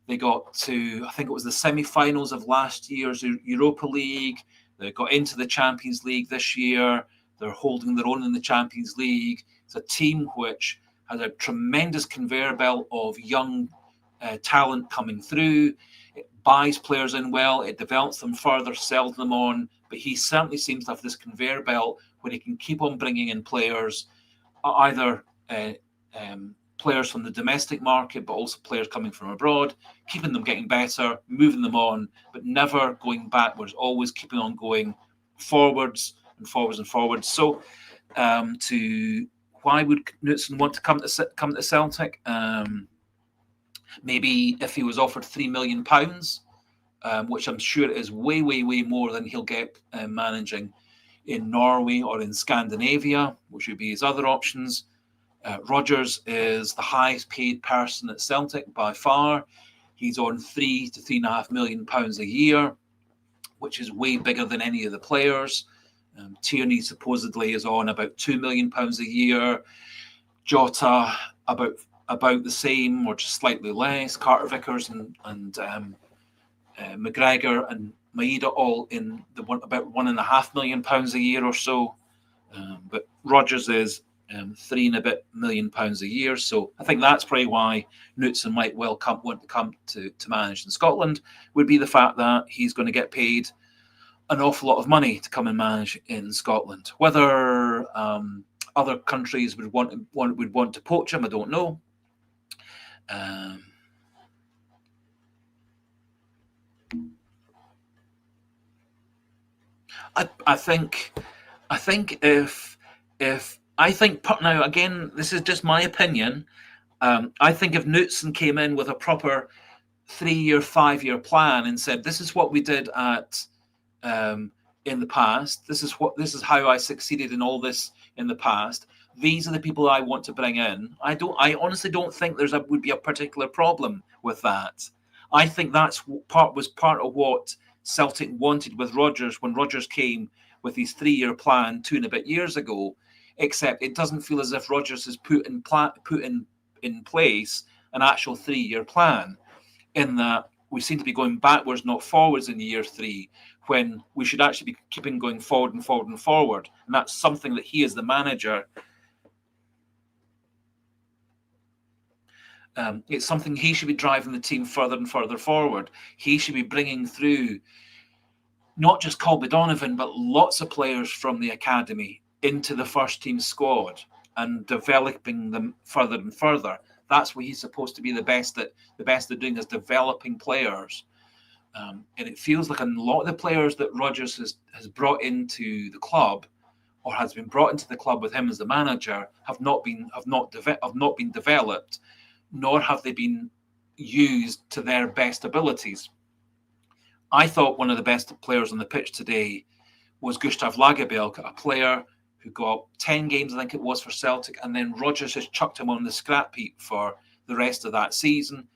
They got to, I think it was the semi-finals of last year's Europa League. They got into the Champions League this year. They're holding their own in the Champions League. It's a team which has a tremendous conveyor belt of young talent coming through. It buys players in well, it develops them further, sells them on, but he certainly seems to have this conveyor belt where he can keep on bringing in players, either players from the domestic market, but also players coming from abroad, keeping them getting better, moving them on, but never going backwards, always keeping on going forwards and forwards and forwards. So why would Knutson want to come to Celtic? Maybe if he was offered £3 million, which I'm sure is way, way, way more than he'll get managing in Norway or in Scandinavia, which would be his other options. Rodgers is the highest paid person at Celtic by far. He's on £3 to £3.5 million a year, which is way bigger than any of the players. Tierney supposedly is on about £2 million a year. Jota about the same or just slightly less. Carter Vickers and McGregor and Maeda all in about £1.5 million a year or so. But Rodgers is £3 and a bit million a year. So I think that's probably why Knutson might well want to come to manage in Scotland, would be the fact that he's going to get paid an awful lot of money to come and manage in Scotland. Whether other countries would want to poach him, I don't know. I think if now again, this is just my opinion. I think if Knutson came in with a proper 3-year, 5-year plan and said, "This is what we did in the past. This is how I succeeded in all this in the past. these are the people I want to bring in. I honestly don't think would be a particular problem with that. I think was part of what Celtic wanted with Rodgers when Rodgers came with his 3-year plan 2 and a bit years ago. Except it doesn't feel as if Rodgers has put in place an actual 3-year plan. In that we seem to be going backwards, not forwards, in year 3, when we should actually be keeping going forward and forward and forward. And that's something that he, as the manager, it's something he should be driving the team further and further forward. He should be bringing through not just Colby Donovan, but lots of players from the academy into the first team squad and developing them further and further. That's what he's supposed to be the best at doing, is developing players. And it feels like a lot of the players that Rodgers has brought into the club, or has been brought into the club with him as the manager, have not been developed, nor have they been used to their best abilities. I thought one of the best players on the pitch today was Gustav Lagerbielke, a player who got 10 games, I think it was, for Celtic, and then Rodgers has chucked him on the scrap heap for the rest of that season.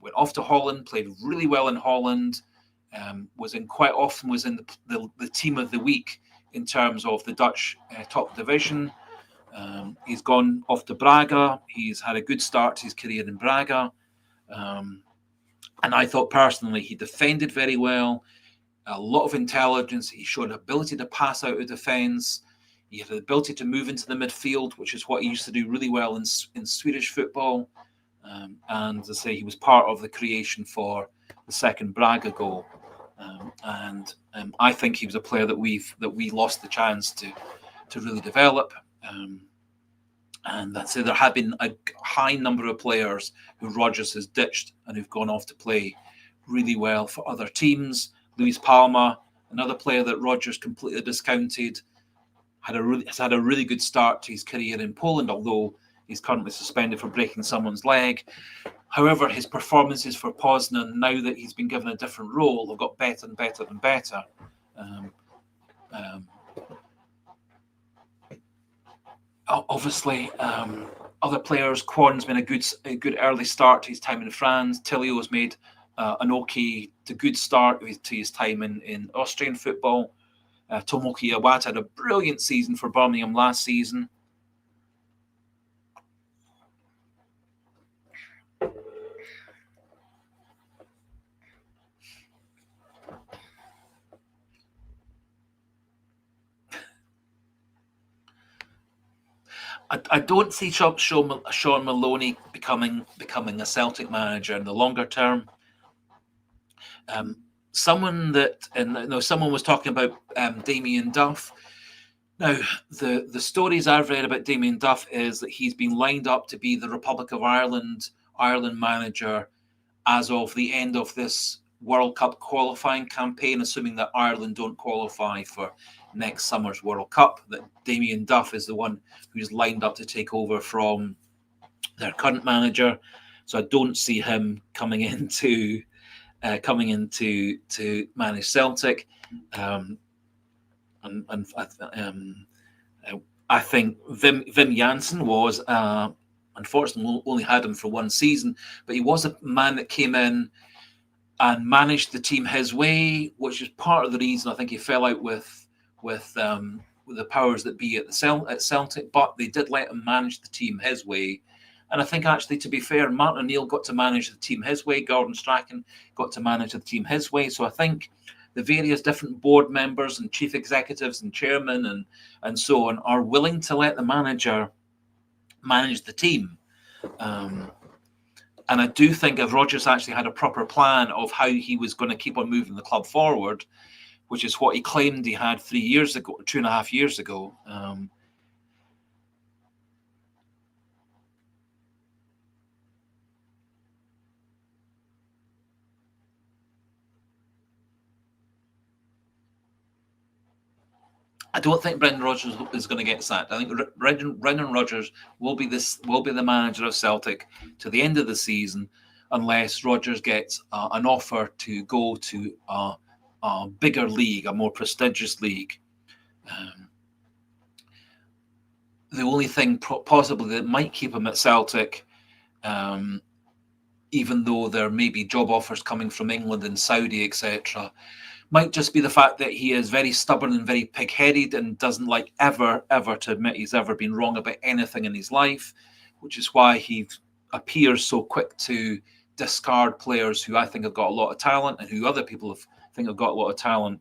Went off to Holland, played really well in Holland, was in the team of the week in terms of the Dutch top division. He's gone off to Braga. He's had a good start to his career in Braga. And I thought personally he defended very well, a lot of intelligence. He showed ability to pass out of defence. He had the ability to move into the midfield, which is what he used to do really well in Swedish football. And as I say, he was part of the creation for the second Braga goal. And I think he was a player that we lost the chance to really develop. And that's it. There have been a high number of players who Rodgers has ditched and who've gone off to play really well for other teams. Luis Palma, another player that Rodgers completely discounted, has had a really good start to his career in Poland, although he's currently suspended for breaking someone's leg. However, his performances for Poznan, now that he's been given a different role, have got better and better and better. Obviously, other players. Quan's been a good early start to his time in France. Tilio has made an okay to good start to his time in Austrian football. Tomoki Iwata had a brilliant season for Birmingham last season. I don't see Sean Maloney becoming a Celtic manager in the longer term. Someone was talking about Damien Duff. Now, the stories I've read about Damien Duff is that he's been lined up to be the Republic of Ireland manager as of the end of this World Cup qualifying campaign, assuming that Ireland don't qualify for next summer's World Cup, that Damien Duff is the one who's lined up to take over from their current manager. So I don't see him coming in to manage Celtic. I think Wim Jansen was, unfortunately, only had him for one season, but he was a man that came in and managed the team his way, which is part of the reason I think he fell out with the powers that be at Celtic. But they did let him manage the team his way. And I think, actually, to be fair, Martin O'Neill got to manage the team his way. Gordon Strachan got to manage the team his way. So I think the various different board members and chief executives and chairmen and so on are willing to let the manager manage the team. And I do think if Rodgers actually had a proper plan of how he was going to keep on moving the club forward, which is what he claimed he had 3 years ago, 2.5 years ago, I don't think Brendan Rodgers is going to get sacked. I think Brendan Rodgers will be the manager of Celtic to the end of the season, unless Rodgers gets an offer to go to a bigger league, a more prestigious league. the only thing possibly that might keep him at Celtic, even though there may be job offers coming from England and Saudi, etc., might just be the fact that he is very stubborn and very pig-headed and doesn't like ever to admit he's ever been wrong about anything in his life, which is why he appears so quick to discard players who I think have got a lot of talent and who other people think have got a lot of talent.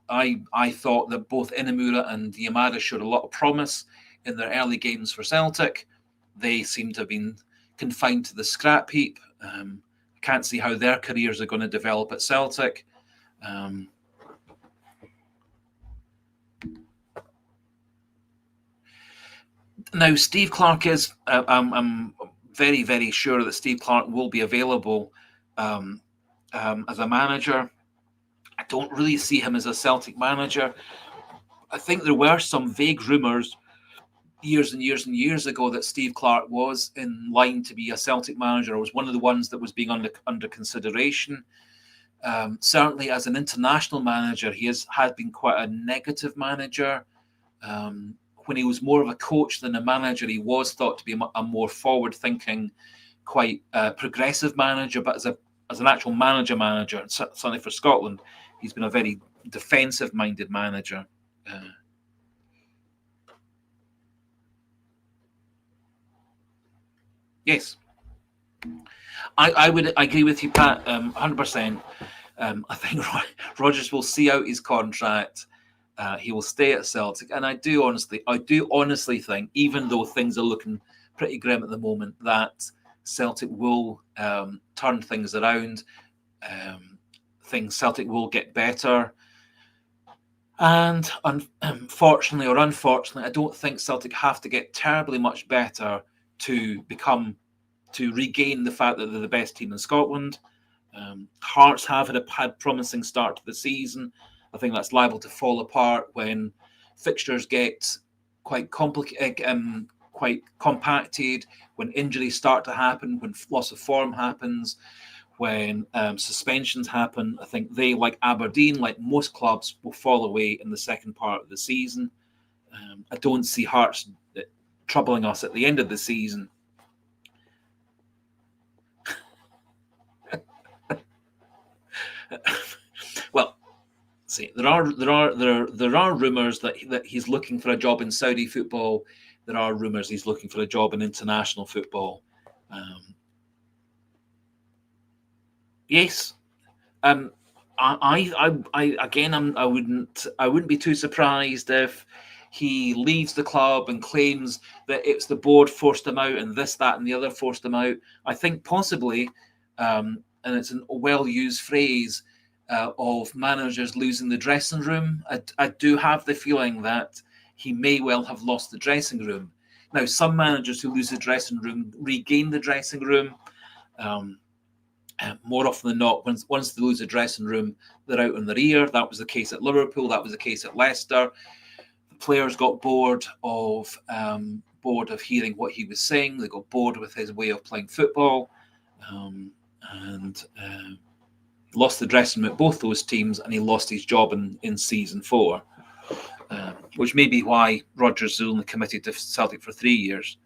I thought that both Inamura and Yamada showed a lot of promise in their early games for Celtic. They seem to have been confined to the scrap heap. I can't see how their careers are going to develop at Celtic. Now, Steve Clarke is. I'm very, very sure that Steve Clarke will be available as a manager. I don't really see him as a Celtic manager. I think there were some vague rumours years and years and years ago that Steve Clarke was in line to be a Celtic manager, or was one of the ones that was being under consideration. Certainly as an international manager, he has been quite a negative manager. When he was more of a coach than a manager, he was thought to be a more forward-thinking, quite progressive manager. But as an actual manager, certainly for Scotland, he's been a very defensive-minded manager. Yes, I would agree with you, Pat, 100%. I think Rodgers will see out his contract. He will stay at Celtic, and I do honestly think, even though things are looking pretty grim at the moment, that Celtic will turn things around. Celtic will get better, and unfortunately, I don't think Celtic have to get terribly much better to regain the fact that they're the best team in Scotland. Hearts have had a promising start to the season. I think that's liable to fall apart when fixtures get quite complicated, quite compacted, when injuries start to happen, when loss of form happens, when suspensions happen. I think they, like Aberdeen, like most clubs, will fall away in the second part of the season. I don't see Hearts troubling us at the end of the season. Well, see, there are rumours that he's looking for a job in Saudi football. There are rumours he's looking for a job in international football. Yes, I wouldn't be too surprised if he leaves the club and claims that it's the board forced him out and this, that, and the other forced him out. I think possibly, and it's a well-used phrase, of managers losing the dressing room. I do have the feeling that he may well have lost the dressing room. Now, some managers who lose the dressing room regain the dressing room. More often than not, once they lose the dressing room, they're out on their ear. That was the case at Liverpool. That was the case at Leicester. The players got bored of hearing what he was saying. They got bored with his way of playing football, and lost the dressing room at both those teams, and he lost his job in season 4, which may be why Rodgers is only committed to Celtic for 3 years.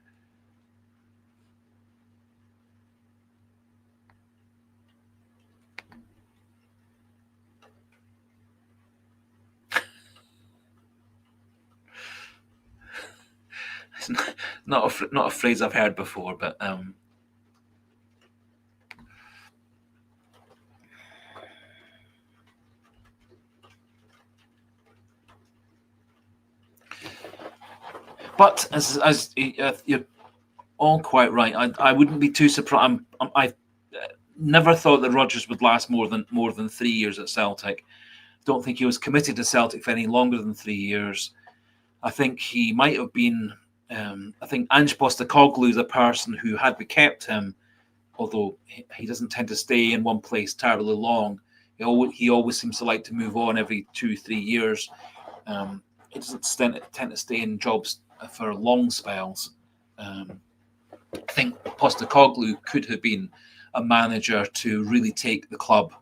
It's not a phrase I've heard before, but but as you're all quite right, I wouldn't be too surprised. I've never thought that Rodgers would last more than 3 years at Celtic. Don't think he was committed to Celtic for any longer than 3 years. I think he might have been. I think Ange Postecoglou is a person who, had we kept him, although he doesn't tend to stay in one place terribly long, he always seems to like to move on every 2-3 years. He doesn't tend to stay in jobs for long spells. I think Postecoglou could have been a manager to really take the club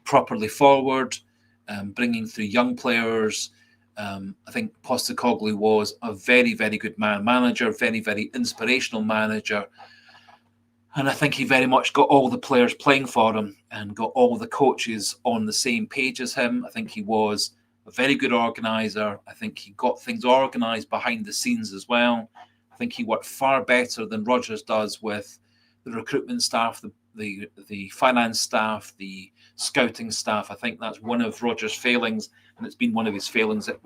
properly forward, bringing through young players, I think Postecoglou was a very, very good manager, very, very inspirational manager. And I think he very much got all the players playing for him and got all the coaches on the same page as him. I think he was a very good organiser. I think he got things organised behind the scenes as well. I think he worked far better than Rodgers does with the recruitment staff, the finance staff, the scouting staff. I think that's one of Rodgers' failings, and it's been one of his failings at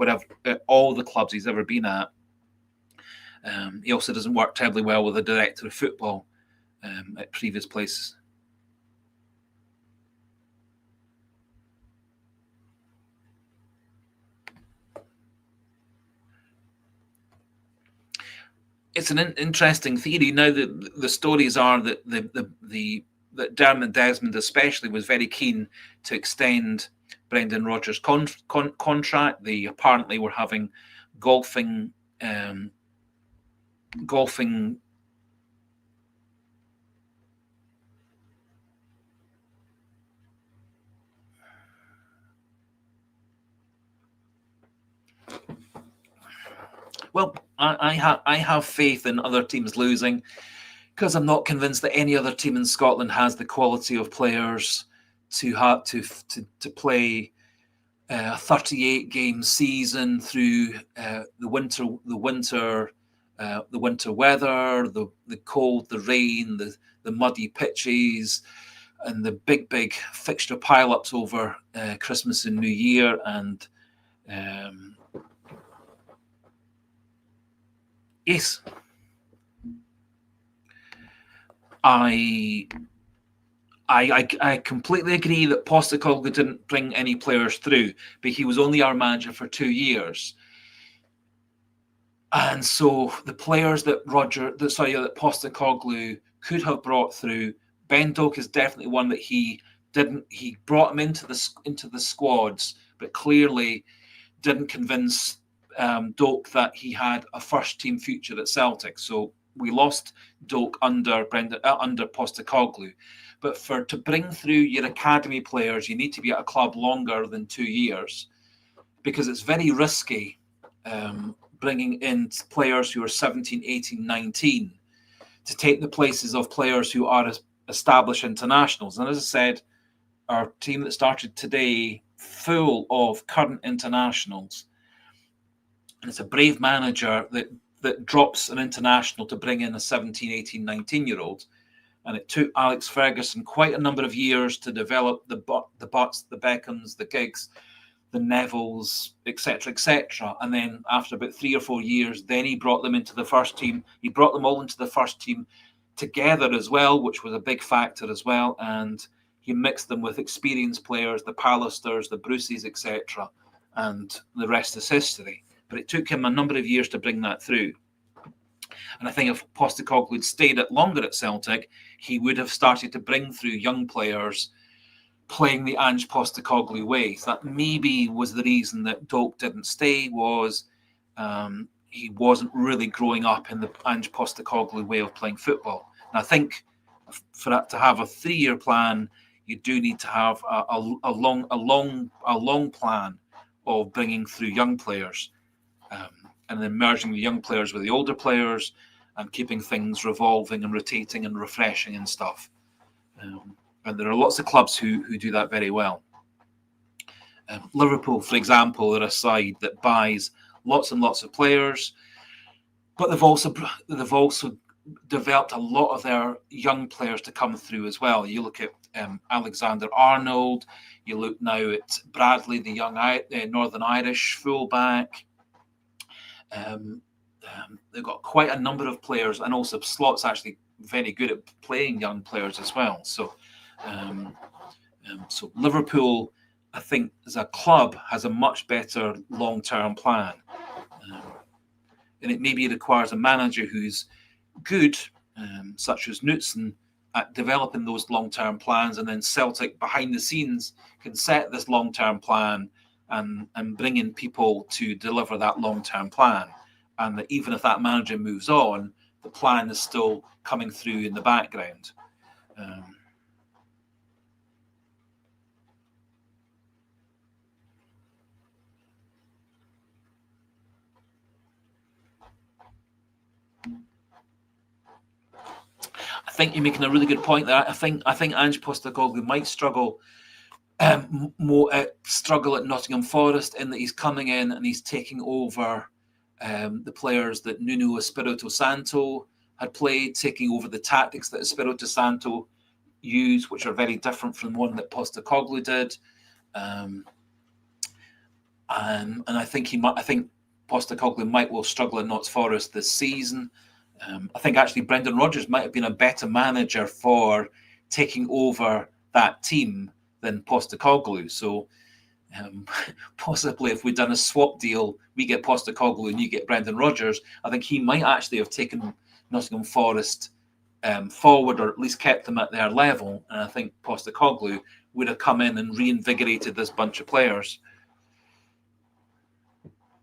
all the clubs he's ever been at. He also doesn't work terribly well with the director of football at previous places. It's an interesting theory. Now, the stories are that that Dermot Desmond especially was very keen to extend Brendan Rodgers' contract. They apparently were having golfing Well, I have faith in other teams losing, because I'm not convinced that any other team in Scotland has the quality of players to have to play a 38 game season through the winter weather, the cold, the rain, the muddy pitches, and the big fixture pile-ups over Christmas and New Year, and yes, I completely agree that Postecoglou didn't bring any players through, but he was only our manager for 2 years. And so the players that Postecoglou could have brought through, Ben Doak is definitely one that he didn't. He brought him into the squads, but clearly didn't convince Doak that he had a first team future at Celtic. So we lost Doak under Postecoglou. But to bring through your academy players, you need to be at a club longer than 2 years, because it's very risky bringing in players who are 17, 18, 19 to take the places of players who are established internationals. And as I said, our team that started today, full of current internationals. And it's a brave manager that drops an international to bring in a 17, 18, 19-year-old. And it took Alex Ferguson quite a number of years to develop the Butts, the Beckhams, the Giggs, the Nevilles, etc., etc. And then after about 3 or 4 years, then he brought them into the first team. He brought them all into the first team together as well, which was a big factor as well. And he mixed them with experienced players, the Pallisters, the Bruces, etc. And the rest is history. But it took him a number of years to bring that through. And I think if Postecoglou had stayed longer at Celtic, he would have started to bring through young players playing the Ange Postecoglou way. So that maybe was the reason that Doak didn't stay, was he wasn't really growing up in the Ange Postecoglou way of playing football. And I think for that to have a 3-year plan, you do need to have a long plan of bringing through young players, and then merging the young players with the older players and keeping things revolving and rotating and refreshing and stuff. And there are lots of clubs who do that very well. Liverpool, for example, are a side that buys lots and lots of players, but they've also developed a lot of their young players to come through as well. You look at Alexander-Arnold, you look now at Bradley, the young Northern Irish fullback. They've got quite a number of players, and also Slot's actually very good at playing young players as well. So Liverpool, I think, as a club, has a much better long-term plan. And it maybe requires a manager who's good, such as Knutson, at developing those long-term plans, and then Celtic behind the scenes can set this long-term plan and bring in people to deliver that long-term plan. And that even if that manager moves on, the plan is still coming through in the background. think you're making a really good point there. I think Ange Postecoglou might struggle struggle at Nottingham Forest in that he's coming in and he's taking over the players that Nuno Espirito Santo had played, taking over the tactics that Espirito Santo used, which are very different from the one that Postecoglou did. And I think Postecoglou might well struggle at Notts Forest this season. I think actually Brendan Rodgers might have been a better manager for taking over that team than Postecoglou. So possibly if we'd done a swap deal, we get Postecoglou and you get Brendan Rodgers, I think he might actually have taken Nottingham Forest forward, or at least kept them at their level. And I think Postecoglou would have come in and reinvigorated this bunch of players.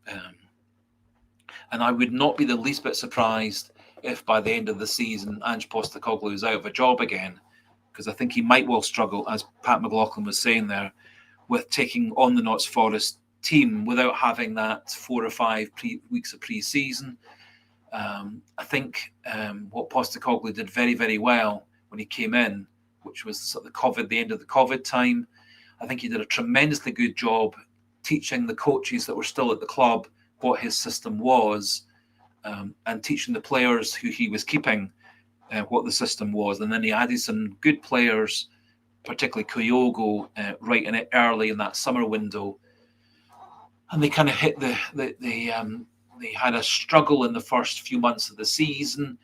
And I would not be the least bit surprised if by the end of the season Ange Postecoglou is out of a job again, because I think he might well struggle, as Pat McLaughlin was saying there, with taking on the Notts Forest team without having that 4 or 5 weeks of pre-season. I think what Postecoglou did very, very well when he came in, which was sort of the end of the COVID time, I think he did a tremendously good job teaching the coaches that were still at the club what his system was, and teaching the players who he was keeping what the system was. And then he added some good players, particularly Kyogo, right in it early in that summer window. And they kind of hit they had a struggle in the first few months of the season,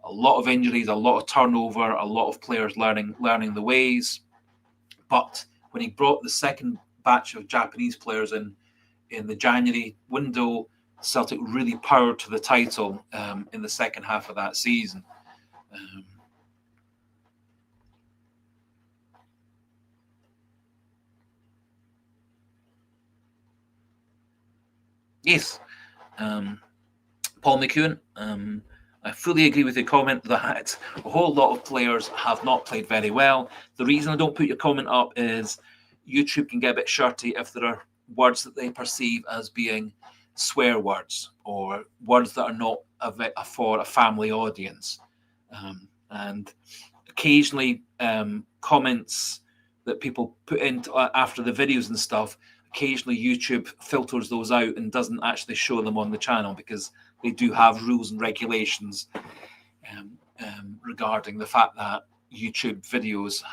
a lot of injuries, a lot of turnover, a lot of players learning the ways. But when he brought the second batch of Japanese players in the January window, Celtic really powered to the title in the second half of that season. Yes, Paul McEwen, I fully agree with your comment that a whole lot of players have not played very well. The reason I don't put your comment up is YouTube can get a bit shirty if there are words that they perceive as being swear words or words that are not for a family audience. And occasionally comments that people put in after the videos and stuff, occasionally YouTube filters those out and doesn't actually show them on the channel, because they do have rules and regulations regarding the fact that YouTube videos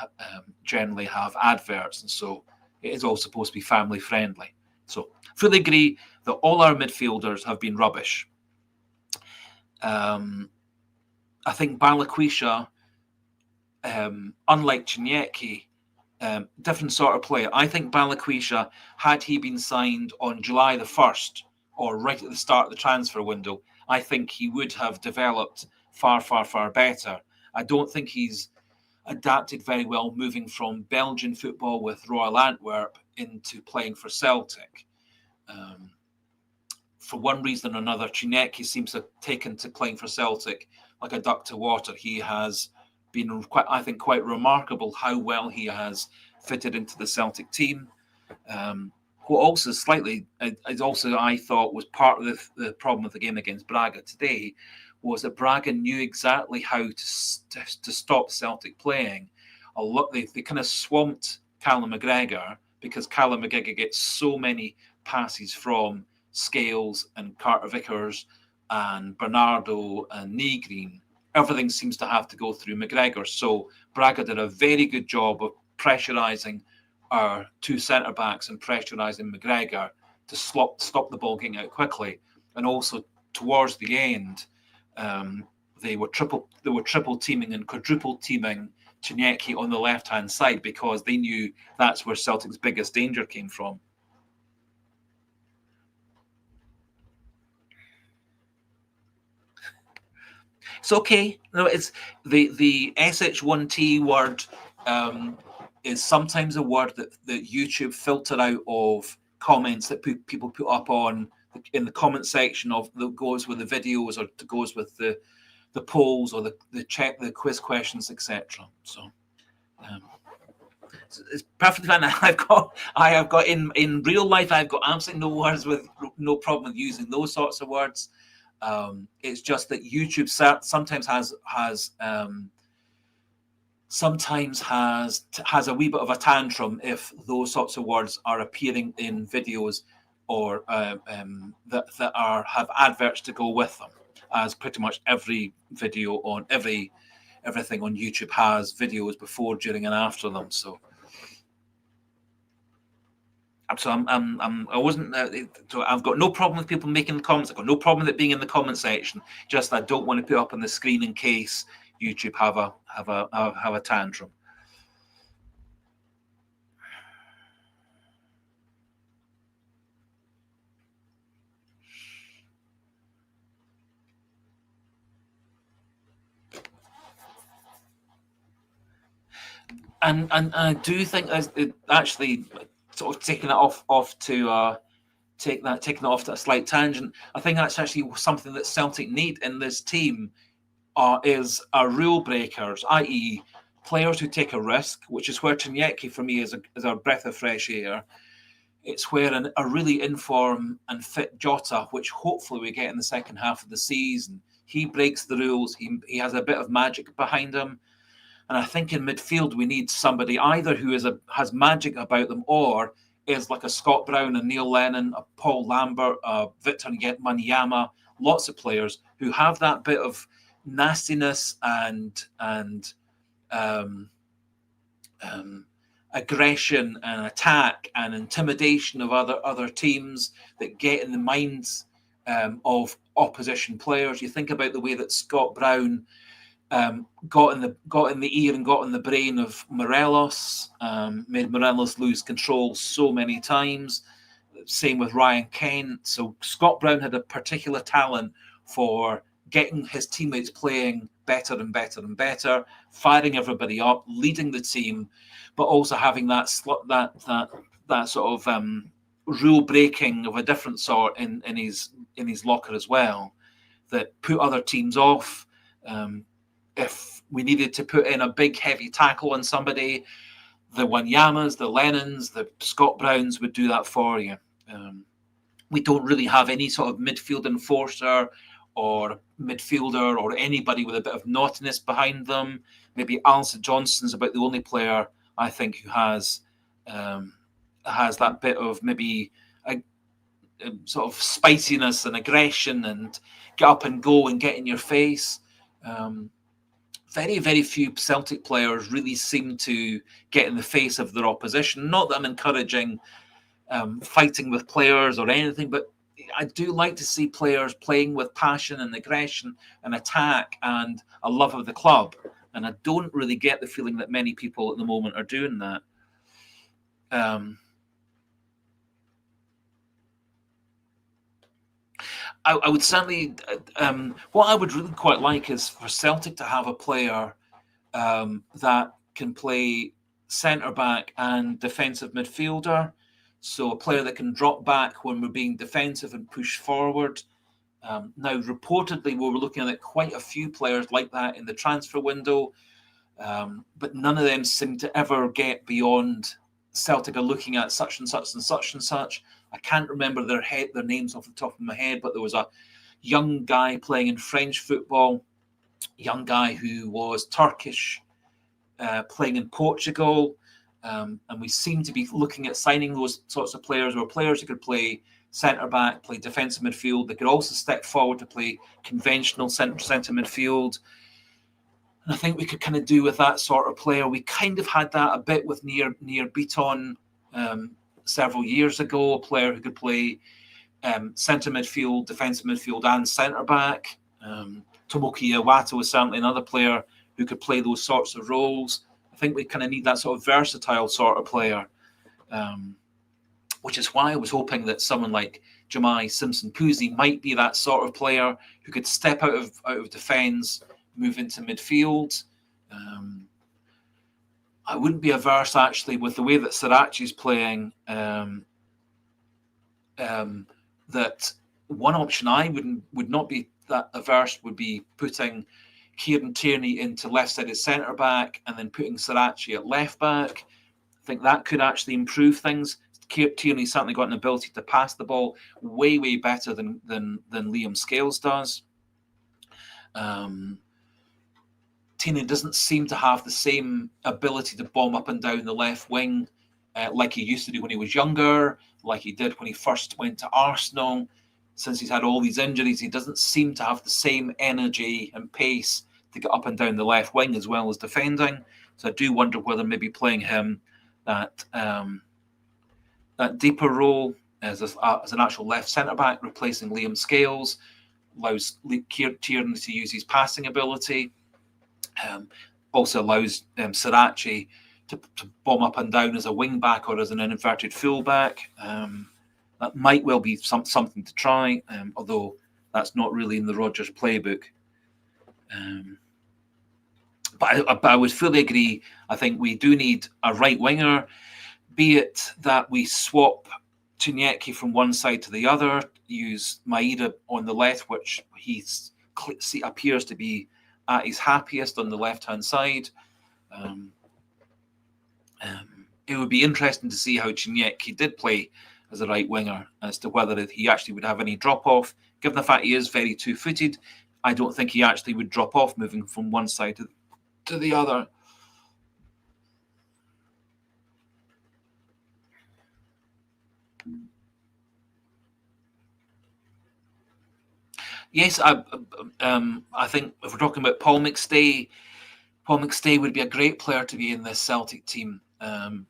generally have adverts, and so it is all supposed to be family friendly. So fully agree that all our midfielders have been rubbish. I think Balikwisha, unlike Chinyeki, different sort of player. I think Balikwisha, had he been signed on July the 1st or right at the start of the transfer window, I think he would have developed far, far, far better. I don't think he's adapted very well moving from Belgian football with Royal Antwerp into playing for Celtic. For one reason or another, Chinyeki seems to have taken to playing for Celtic like a duck to water. He has been quite remarkable how well he has fitted into the Celtic team. What also I thought was part of the problem of the game against Braga today was that Braga knew exactly how to stop Celtic playing. They kind of swamped Callum McGregor, because Callum McGregor gets so many passes from Scales and Carter Vickers and Bernardo and Negrin. Everything seems to have to go through McGregor. So Braga did a very good job of pressurising our two centre-backs and pressurising McGregor to stop the ball getting out quickly. And also towards the end, they were triple teaming and quadruple teaming Chinyeki on the left-hand side, because they knew that's where Celtic's biggest danger came from. It's okay. No, it's the SH1T word is sometimes a word that YouTube filter out of comments that people put up in the comment section that goes with the videos, or goes with the polls, or the quiz questions, etc. So it's perfectly fine. I have got in real life, I've got absolutely no problem with using those sorts of words. It's just that YouTube sometimes has sometimes has a wee bit of a tantrum if those sorts of words are appearing in videos or that have adverts to go with them, as pretty much every video on everything on YouTube has videos before, during, and after them. So I wasn't. So I've got no problem with people making comments. I've got no problem with it being in the comment section. Just I don't want to put up on the screen in case YouTube have a tantrum. And I do think it actually sort of taking it off to taking it off to a slight tangent. I think that's actually something that Celtic need in this team is rule breakers, i.e., players who take a risk, which is where Tanyeki for me is a breath of fresh air. It's where a really informed and fit Jota, which hopefully we get in the second half of the season. He breaks the rules. He has a bit of magic behind him. And I think in midfield we need somebody either who has magic about them or is like a Scott Brown, a Neil Lennon, a Paul Lambert, a Victor Wanyama, lots of players who have that bit of nastiness and aggression and attack and intimidation of other teams that get in the minds of opposition players. You think about the way that Scott Brown got in the ear and got in the brain of Morelos, made Morelos lose control so many times. Same with Ryan Kent. So Scott Brown had a particular talent for getting his teammates playing better and better and better, firing everybody up, leading the team, but also having that sort of rule breaking of a different sort in his locker as well, that put other teams off. If we needed to put in a big heavy tackle on somebody, the Wanyamas, the Lennons, the Scott Browns would do that for you. We don't really have any sort of midfield enforcer or midfielder or anybody with a bit of naughtiness behind them. Maybe Alison Johnston's about the only player I think who has that bit of maybe a sort of spiciness and aggression and get up and go and get in your face. Very, very few Celtic players really seem to get in the face of their opposition. Not that I'm encouraging fighting with players or anything, but I do like to see players playing with passion and aggression and attack and a love of the club. And I don't really get the feeling that many people at the moment are doing that. I would certainly, what I would really quite like is for Celtic to have a player that can play centre back and defensive midfielder. So a player that can drop back when we're being defensive and push forward. Now, reportedly, we were looking at quite a few players like that in the transfer window, but none of them seem to ever get beyond Celtic are looking at such and such and such and such. I can't remember their names off the top of my head, but there was a young guy playing in French football, young guy who was Turkish, playing in Portugal. And we seem to be looking at signing those sorts of players, or players who could play centre-back, play defensive midfield. They could also step forward to play conventional centre midfield. And I think we could kind of do with that sort of player. We kind of had that a bit with near Beaton several years ago, a player who could play centre midfield, defensive midfield, and centre back. Tomoki Iwata was certainly another player who could play those sorts of roles. I think we kind of need that sort of versatile sort of player, which is why I was hoping that someone like Jemai Simpson-Puzzi might be that sort of player who could step out of defence, move into midfield. I wouldn't be averse, actually, with the way that Sirachi's playing, that one option I would not be that averse would be putting Kieran Tierney into left-sided centre-back and then putting Sirachi at left-back. I think that could actually improve things. Tierney's certainly got an ability to pass the ball way, way better than Liam Scales does. Tierney doesn't seem to have the same ability to bomb up and down the left wing like he used to do when he was younger, like he did when he first went to Arsenal. Since he's had all these injuries, he doesn't seem to have the same energy and pace to get up and down the left wing as well as defending. So I do wonder whether maybe playing him that deeper role as an actual left centre-back, replacing Liam Scales, allows Tierney to use his passing ability. Also allows Sirachi to bomb up and down as a wing back or as an inverted fullback. That might well be something to try, although that's not really in the Rodgers playbook. But I would fully agree. I think we do need a right winger, be it that we swap Chinyeki from one side to the other, use Maeda on the left, which he appears to be at his happiest on the left-hand side. It would be interesting to see how Chinyeki did play as a right winger, as to whether he actually would have any drop-off. Given the fact he is very two-footed, I don't think he actually would drop off moving from one side to the other. Yes, I think if we're talking about Paul McStay would be a great player to be in this Celtic team.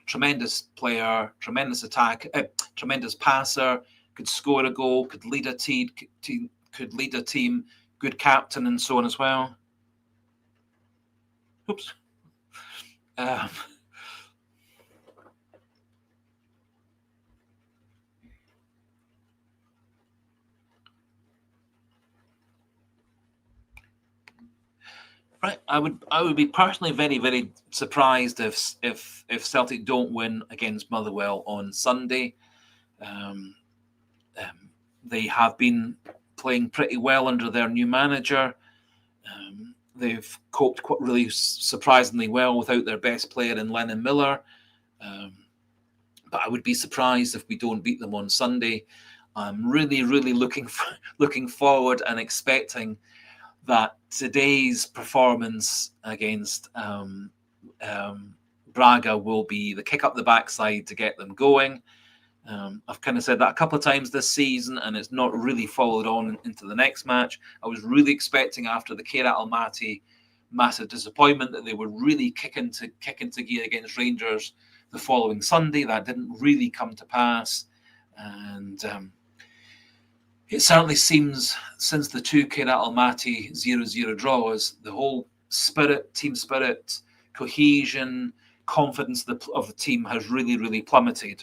Tremendous player, tremendous attack, tremendous passer, could score a goal, could lead a team, good captain, and so on as well. Oops. Right, I would be personally very, very surprised if Celtic don't win against Motherwell on Sunday. They have been playing pretty well under their new manager. They've coped quite really surprisingly well without their best player in Lennon Miller. But I would be surprised if we don't beat them on Sunday. I'm really, really looking forward and expecting that today's performance against Braga will be the kick up the backside to get them going. I've kind of said that a couple of times this season, and it's not really followed on into the next match. I was really expecting after the Kairat Almaty massive disappointment that they would really kick into gear against Rangers the following Sunday. That didn't really come to pass, and it certainly seems since the two Kairat Almaty 0-0 draws, the whole team spirit, cohesion, confidence of the team has really, really plummeted.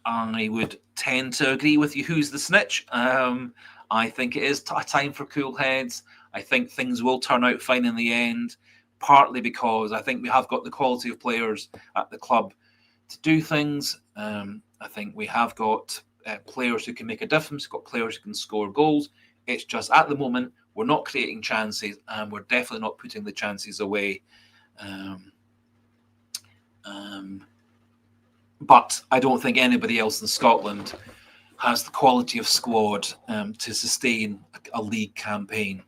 I would tend to agree with you. Who's the snitch? I think it is a time for cool heads. I think things will turn out fine in the end, partly because I think we have got the quality of players at the club to do things. I think we have got players who can make a difference. We've got players who can score goals. It's just at the moment we're not creating chances, and we're definitely not putting the chances away. But I don't think anybody else in Scotland has the quality of squad to sustain a league campaign.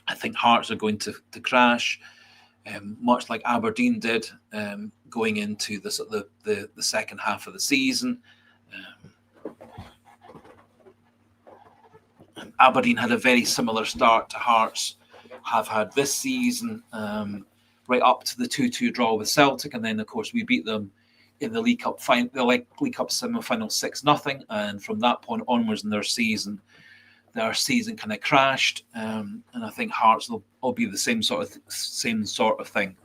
I think Hearts are going to crash, much like Aberdeen did going into the second half of the season. Aberdeen had a very similar start to Hearts have had this season, right up to the 2-2 draw with Celtic, and then of course we beat them in the League Cup League Cup semi-final 6-0, and from that point onwards in their season kind of crashed, and I think Hearts will be the same sort of thing.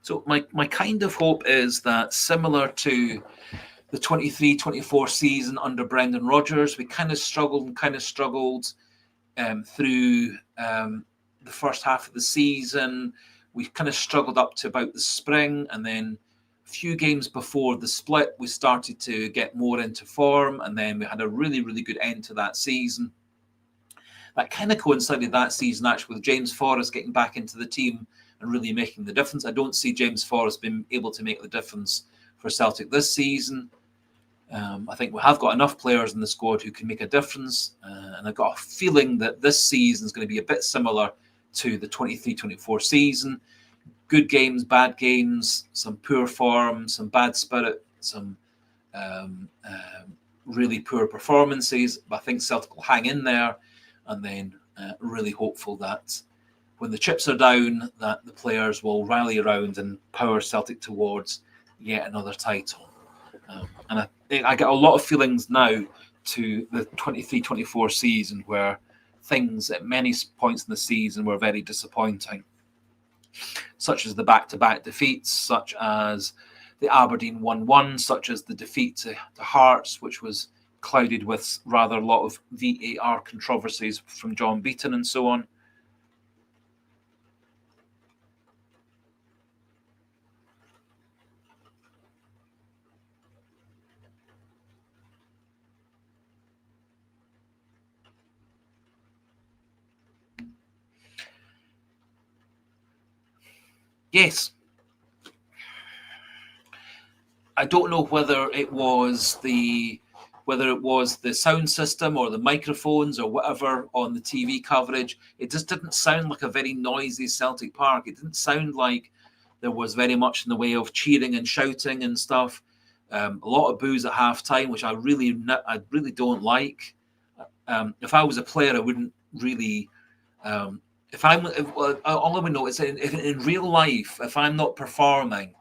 So my kind of hope is that similar to the 23-24 season under Brendan Rodgers, we kind of struggled through the first half of the season. We kind of struggled up to about the spring, and then a few games before the split, we started to get more into form, and then we had a really, really good end to that season. that kind of coincided that season actually with James Forrest getting back into the team and really making the difference. I don't see James Forrest being able to make the difference for Celtic this season. I think we have got enough players in the squad who can make a difference, and I've got a feeling that this season is going to be a bit similar to the 23-24 season. Good games, bad games, some poor form, some bad spirit, some really poor performances. But I think Celtic will hang in there, and then really hopeful that when the chips are down, that the players will rally around and power Celtic towards yet another title. And I get a lot of feelings now to the 23-24 season where things at many points in the season were very disappointing, such as the back-to-back defeats, such as the Aberdeen 1-1, such as the defeat to Hearts, which was clouded with rather a lot of VAR controversies from John Beaton and so on. Yes. I don't know whether it was the sound system or the microphones or whatever on the TV coverage. It just didn't sound like a very noisy Celtic Park. It didn't sound like there was very much in the way of cheering and shouting and stuff. A lot of boos at half time, which I really don't like. If I was a player, I wouldn't really. All I would know is in real life, if I'm not performing,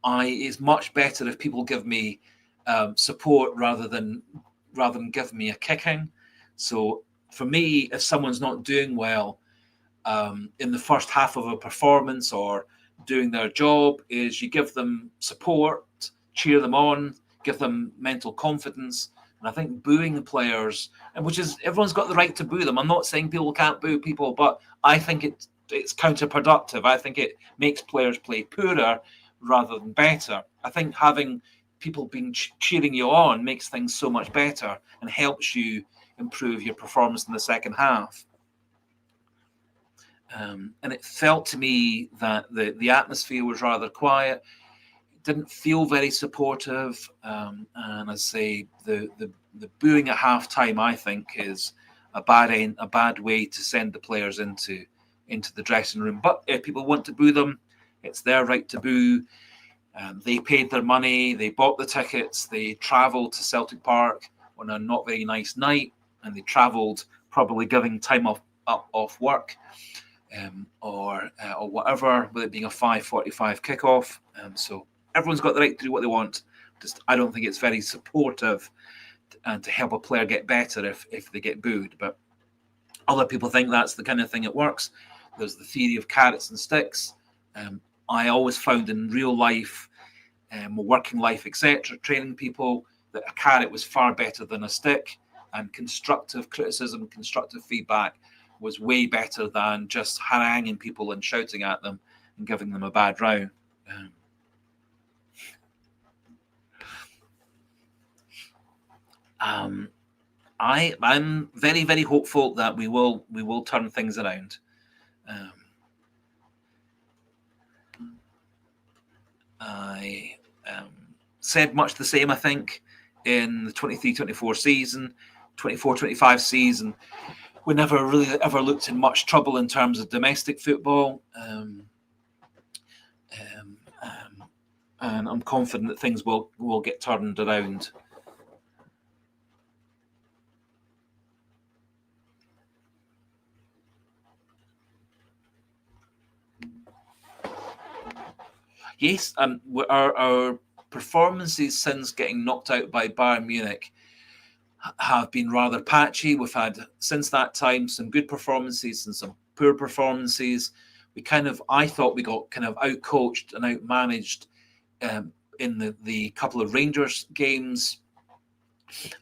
it's much better if people give me support rather than give me a kicking. So for me, if someone's not doing well in the first half of a performance or doing their job, is you give them support, cheer them on, give them mental confidence. And I think booing the players, and which is everyone's got the right to boo them. I'm not saying people can't boo people, but I think it's counterproductive. I think it makes players play poorer rather than better. I think having people being cheering you on makes things so much better and helps you improve your performance in the second half. And it felt to me that the atmosphere was rather quiet. It didn't feel very supportive. And I say the booing at halftime, I think, is a bad way to send the players into the dressing room. But if people want to boo them, it's their right to boo. They paid their money, they bought the tickets, they travelled to Celtic Park on a not very nice night, and they travelled probably giving time off work or whatever, with it being a 5:45 kickoff. So everyone's got the right to do what they want. Just I don't think it's very supportive and to help a player get better if they get booed. But other people think that's the kind of thing that works. There's the theory of carrots and sticks. I always found in real life, working life, etc., training people, that a carrot was far better than a stick, and constructive criticism, constructive feedback was way better than just haranguing people and shouting at them and giving them a bad row. I'm very, very hopeful that we will turn things around. I said much the same, I think, in the 23-24 season, 24-25 season. We never really ever looked in much trouble in terms of domestic football. And I'm confident that things will get turned around. Yes, our performances since getting knocked out by Bayern Munich have been rather patchy. We've had, since that time, some good performances and some poor performances. I thought we got kind of out-coached and out-managed in the couple of Rangers games.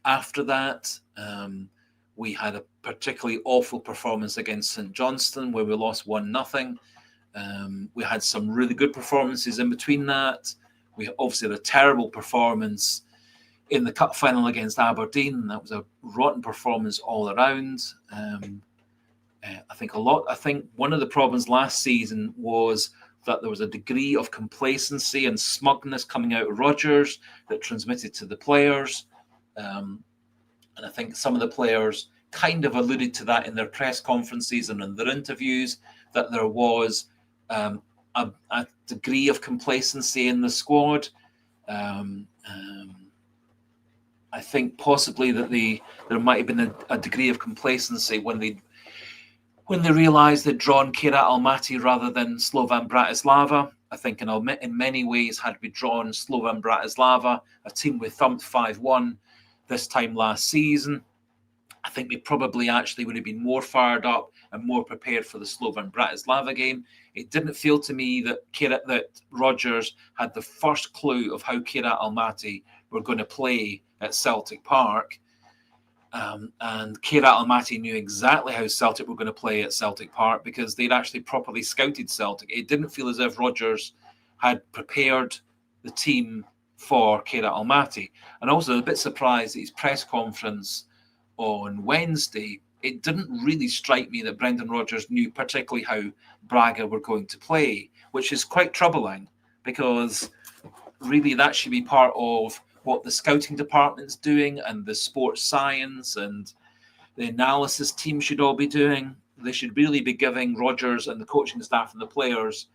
After that, we had a particularly awful performance against St Johnstone where we lost 1-0. We had some really good performances in between that. We obviously had a terrible performance in the cup final against Aberdeen. That was a rotten performance all around. I think one of the problems last season was that there was a degree of complacency and smugness coming out of Rodgers that transmitted to the players. And I think some of the players kind of alluded to that in their press conferences and in their interviews, that there was a degree of complacency in the squad. I think possibly that there might have been a degree of complacency when they realised they'd drawn Kairat Almaty rather than Slovan Bratislava. I think in many ways, had we drawn Slovan Bratislava, a team we thumped 5-1 this time last season, I think we probably actually would have been more fired up and more prepared for the Slovan Bratislava game. It didn't feel to me that Rodgers had the first clue of how Kairat Almaty were going to play at Celtic Park. And Kairat Almaty knew exactly how Celtic were going to play at Celtic Park because they'd actually properly scouted Celtic. It didn't feel as if Rodgers had prepared the team for Kairat Almaty. And also a bit surprised at his press conference on Wednesday, it didn't really strike me that Brendan Rodgers knew particularly how Braga were going to play, which is quite troubling because really that should be part of what the scouting department's doing and the sports science and the analysis team should all be doing. They should really be giving Rodgers and the coaching staff and the players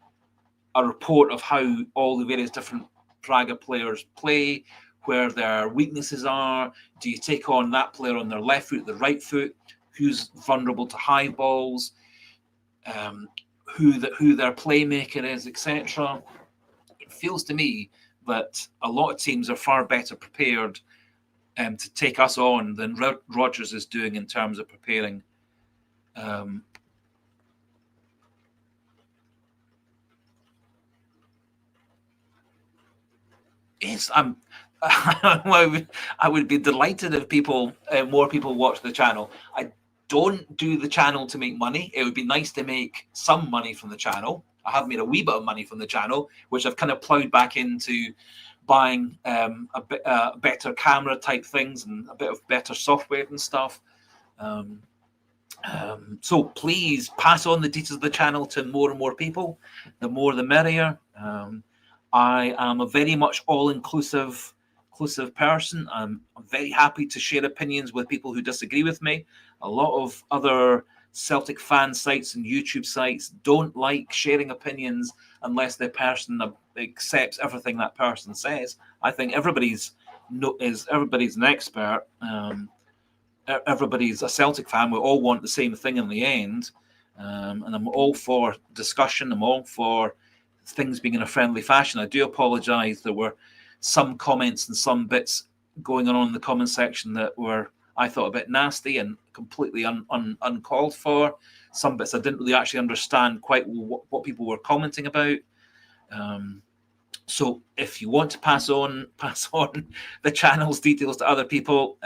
a report of how all the various different Braga players play, where their weaknesses are. Do you take on that player on their left foot, the right foot? Who's vulnerable to high balls? Who their playmaker is, etc. It feels to me that a lot of teams are far better prepared to take us on than Rodgers is doing in terms of preparing. Yes, I would be delighted if more people watch the channel. I don't do the channel to make money. It would be nice to make some money from the channel. I have made a wee bit of money from the channel, which I've kind of ploughed back into buying a bit better camera type things and a bit of better software and stuff. So please pass on the details of the channel to more and more people. The more the merrier. I am a very much all-inclusive person. I'm very happy to share opinions with people who disagree with me. A lot of other Celtic fan sites and YouTube sites don't like sharing opinions unless the person accepts everything that person says. I think everybody's an expert. Everybody's a Celtic fan. We all want the same thing in the end. And I'm all for discussion. I'm all for things being in a friendly fashion. I do apologise. There were some comments and some bits going on in the comment section that were, I thought, a bit nasty and completely uncalled for. Some bits I didn't really actually understand quite what people were commenting about. So if you want to pass on the channel's details to other people,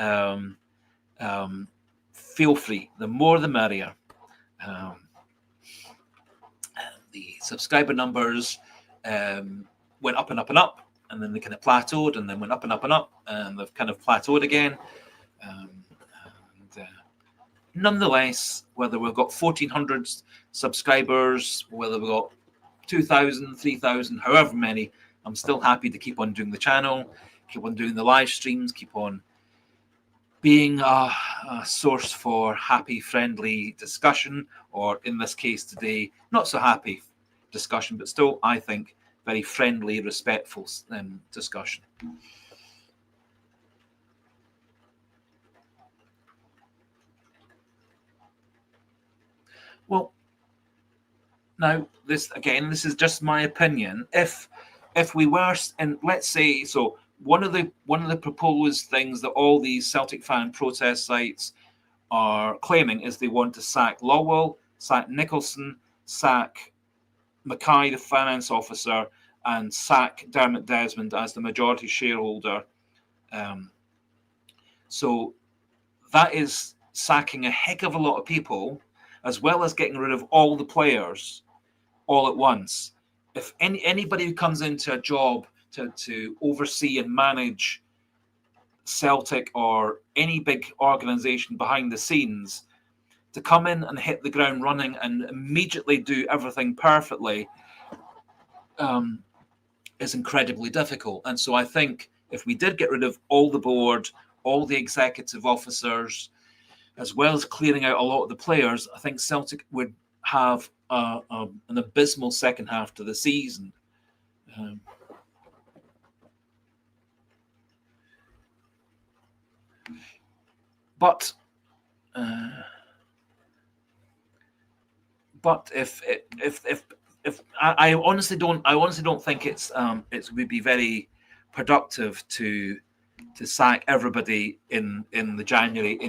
feel free. The more the merrier. The subscriber numbers went up and up and up, and then they kind of plateaued, and then went up and up and up, and they've kind of plateaued again. Nonetheless, whether we've got 1,400 subscribers, whether we've got 2,000, 3,000, however many, I'm still happy to keep on doing the channel, keep on doing the live streams, keep on being a source for happy, friendly discussion, or in this case today, not so happy discussion, but still, I think, very friendly, respectful discussion. Well, now this is just my opinion. If we were, and let's say, so one of the proposed things that all these Celtic fan protest sites are claiming is they want to sack Lawwell, sack Nicholson, sack Mackay, the finance officer, and sack Dermot Desmond as the majority shareholder. So that is sacking a heck of a lot of people, as well as getting rid of all the players all at once. If anybody who comes into a job to oversee and manage Celtic or any big organisation behind the scenes to come in and hit the ground running and immediately do everything perfectly is incredibly difficult. And so I think if we did get rid of all the board, all the executive officers, as well as clearing out a lot of the players, I think Celtic would have an abysmal second half to the season. But if I honestly don't think it would be very productive to sack everybody in January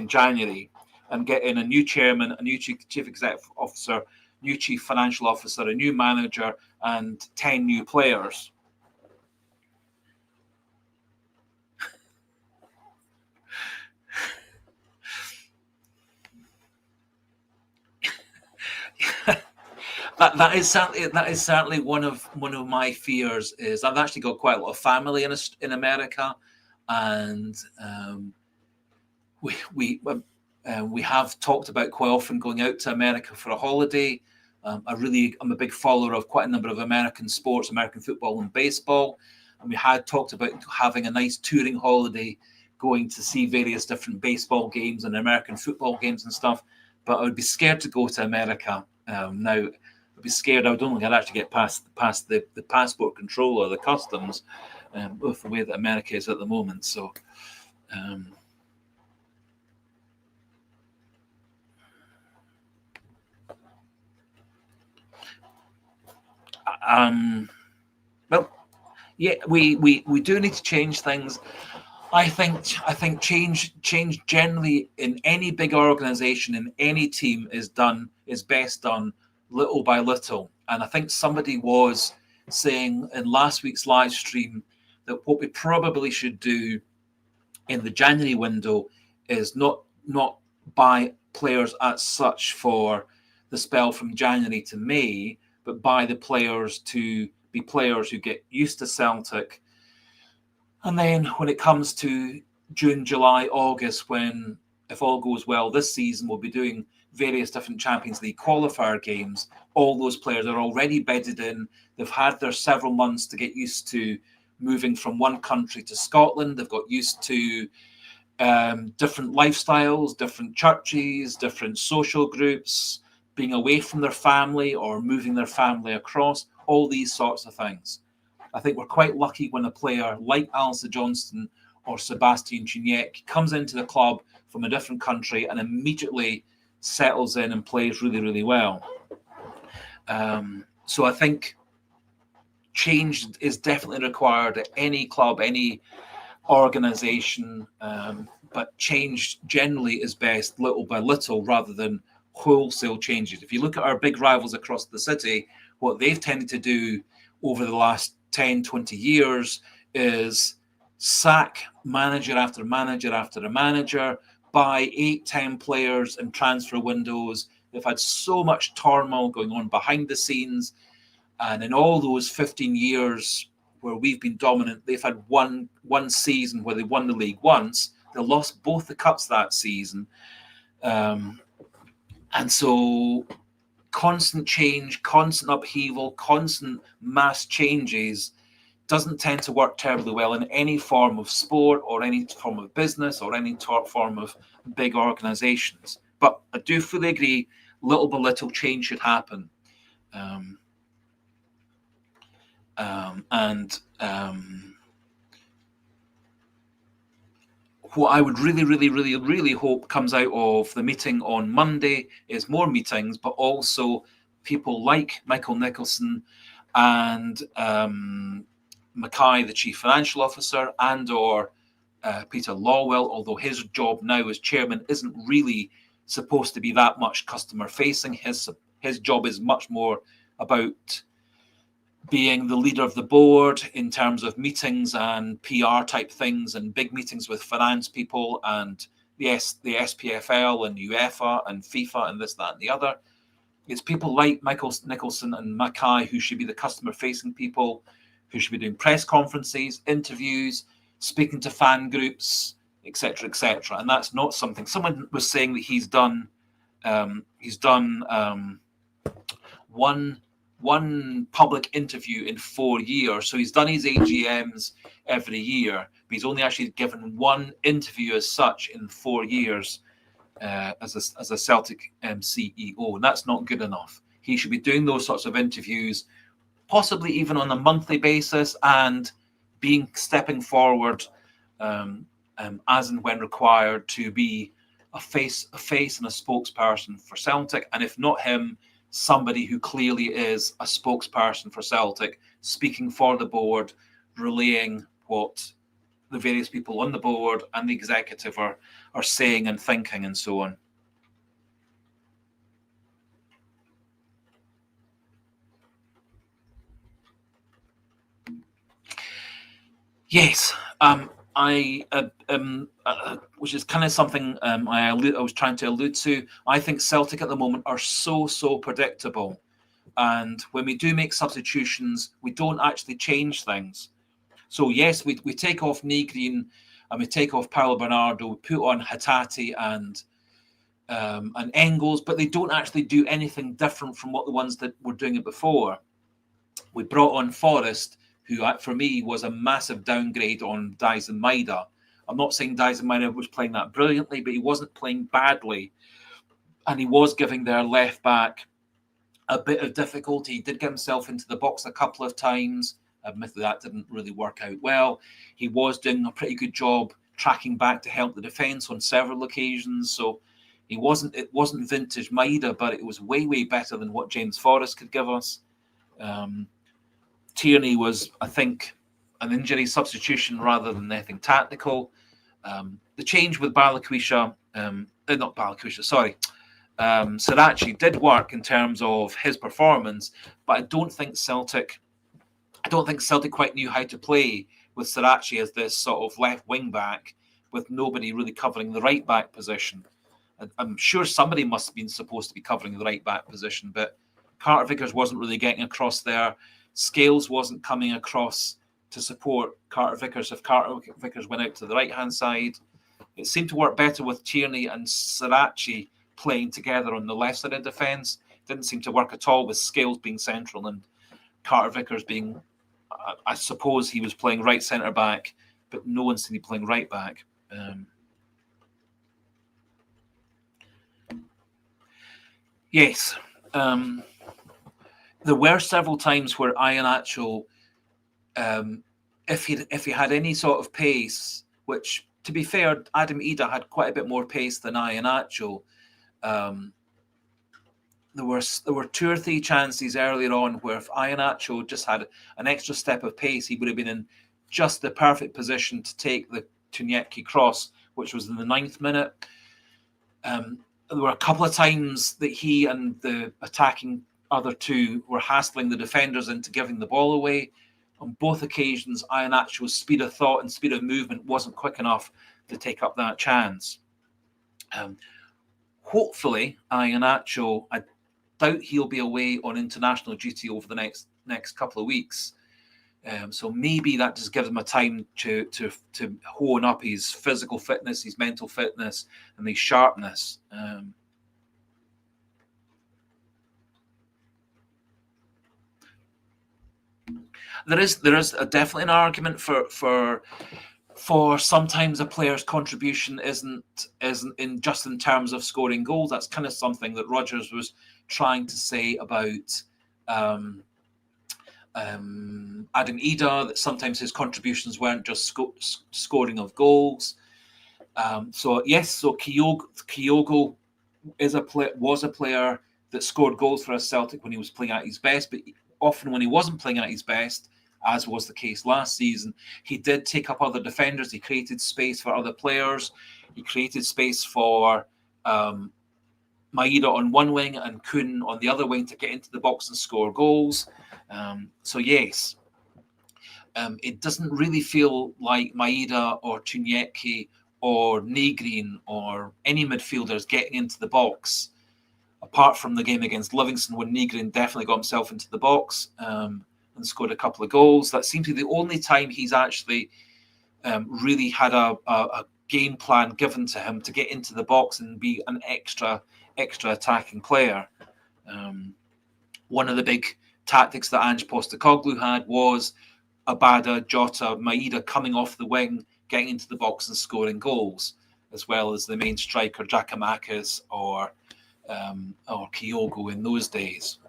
and get in a new chairman, a new chief executive officer, new chief financial officer, a new manager, and 10 new players. That is certainly one of my fears. Is I've actually got quite a lot of family in America, and we have talked about quite often going out to America for a holiday. I'm a big follower of quite a number of American sports, American football and baseball, and we had talked about having a nice touring holiday, going to see various different baseball games and American football games and stuff. But I would be scared to go to America now. I'd be scared. I don't think I'd actually get past the passport control or the customs with the way that America is at the moment. So, well, yeah, we do need to change things. I think change generally in any big organization, in any team, is best done little by little. And I think somebody was saying in last week's live stream that what we probably should do in the January window is not buy players as such for the spell from January to May, but buy the players to be players who get used to Celtic. And then when it comes to June, July, August, when, if all goes well this season, we'll be doing various different Champions League qualifier games. All those players are already bedded in. They've had their several months to get used to moving from one country to Scotland. They've got used to different lifestyles, different churches, different social groups, being away from their family or moving their family across, all these sorts of things. I think we're quite lucky when a player like Alistair Johnston or Sebastian Gignac comes into the club from a different country and immediately settles in and plays really, really well. So I think change is definitely required at any club, any organisation, but change generally is best little by little rather than wholesale changes. If you look at our big rivals across the city, what they've tended to do over the last 10, 20 years is sack manager after manager after a manager, buy 8, 10 players in transfer windows. They've had so much turmoil going on behind the scenes. And in all those 15 years where we've been dominant, they've had one season where they won the league once. They lost both the cups that season. And so constant change, constant upheaval, constant mass changes doesn't tend to work terribly well in any form of sport or any form of business or any form of big organizations. But I do fully agree, little by little change should happen. What I would really, really, really, really hope comes out of the meeting on Monday is more meetings, but also people like Michael Nicholson and Mackay, the chief financial officer, and or Peter Lawwell, although his job now as chairman isn't really supposed to be that much customer facing. His job is much more about being the leader of the board in terms of meetings and PR type things and big meetings with finance people and the SPFL and UEFA and FIFA and this, that, and the other. It's people like Michael Nicholson and Mackay who should be the customer facing people, who should be doing press conferences, interviews, speaking to fan groups, etc., etc. And that's not something. Someone was saying that he's done one public interview in 4 years. So he's done his AGMs every year, but he's only actually given one interview as such in 4 years as a Celtic CEO, and that's not good enough. He should be doing those sorts of interviews, possibly even on a monthly basis, and stepping forward as and when required to be a face and a spokesperson for Celtic, and if not him, somebody who clearly is a spokesperson for Celtic, speaking for the board, relaying what the various people on the board and the executive are saying and thinking and so on. Yes, which is kind of something I was trying to allude to. I think Celtic at the moment are so predictable, and when we do make substitutions, we don't actually change things. So yes, we take off Negrin and we take off Paulo Bernardo, we put on Hatate and Engels, but they don't actually do anything different from what the ones that were doing it before. We brought on Forrest, who for me was a massive downgrade on Dyson Maida. I'm not saying Dyson Maida was playing that brilliantly, but he wasn't playing badly, and he was giving their left back a bit of difficulty. He did get himself into the box a couple of times. Admittedly, that didn't really work out well. He was doing a pretty good job tracking back to help the defence on several occasions. So it wasn't vintage Maida, but it was way better than what James Forrest could give us. Tierney was, I think, an injury substitution rather than anything tactical. The change with Sirachi did work in terms of his performance, but I don't think Celtic quite knew how to play with Sirachi as this sort of left wing back with nobody really covering the right back position. I'm sure somebody must have been supposed to be covering the right back position, but Carter Vickers wasn't really getting across there. Scales wasn't coming across to support Carter Vickers if Carter Vickers went out to the right-hand side. It seemed to work better with Tierney and Sirachi playing together on the left side of defence. Didn't seem to work at all with Scales being central and Carter Vickers being, I suppose he was playing right centre-back, but no one seemed to be playing right-back. Yes. There were several times where Iheanacho, if he had any sort of pace, which, to be fair, Adam Ida had quite a bit more pace than Iheanacho. There were 2 or 3 chances earlier on where if Iheanacho just had an extra step of pace, he would have been in just the perfect position to take the Tunyecki cross, which was in the 9th minute. There were a couple of times that he and the attacking other 2 were hassling the defenders into giving the ball away. On both occasions, Iheanacho's speed of thought and speed of movement wasn't quick enough to take up that chance. Hopefully, Iheanacho, I doubt he'll be away on international duty over the next couple of weeks. So maybe that just gives him a time to hone up his physical fitness, his mental fitness, and his sharpness. There is definitely an argument for sometimes a player's contribution isn't in just in terms of scoring goals. That's kind of something that Rodgers was trying to say about Adam Ida, that sometimes his contributions weren't just scoring of goals. So Kyogo was a player that scored goals for us Celtic when he was playing at his best, but often when he wasn't playing at his best, as was the case last season, he did take up other defenders. He created space for other players. He created space for Maida on one wing and Kuhn on the other wing to get into the box and score goals. So yes, it doesn't really feel like Maida or Tunyecki or Negrin or any midfielders getting into the box, apart from the game against Livingston when Negrin definitely got himself into the box and scored a couple of goals. That seems to be the only time he's actually really had a game plan given to him to get into the box and be an extra attacking player. One of the big tactics that Ange Postecoglou had was Abada, Jota, Maeda coming off the wing, getting into the box and scoring goals, as well as the main striker Giakoumakis or Kyogo in those days.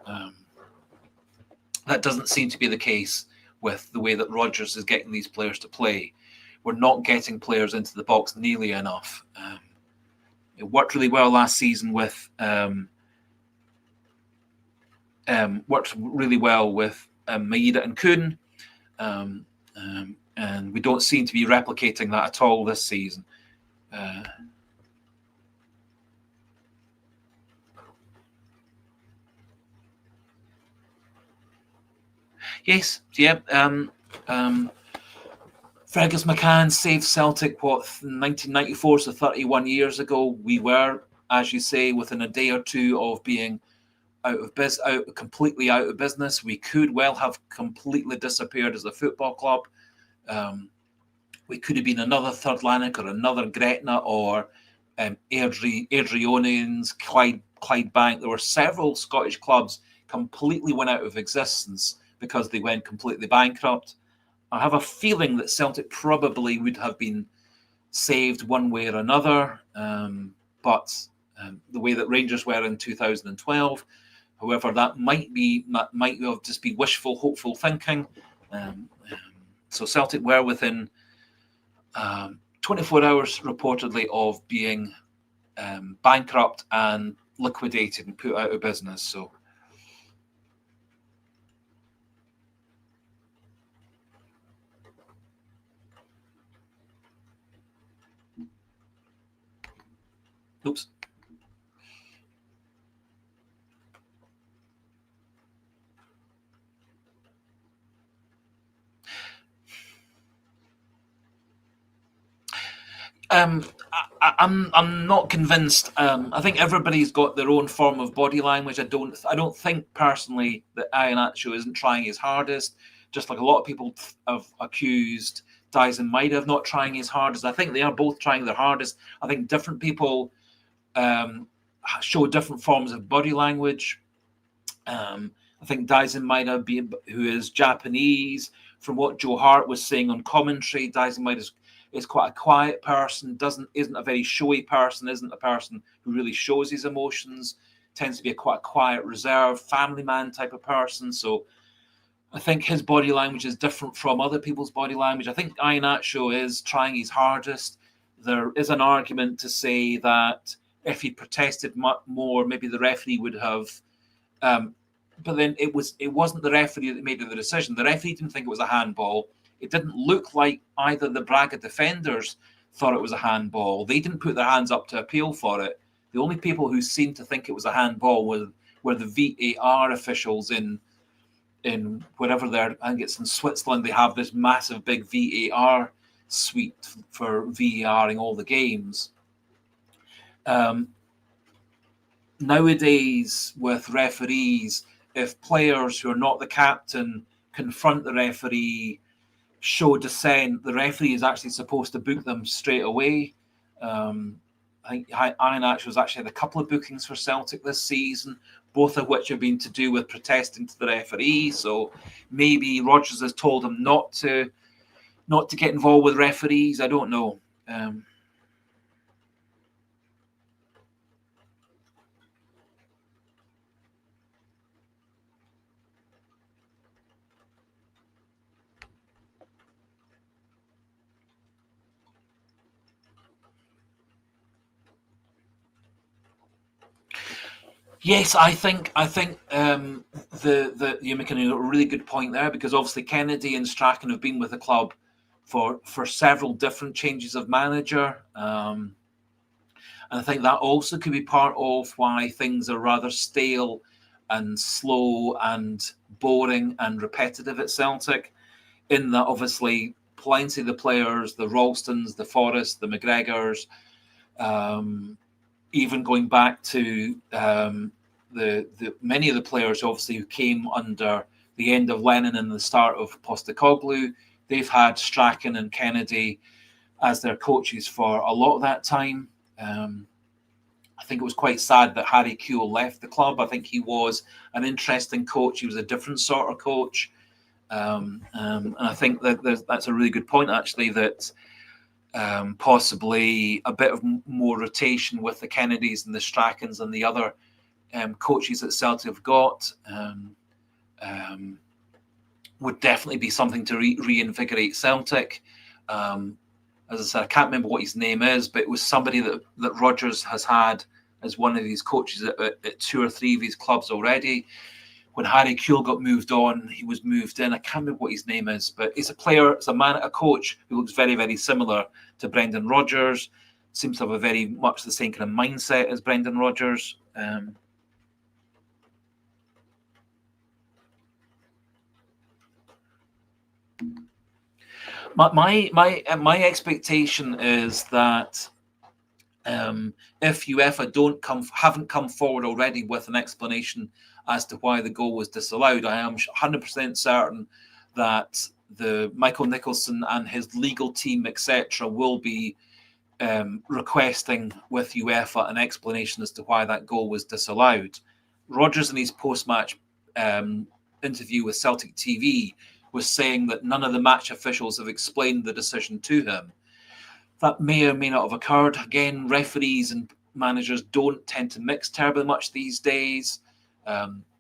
That doesn't seem to be the case with the way that Rodgers is getting these players to play. We're not getting players into the box nearly enough. It worked really well last season with Maeda and Kun, and we don't seem to be replicating that at all this season. Yes, yeah. Fergus McCann saved Celtic, 1994, so 31 years ago. We were, as you say, within a day or two of being completely out of business. We could well have completely disappeared as a football club. We could have been another Third Lanark or another Gretna or Airdrieonians, Clydebank. There were several Scottish clubs completely went out of existence because they went completely bankrupt. I have a feeling that Celtic probably would have been saved one way or another, but the way that Rangers were in 2012, however, that might have just be wishful, hopeful thinking. So Celtic were within 24 hours, reportedly, of being bankrupt and liquidated and put out of business. So. Oops. I'm not convinced. I think everybody's got their own form of body language. I don't think personally that Iheanacho isn't trying his hardest. Just like a lot of people have accused Dyson Maeda of not trying his hardest. I think they are both trying their hardest. I think different people show different forms of body language. I think Dyson Maeda, who is Japanese, from what Joe Hart was saying on commentary, Dyson Maeda is quite a quiet person, isn't a very showy person, isn't a person who really shows his emotions, tends to be quite a quiet, reserved, family man type of person. So I think his body language is different from other people's body language. I think Iheanacho is trying his hardest. There is an argument to say that if he protested more, maybe the referee would have. But then it wasn't the referee that made the decision. The referee didn't think it was a handball. It didn't look like either the Braga defenders thought it was a handball. They didn't put their hands up to appeal for it. The only people who seemed to think it was a handball were the VAR officials in wherever they're. I think it's in Switzerland. They have this massive big VAR suite for VARing all the games. Nowadays, with referees, if players who are not the captain confront the referee, show dissent, the referee is actually supposed to book them straight away. I think Iheanacho has actually had a couple of bookings for Celtic this season, both of which have been to do with protesting to the referee. So maybe Rodgers has told him not to get involved with referees. I don't know. Yes, I think you're making a really good point there, because obviously Kennedy and Strachan have been with the club for several different changes of manager, and I think that also could be part of why things are rather stale and slow and boring and repetitive at Celtic. In that, obviously, plenty of the players, the Ralstons, the Forrest, the McGregors. Even going back to the many of the players, obviously, who came under the end of Lennon and the start of Postecoglou, they've had Strachan and Kennedy as their coaches for a lot of that time. I think it was quite sad that Harry Kewell left the club. I think he was an interesting coach. He was a different sort of coach. And I think that that's a really good point, actually, that possibly a bit of more rotation with the Kennedys and the Strackens and the other coaches that Celtic have got would definitely be something to reinvigorate Celtic. As I said, I can't remember what his name is, but it was somebody that Rodgers has had as one of these coaches at 2 or 3 of his clubs already. When Harry Kewell got moved on, he was moved in. I can't remember what his name is, but he's a player, it's a coach who looks very, very similar to Brendan Rodgers. Seems to have a very much the same kind of mindset as Brendan Rodgers. My expectation is that if UEFA haven't come forward already with an explanation as to why the goal was disallowed, I am 100% certain that the Michael Nicholson and his legal team, etc., will be requesting with UEFA an explanation as to why that goal was disallowed. Rodgers, in his post-match interview with Celtic TV, was saying that none of the match officials have explained the decision to him. That may or may not have occurred. Again, referees and managers don't tend to mix terribly much these days.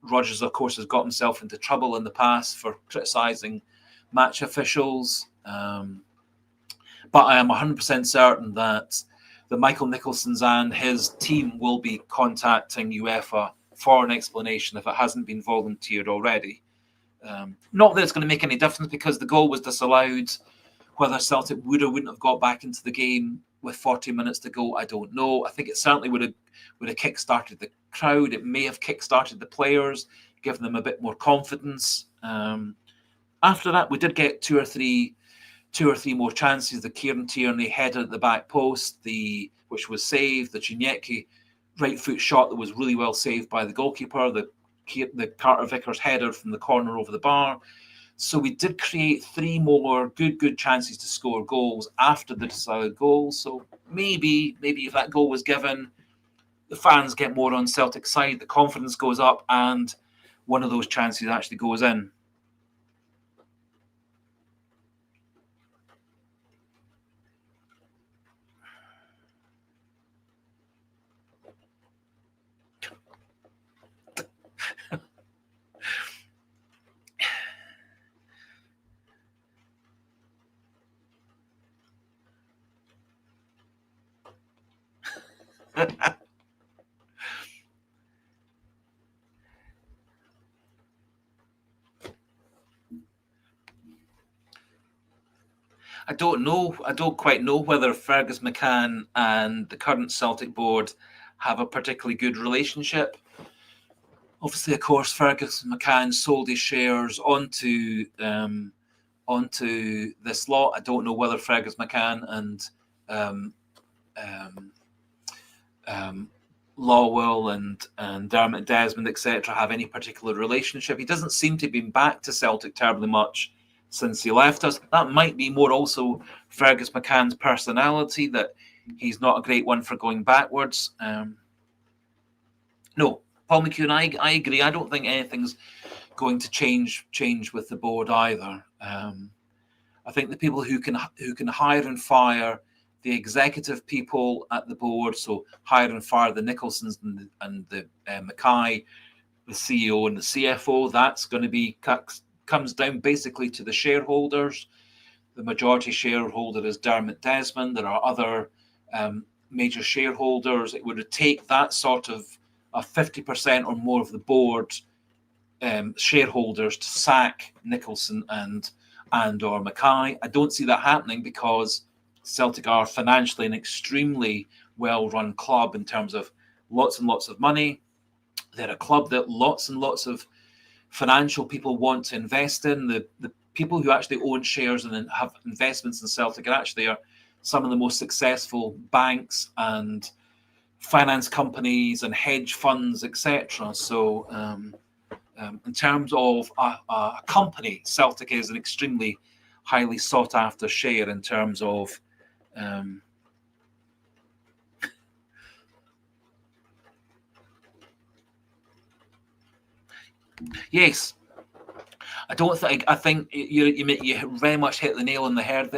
Rodgers, of course, has got himself into trouble in the past for criticising match officials. But I am 100% certain that the Michael Nicholsons and his team will be contacting UEFA for an explanation if it hasn't been volunteered already. Not that it's going to make any difference because the goal was disallowed. Whether Celtic would or wouldn't have got back into the game with 40 minutes to go, I don't know. I think it certainly would have kick-started the crowd. It may have kick-started the players, given them a bit more confidence. After that, we did get two or three more chances. The Kieran Tierney header at the back post, which was saved. The Chinyeki right foot shot that was really well saved by the goalkeeper. The Carter Vickers header from the corner over the bar. So we did create 3 more good chances to score goals after the disallowed goal. So maybe if that goal was given, the fans get more on Celtic's side, the confidence goes up, and one of those chances actually goes in. I don't know. I don't quite know whether Fergus McCann and the current Celtic board have a particularly good relationship. Obviously, of course, Fergus McCann sold his shares onto this lot. I don't know whether Fergus McCann and Lawwell and Dermot Desmond, etc., have any particular relationship. He doesn't seem to have been back to Celtic terribly much since he left us. That might be more also Fergus McCann's personality, that he's not a great one for going backwards. No, Paul McEwen, I agree. I don't think anything's going to change with the board either. I think the people who can hire and fire the executive people at the board, so hire and fire the Nicholsons and the Mackay, the CEO and the CFO, that's going to be comes down basically to the shareholders. The majority shareholder is Dermot Desmond. There are other major shareholders. It would take that sort of 50% or more of the board shareholders to sack Nicholson and or Mackay. I don't see that happening because Celtic are financially an extremely well-run club in terms of lots and lots of money. They're a club that lots and lots of financial people want to invest in. The people who actually own shares and have investments in Celtic are some of the most successful banks and finance companies and hedge funds, etc. So in terms of a company, Celtic is an extremely highly sought after share in terms of Yes, I don't think. I think you very much hit the nail on the head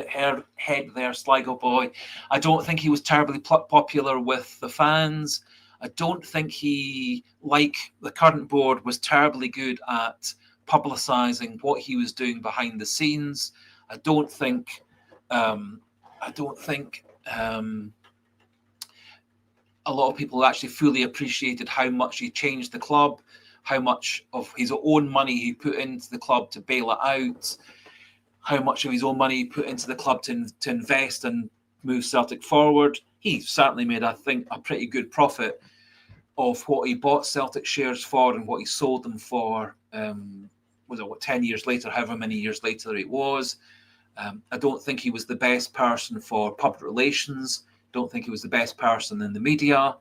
there, Sligo boy. I don't think he was terribly popular with the fans. I don't think he, like the current board, was terribly good at publicising what he was doing behind the scenes. I don't think. I don't think. A lot of people actually fully appreciated how much he changed the club, how much of his own money he put into the club to bail it out, how much of his own money he put into the club to invest and move Celtic forward. He certainly made, I think, a pretty good profit of what he bought Celtic shares for and what he sold them for. Was it 10 years later, however many years later it was. I don't think he was the best person for public relations. Don't think he was the best person in the media.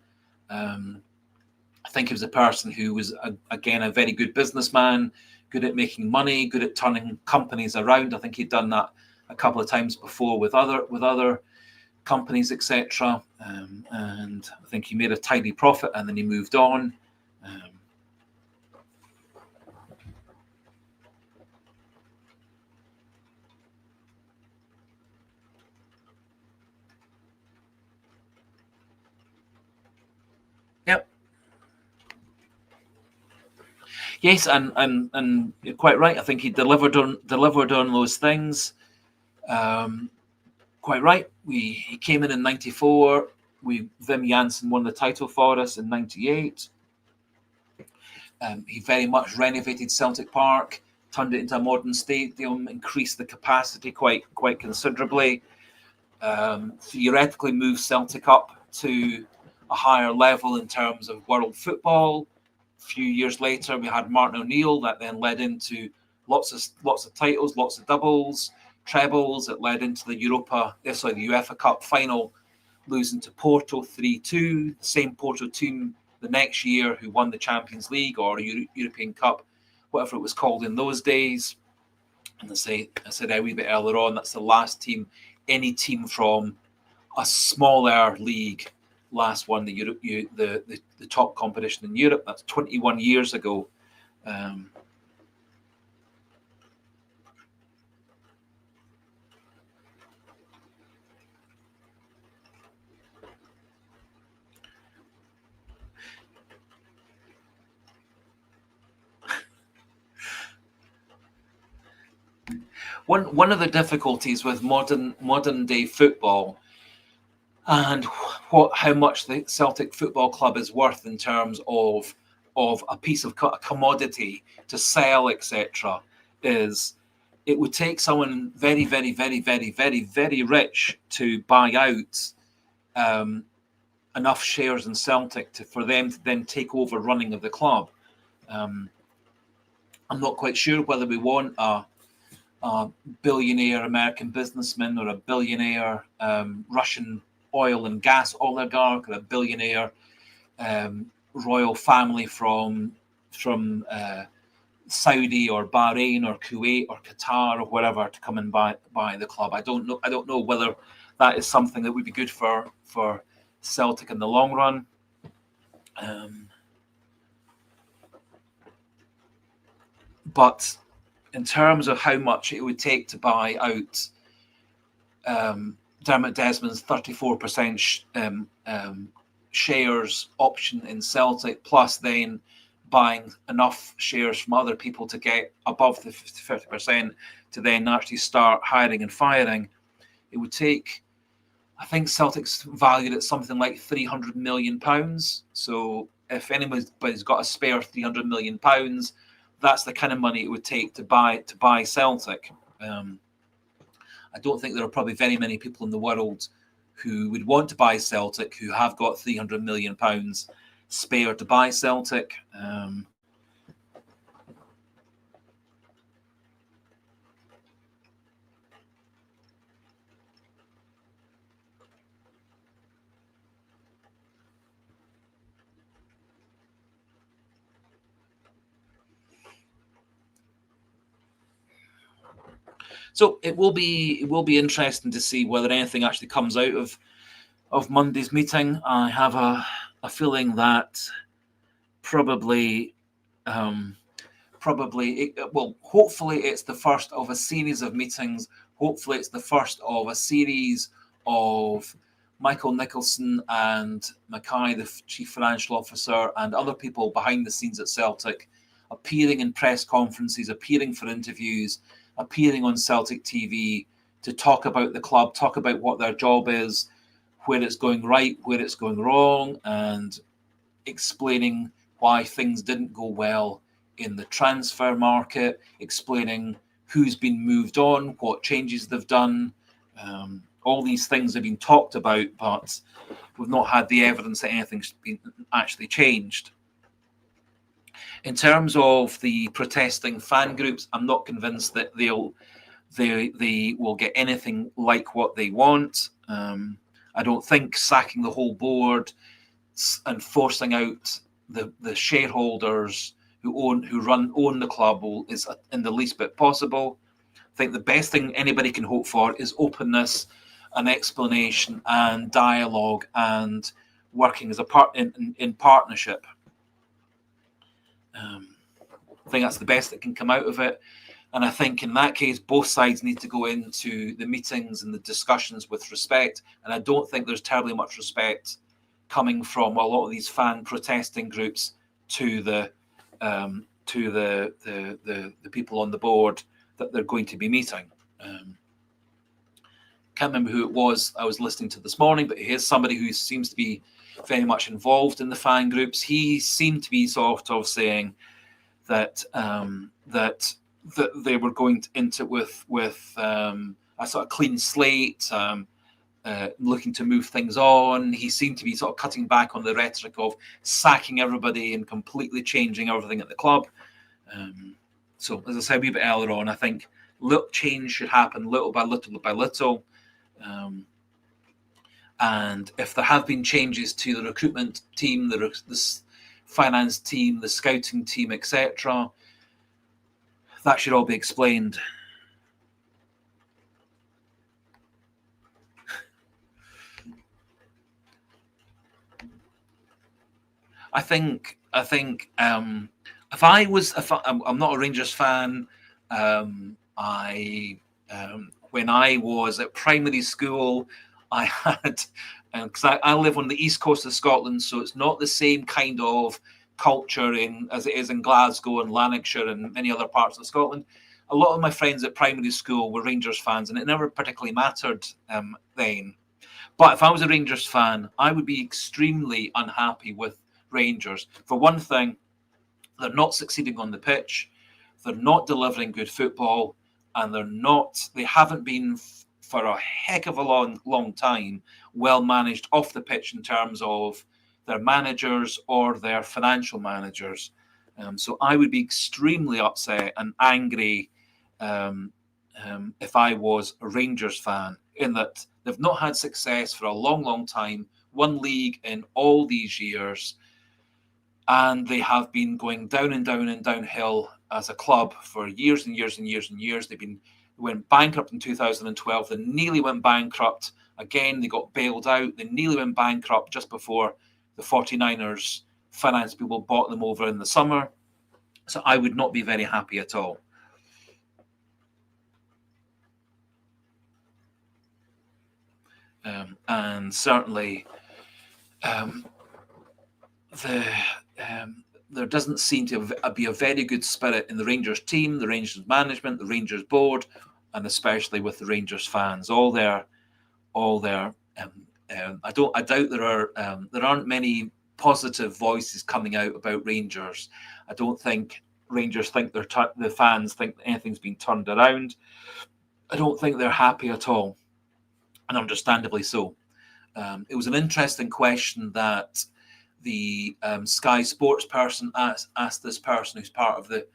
I think he was a person who was, again, a very good businessman, good at making money, good at turning companies around. I think he'd done that a couple of times before with other companies, etc. And I think he made a tidy profit and then he moved on. Yep. Yes, and you're quite right. I think he delivered on those things. Quite right. He came in '94. Wim Janssen won the title for us in '98. He very much renovated Celtic Park, turned it into a modern stadium, increased the capacity quite considerably. Theoretically, moved Celtic up to a higher level in terms of world football. A few years later, we had Martin O'Neill. That then led into lots of titles, lots of doubles, trebles. It led into the UEFA Cup final, losing to Porto 3-2. The same Porto team the next year who won the Champions League or European Cup, whatever it was called in those days. And I said a wee bit earlier on, that's the last team, any team from a smaller league last won the top competition in Europe. That's 21 years ago. One of the difficulties with modern day football and how much the Celtic Football Club is worth in terms of a piece of a commodity to sell, etc., is it would take someone very, very, very, very, very, very rich to buy out enough shares in Celtic for them to then take over running of the club. I'm not quite sure whether we want a billionaire American businessman or a billionaire Russian oil and gas oligarch or a billionaire royal family from Saudi or Bahrain or Kuwait or Qatar or whatever to come and buy the club. I don't know whether that is something that would be good for Celtic in the long run. But in terms of how much it would take to buy out Dermot Desmond's 34% shares option in Celtic, plus then buying enough shares from other people to get above the 50% to then actually start hiring and firing, it would take, I think Celtic's valued at something like £300 million. So if anybody's got a spare £300 million, that's the kind of money it would take to buy Celtic. I don't think there are probably very many people in the world who would want to buy Celtic who have got £300 million spare to buy Celtic. So it will be interesting to see whether anything actually comes out of Monday's meeting. I have a feeling that probably hopefully it's the first of a series of meetings. Hopefully it's the first of a series of Michael Nicholson and Mackay, the chief financial officer, and other people behind the scenes at Celtic, appearing in press conferences, appearing for interviews, appearing on Celtic TV to talk about the club, talk about what their job is, where it's going right, where it's going wrong, and explaining why things didn't go well in the transfer market, explaining who's been moved on, what changes they've done. All these things have been talked about, but we've not had the evidence that anything's been actually changed. In terms of the protesting fan groups, I'm not convinced that they will get anything like what they want. I don't think sacking the whole board and forcing out the shareholders who own the club is in the least bit possible. I think the best thing anybody can hope for is openness, an explanation, and dialogue, and working as in partnership. I think that's the best that can come out of it. And I think in that case, both sides need to go into the meetings and the discussions with respect. And I don't think there's terribly much respect coming from a lot of these fan protesting groups to the people on the board that they're going to be meeting. Can't remember who it was I was listening to this morning, but here's somebody who seems to be very much involved in the fan groups. He seemed to be sort of saying that that they were going into with a sort of clean slate, looking to move things on. He seemed to be sort of cutting back on the rhetoric of sacking everybody and completely changing everything at the club. So, as I said a wee bit earlier on, I think little change should happen little by little by little. And if there have been changes to the recruitment team, the finance team, the scouting team, etc., that should all be explained. I think if I'm not a Rangers fan, when I was at primary school, I had, because I live on the east coast of Scotland, so it's not the same kind of culture as it is in Glasgow and Lanarkshire and many other parts of Scotland. A lot of my friends at primary school were Rangers fans, and it never particularly mattered then. But if I was a Rangers fan, I would be extremely unhappy with Rangers. For one thing, they're not succeeding on the pitch, they're not delivering good football, and they haven't been for a heck of a long time well managed off the pitch in terms of their managers or their financial managers. So I would be extremely upset and angry if I was a Rangers fan, in that they've not had success for a long time, one league in all these years, and they have been going down and downhill as a club for years and years and years and years. They went bankrupt in 2012. They nearly went bankrupt again. They got bailed out. They nearly went bankrupt just before the 49ers finance people bought them over in the summer. So I would not be very happy at all. And certainly there doesn't seem to be a very good spirit in the Rangers team, the Rangers management, the Rangers board, and especially with the Rangers fans. I doubt there aren't many positive voices coming out about Rangers. I don't think Rangers think the fans think anything's been turned around. I don't think they're happy at all, and understandably so. It was an interesting question that the Sky Sports person asked this person who's part of the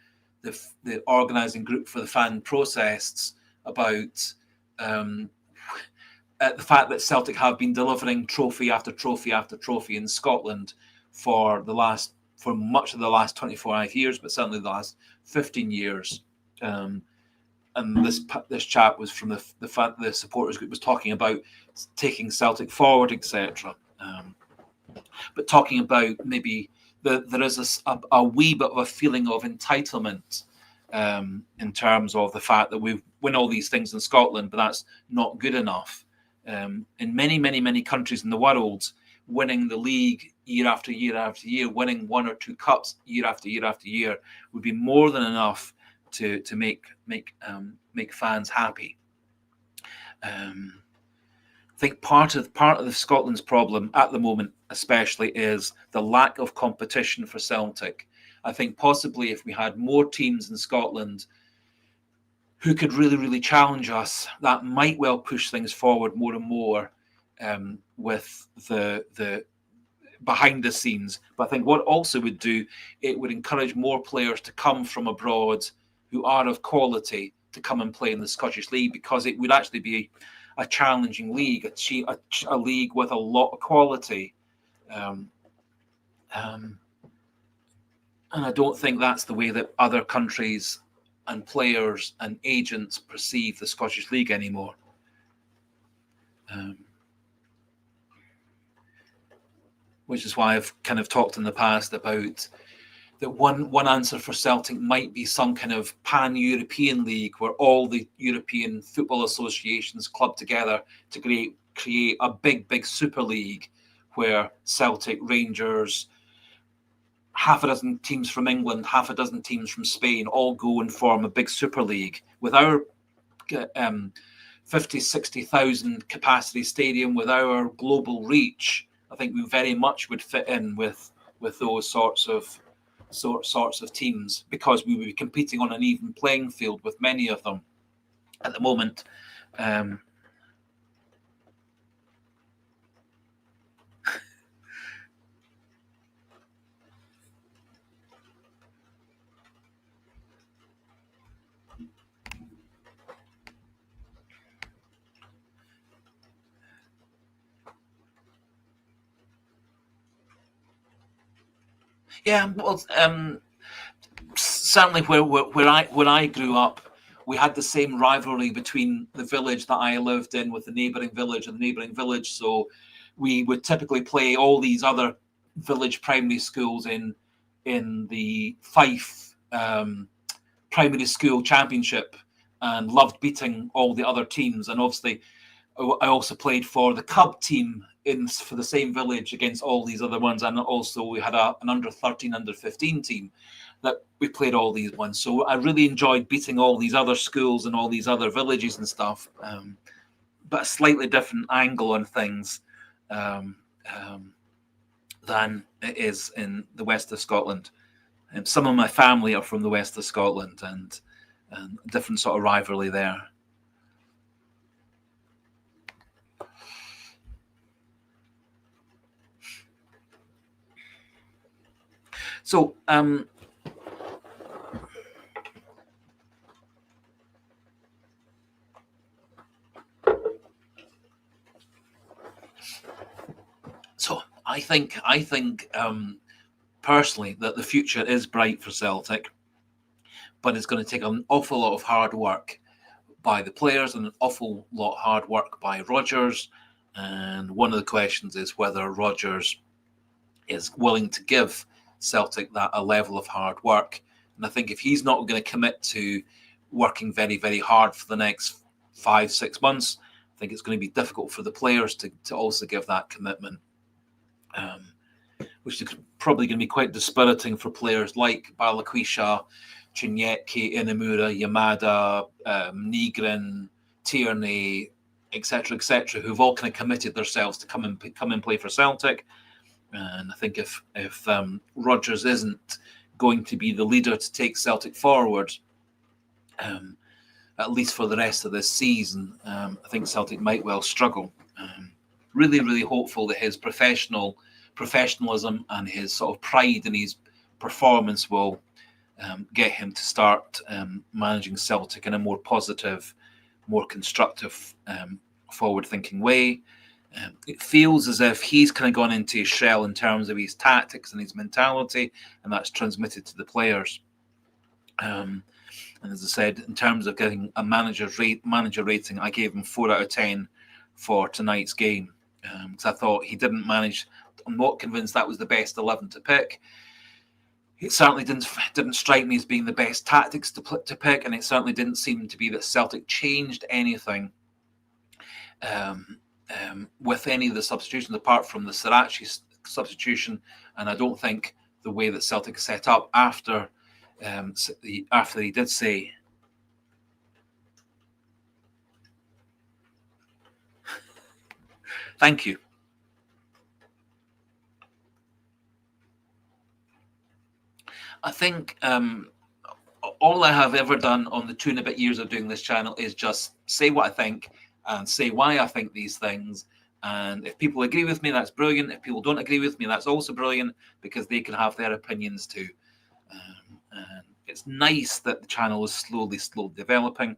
organising group for the fan protests about the fact that Celtic have been delivering trophy after trophy after trophy in Scotland for much of the last 25 years, but certainly the last 15 years. and this chat was from the supporters group was talking about taking Celtic forward, etc. But talking about maybe there is a wee bit of a feeling of entitlement in terms of the fact that we win all these things in Scotland, but that's not good enough. In many countries in the world, winning the league year after year after year, winning one or two cups year after year after year would be more than enough to make fans happy. I think part of the Scotland's problem at the moment, especially, is the lack of competition for Celtic. I think possibly if we had more teams in Scotland who could really challenge us, that might well push things forward more and more with the behind the scenes. But I think what also would do, it would encourage more players to come from abroad who are of quality to come and play in the Scottish League, because it would actually be a challenging league, a league with a lot of quality. And I don't think that's the way that other countries and players and agents perceive the Scottish League anymore. Which is why I've kind of talked in the past about that one answer for Celtic might be some kind of pan-European league where all the European football associations club together to create a big super league where Celtic, Rangers, half a dozen teams from England, half a dozen teams from Spain all go and form a big super league. With our 50, 60,000 capacity stadium, with our global reach, I think we very much would fit in with those sorts of teams, because we would be competing on an even playing field with many of them. At the moment, yeah, well, certainly where I grew up, we had the same rivalry between the village that I lived in with the neighbouring village and the neighbouring village. So we would typically play all these other village primary schools in the Fife primary school championship, and loved beating all the other teams. And obviously, I also played for the Cub team for the same village against all these other ones, and also we had an under 13, under 15 team that we played all these ones. So I really enjoyed beating all these other schools and all these other villages and stuff, but a slightly different angle on things than it is in the west of Scotland. Some of my family are from the west of Scotland, and a different sort of rivalry there. So, I think personally that the future is bright for Celtic, but it's going to take an awful lot of hard work by the players and an awful lot of hard work by Rodgers. And one of the questions is whether Rodgers is willing to give Celtic that a level of hard work. And I think if he's not going to commit to working very hard for the next 5-6 months, I think it's going to be difficult for the players to also give that commitment, which is probably going to be quite dispiriting for players like Balakwisha, Chinyetke, Inamura, Yamada, Nigrin, Tierney, etc., who've all kind of committed themselves to come and play for Celtic. And I think if Rodgers isn't going to be the leader to take Celtic forward, at least for the rest of this season, I think Celtic might well struggle. Really hopeful that his professionalism and his sort of pride in his performance will get him to start managing Celtic in a more positive, more constructive, forward-thinking way. It feels as if he's kind of gone into his shell in terms of his tactics and his mentality, and that's transmitted to the players. And And as I said, in terms of getting a manager rating, I gave him 4 out of 10 for tonight's game, because I thought he didn't manage. I'm not convinced that was the best 11 to pick. It certainly didn't strike me as being the best tactics to pick, and it certainly didn't seem to be that Celtic changed anything with any of the substitutions apart from the Sirachi substitution. And I don't think the way that Celtic set up after he did say thank you. I think all I have ever done on the 2 and a bit years of doing this channel is just say what I think and say why I think these things. And if people agree with me, that's brilliant. If people don't agree with me, that's also brilliant, because they can have their opinions too. And it's nice that the channel is slowly developing.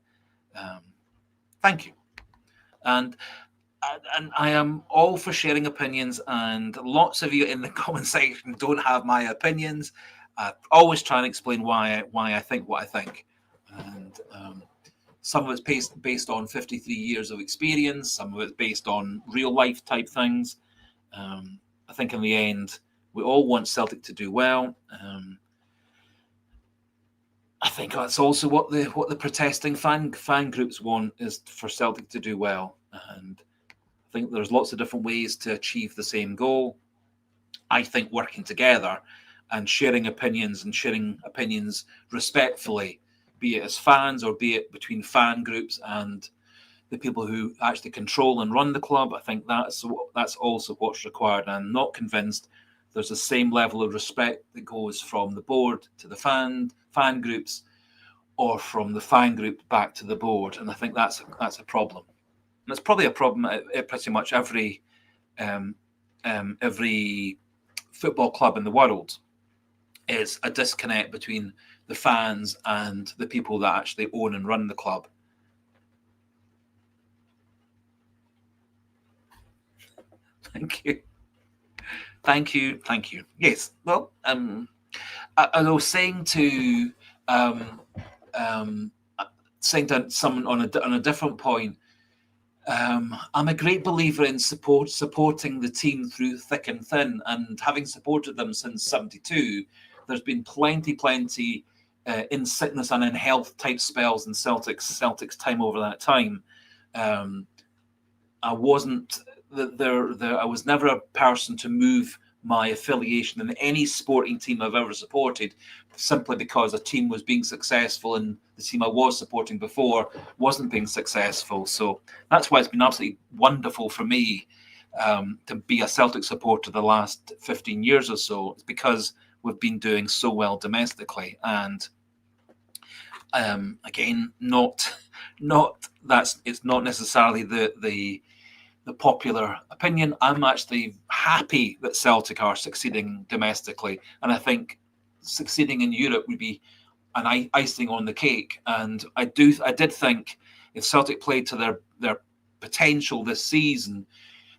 Thank you. And I am all for sharing opinions, and lots of you in the comment section don't have my opinions. I always try and explain why I think what I think. And some of it's based on 53 years of experience. Some of it's based on real life type things. I think in the end, we all want Celtic to do well. I think that's also what the protesting fan groups want, is for Celtic to do well. And I think there's lots of different ways to achieve the same goal. I think working together and sharing opinions respectfully, be it as fans or be it between fan groups and the people who actually control and run the club, I think that's also what's required. I'm not convinced there's the same level of respect that goes from the board to the fan groups, or from the fan group back to the board. And I think that's a problem. And it's probably a problem at pretty much every football club in the world, is a disconnect between the fans and the people that actually own and run the club. Thank you. Yes, well, I was saying to someone on a different point, I'm a great believer in supporting the team through thick and thin, and having supported them since '72, there's been plenty in sickness and in health type spells in Celtic's time over that time. I wasn't I was never a person to move my affiliation in any sporting team I've ever supported, simply because a team was being successful and the team I was supporting before wasn't being successful. So that's why it's been absolutely wonderful for me to be a Celtic supporter the last 15 years or so. It's because we've been doing so well domestically. And again, it's not necessarily the popular opinion. I'm actually happy that Celtic are succeeding domestically, and I think succeeding in Europe would be an icing on the cake. And I did think if Celtic played to their potential this season,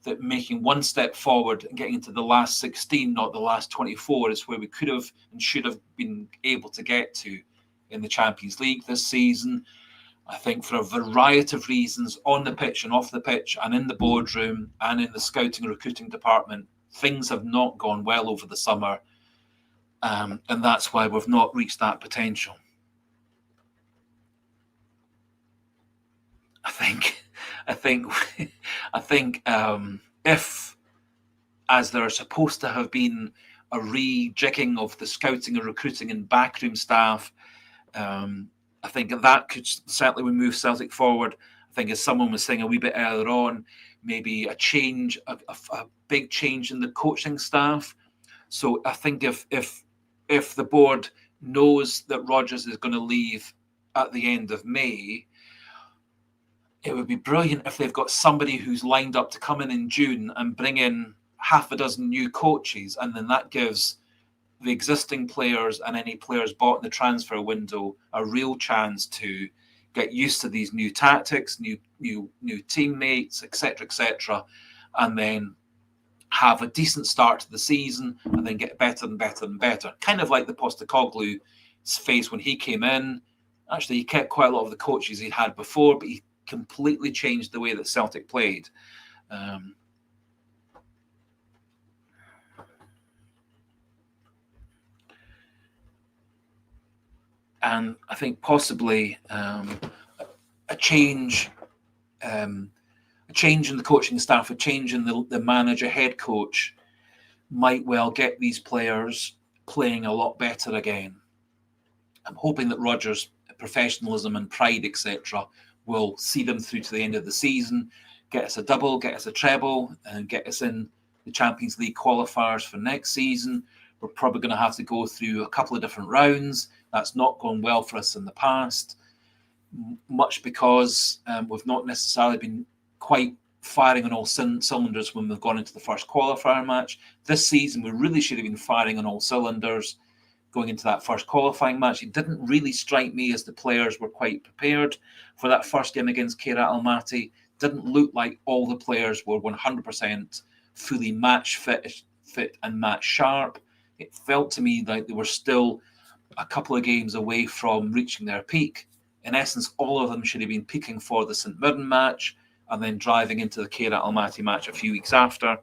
that making one step forward and getting into the last 16, not the last 24, is where we could have and should have been able to get to in the Champions League this season. I think for a variety of reasons, on the pitch and off the pitch, and in the boardroom and in the scouting and recruiting department, things have not gone well over the summer, and that's why we've not reached that potential. I think if, as there are supposed to have been, a rejigging of the scouting and recruiting and backroom staff, I think that could certainly move Celtic forward. I think, as someone was saying a wee bit earlier on, maybe a change, a big change in the coaching staff. So I think if the board knows that Rodgers is going to leave at the end of May, it would be brilliant if they've got somebody who's lined up to come in June and bring in half a dozen new coaches, and then that gives the existing players and any players bought in the transfer window a real chance to get used to these new tactics, new teammates, etc., and then have a decent start to the season and then get better and better and better. Kind of like the Postecoglou phase when he came in. Actually, he kept quite a lot of the coaches he'd had before, but he completely changed the way that Celtic played. And I think possibly a change in the coaching staff, a change in the manager, head coach, might well get these players playing a lot better again. I'm hoping that Rodgers' professionalism and pride, etc., will see them through to the end of the season, get us a double, get us a treble, and get us in the Champions League qualifiers for next season. We're probably going to have to go through a couple of different rounds. That's not gone well for us in the past, much because we've not necessarily been quite firing on all cylinders when we've gone into the first qualifier match. This season, we really should have been firing on all cylinders going into that first qualifying match. It didn't really strike me as the players were quite prepared for that first game against Kairat Almaty. Didn't look like all the players were 100% fully match fit and match sharp. It felt to me like they were still a couple of games away from reaching their peak. In essence, all of them should have been peaking for the St Mirren match and then driving into the Kairat Almaty match a few weeks after.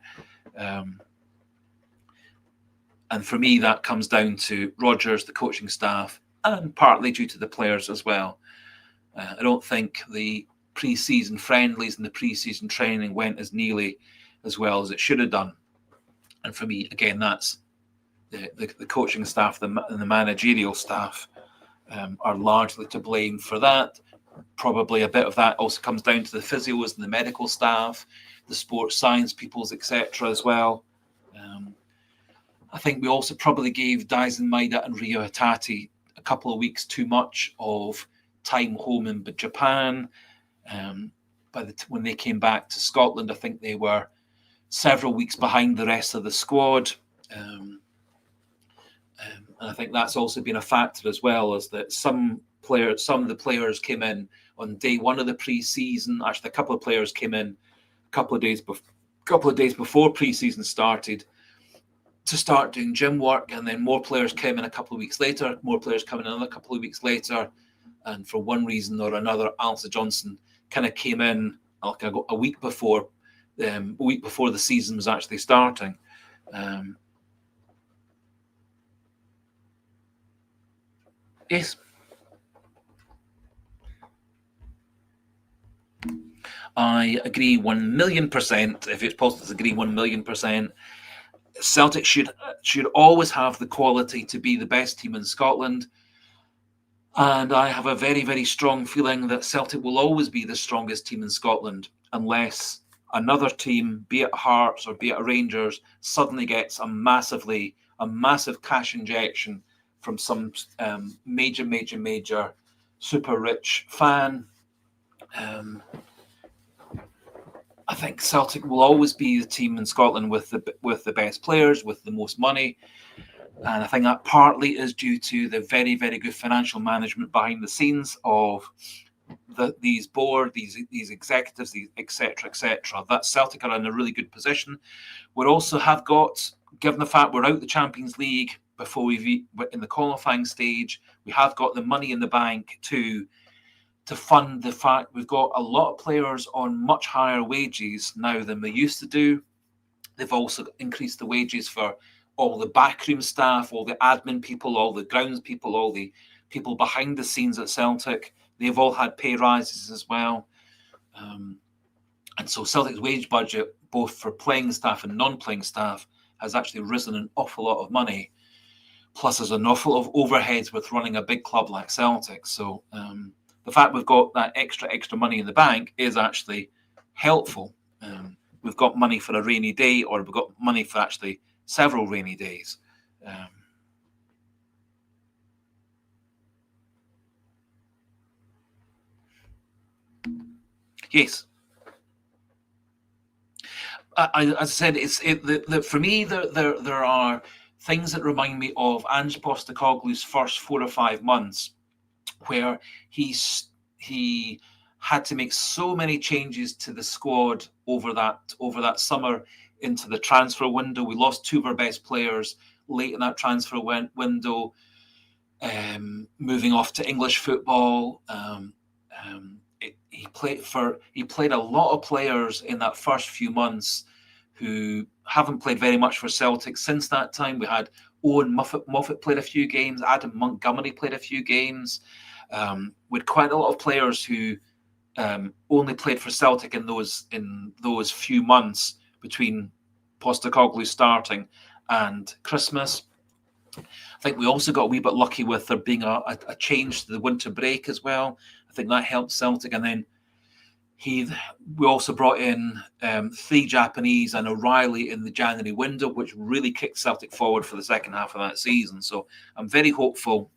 And for me, that comes down to Rodgers, the coaching staff, and partly due to the players as well. I don't think the pre-season friendlies and the pre-season training went as nearly as well as it should have done. And for me, again, that's the coaching staff and the managerial staff are largely to blame for that. Probably a bit of that also comes down to the physios and the medical staff, the sports science peoples, etc. as well. I think we also probably gave Daisen Maeda and Rio Hitati a couple of weeks too much of time home in Japan. When they came back to Scotland, I think they were several weeks behind the rest of the squad. And I think that's also been a factor as well, is that some of the players came in on day one of the pre-season. Actually, a couple of players came in a couple of days before pre-season started to start doing gym work, and then more players came in a couple of weeks later, more players coming in another couple of weeks later, and for one reason or another, Alistair Johnson kind of came in like a week before the season was actually starting. Yes. I agree 1,000,000%. If it's possible to agree 1,000,000%. Celtic should always have the quality to be the best team in Scotland. And I have a very, very strong feeling that Celtic will always be the strongest team in Scotland unless another team, be it Hearts or be it Rangers, suddenly gets a massive cash injection from some major super rich fan. I think Celtic will always be the team in Scotland with the best players, with the most money. And I think that partly is due to the very, very good financial management behind the scenes of these board, these executives, etc. That Celtic are in a really good position. We also have got, given the fact we're out the Champions League before we're in the qualifying stage, we have got the money in the bank to fund the fact we've got a lot of players on much higher wages now than we used to do. They've also increased the wages for all the backroom staff, all the admin people, all the grounds people, all the people behind the scenes at Celtic. They've all had pay rises as well. And so Celtic's wage budget, both for playing staff and non-playing staff, has actually risen an awful lot of money. Plus, there's an awful lot of overheads with running a big club like Celtic. So the fact we've got that extra money in the bank is actually helpful. We've got money for a rainy day, or we've got money for actually several rainy days. Yes. As I said, for me, there are things that remind me of Ange Postecoglou's first 4 or 5 months, where he had to make so many changes to the squad over that summer into the transfer window. We lost 2 of our best players late in that transfer window. moving off to English football. He played a lot of players in that first few months who haven't played very much for Celtic since that time. We had Owen Moffat played a few games. Adam Montgomery played a few games. With quite a lot of players who only played for Celtic in those few months between Postecoglou starting and Christmas. I think we also got a wee bit lucky with there being a change to the winter break as well. I think that helped Celtic. And then we also brought in 3 Japanese and O'Reilly in the January window, which really kicked Celtic forward for the second half of that season. So I'm very hopeful.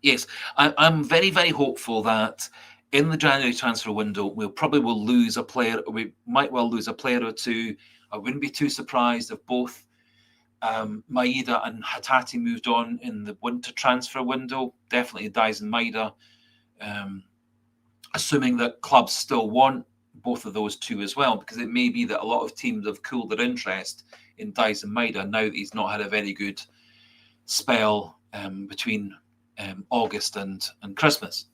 Yes, I'm very, very hopeful that in the January transfer window, we will lose a player. We might well lose a player or two. I wouldn't be too surprised if both Maeda and Hatate moved on in the winter transfer window. Definitely Dice and Maeda, assuming that clubs still want both of those two as well, because it may be that a lot of teams have cooled their interest in Dice and Maeda now that he's not had a very good spell between August and Christmas.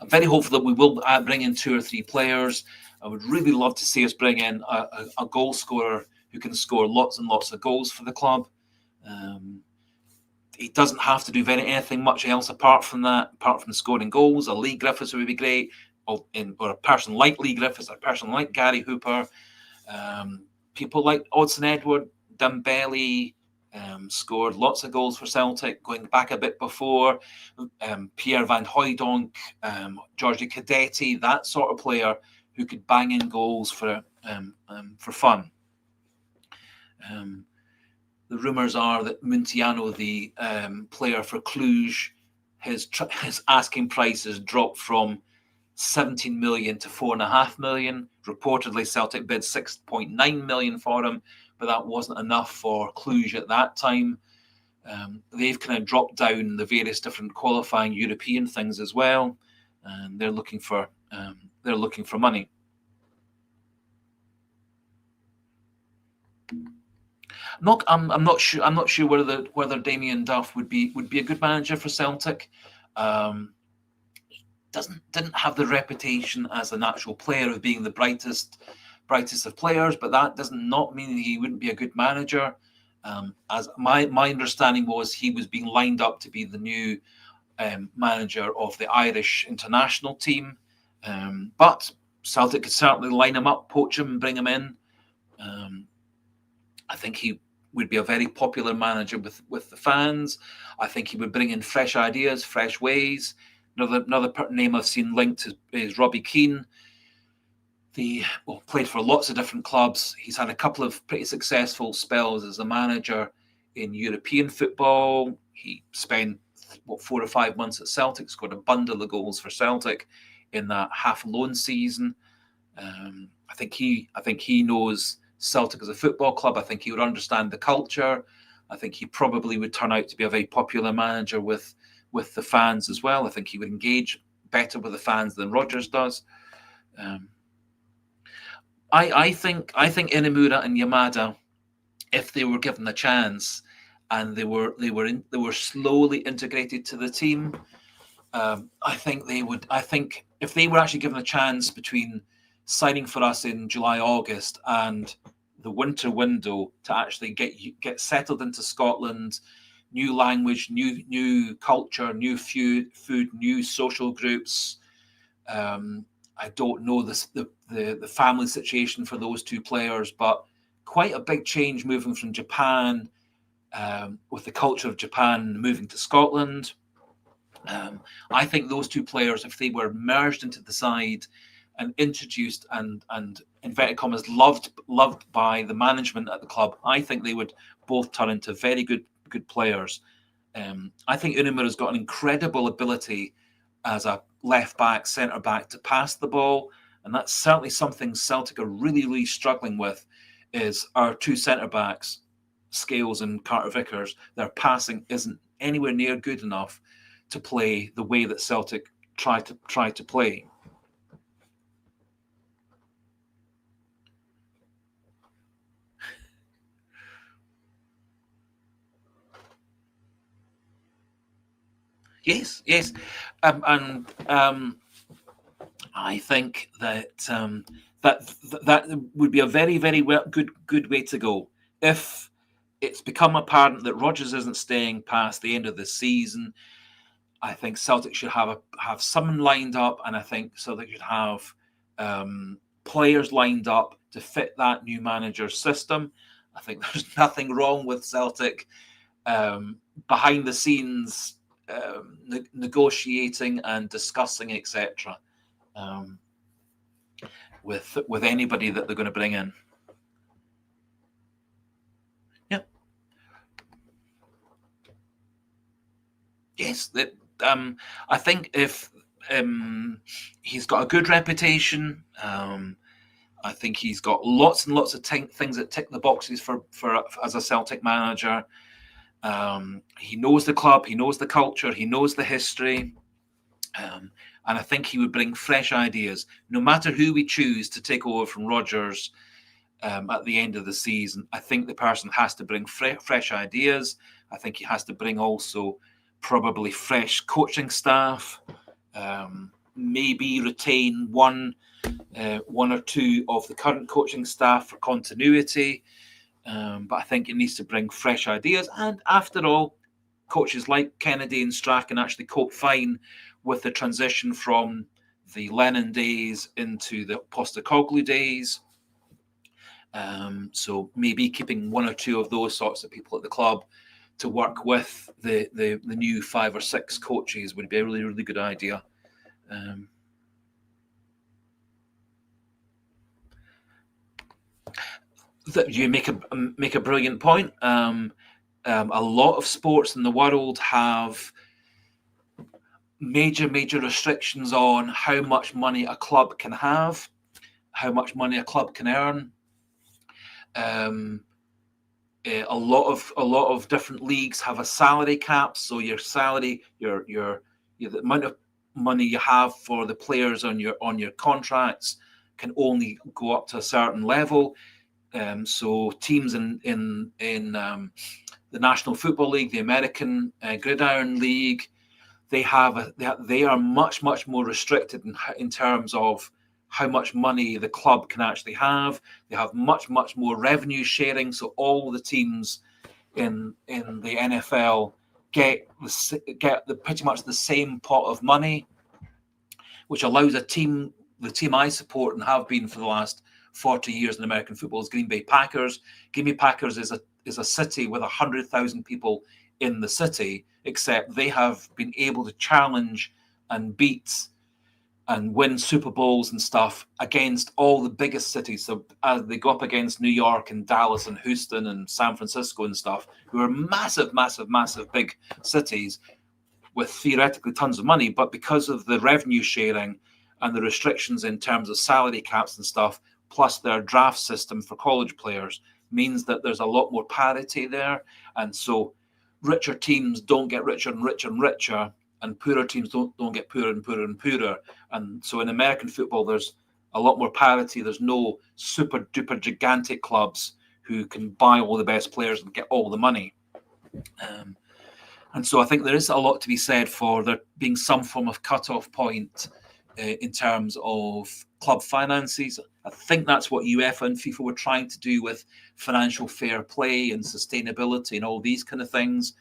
I'm very hopeful that we will bring in 2 or 3 players. I would really love to see us bring in a goal scorer who can score lots and lots of goals for the club. He doesn't have to do anything much else apart from scoring goals. A Lee Griffiths would be great, or a person like Lee Griffiths, a person like Gary Hooper. People like Odsonne Edouard, Dembele, scored lots of goals for Celtic, going back a bit before. Pierre Van Hooijdonk, Georgie Cadetti, that sort of player who could bang in goals for fun. The rumours are that Muntiano, the player for Cluj, his asking price has dropped from 17 million to 4.5 million. Reportedly, Celtic bid 6.9 million for him, but that wasn't enough for Cluj at that time. They've kind of dropped down the various different qualifying European things as well, and they're looking for money. I'm not sure whether Damien Duff would be a good manager for Celtic. Didn't have the reputation as an actual player of being the brightest of players, but that does not mean he wouldn't be a good manager. As my understanding was, he was being lined up to be the new manager of the Irish international team, but Celtic could certainly line him up, poach him, and bring him in. I think he would be a very popular manager with the fans. I think he would bring in fresh ideas, fresh ways. Another name I've seen linked is Robbie Keane. Played for lots of different clubs. He's had a couple of pretty successful spells as a manager in European football. He spent 4 or 5 months at Celtic, scored a bundle of goals for Celtic in that half loan season. I think he knows Celtic as a football club. I think he would understand the culture. I think he probably would turn out to be a very popular manager with the fans as well. I think he would engage better with the fans than Rodgers does. I think Inamura and Yamada, if they were given a chance and they were slowly integrated to the team, I think they would. I think if they were actually given a chance between signing for us in July, August, and the winter window to actually get settled into Scotland, new language, new culture, new food, new social groups. I don't know the family situation for those 2 players, but quite a big change moving from Japan, with the culture of Japan moving to Scotland. I think those 2 players, if they were merged into the side and introduced and inverted commas loved by the management at the club, I think they would both turn into very good players. I think Unamura's got an incredible ability as a left back, centre back to pass the ball, and that's certainly something Celtic are really, really struggling with. Is our 2 centre backs, Scales and Carter Vickers, their passing isn't anywhere near good enough to play the way that Celtic try to play. Yes, yes, and I think that that would be a very, very good way to go. If it's become apparent that Rodgers isn't staying past the end of the season, I think Celtic should have someone lined up, and I think Celtic should have players lined up to fit that new manager's system. I think there's nothing wrong with Celtic behind the scenes negotiating and discussing, etc. With anybody that they're going to bring in. Yeah. Yes. I think if he's got a good reputation, I think he's got lots and lots of things that tick the boxes for as a Celtic manager. He knows the club, he knows the culture, he knows the history. And I think he would bring fresh ideas. No matter who we choose to take over from Rodgers at the end of the season, I think the person has to bring fresh ideas. I think he has to bring also probably fresh coaching staff. Maybe retain one or two of the current coaching staff for continuity. But I think it needs to bring fresh ideas. And after all, coaches like Kennedy and Strachan actually cope fine with the transition from the Lennon days into the Postecoglou days. So maybe keeping one or two of those sorts of people at the club to work with the new 5 or 6 coaches would be a really, really good idea. That you make a brilliant point. A lot of sports in the world have major restrictions on how much money a club can have, how much money a club can earn. A lot of different leagues have a salary cap, so your salary, your the amount of money you have for the players on your contracts can only go up to a certain level. So teams in the National Football League, the American Gridiron League, they are much more restricted in terms of how much money the club can actually have. They have much more revenue sharing, so all the teams in the NFL get pretty much the same pot of money, which allows the team I support and have been for the last 40 years in American football is Green Bay Packers. Green Bay Packers is a city with 100,000 people in the city, except they have been able to challenge and beat and win Super Bowls and stuff against all the biggest cities. So as they go up against New York and Dallas and Houston and San Francisco and stuff, who are massive big cities with theoretically tons of money, but because of the revenue sharing and the restrictions in terms of salary caps and stuff, plus their draft system for college players, means that there's a lot more parity there. And so richer teams don't get richer and richer, and poorer teams don't get poorer and poorer. And so in American football, there's a lot more parity. There's no super duper gigantic clubs who can buy all the best players and get all the money. And so I think there is a lot to be said for there being some form of cut-off point in terms of club finances. I think that's what UEFA and FIFA were trying to do with financial fair play and sustainability and all these kind of things.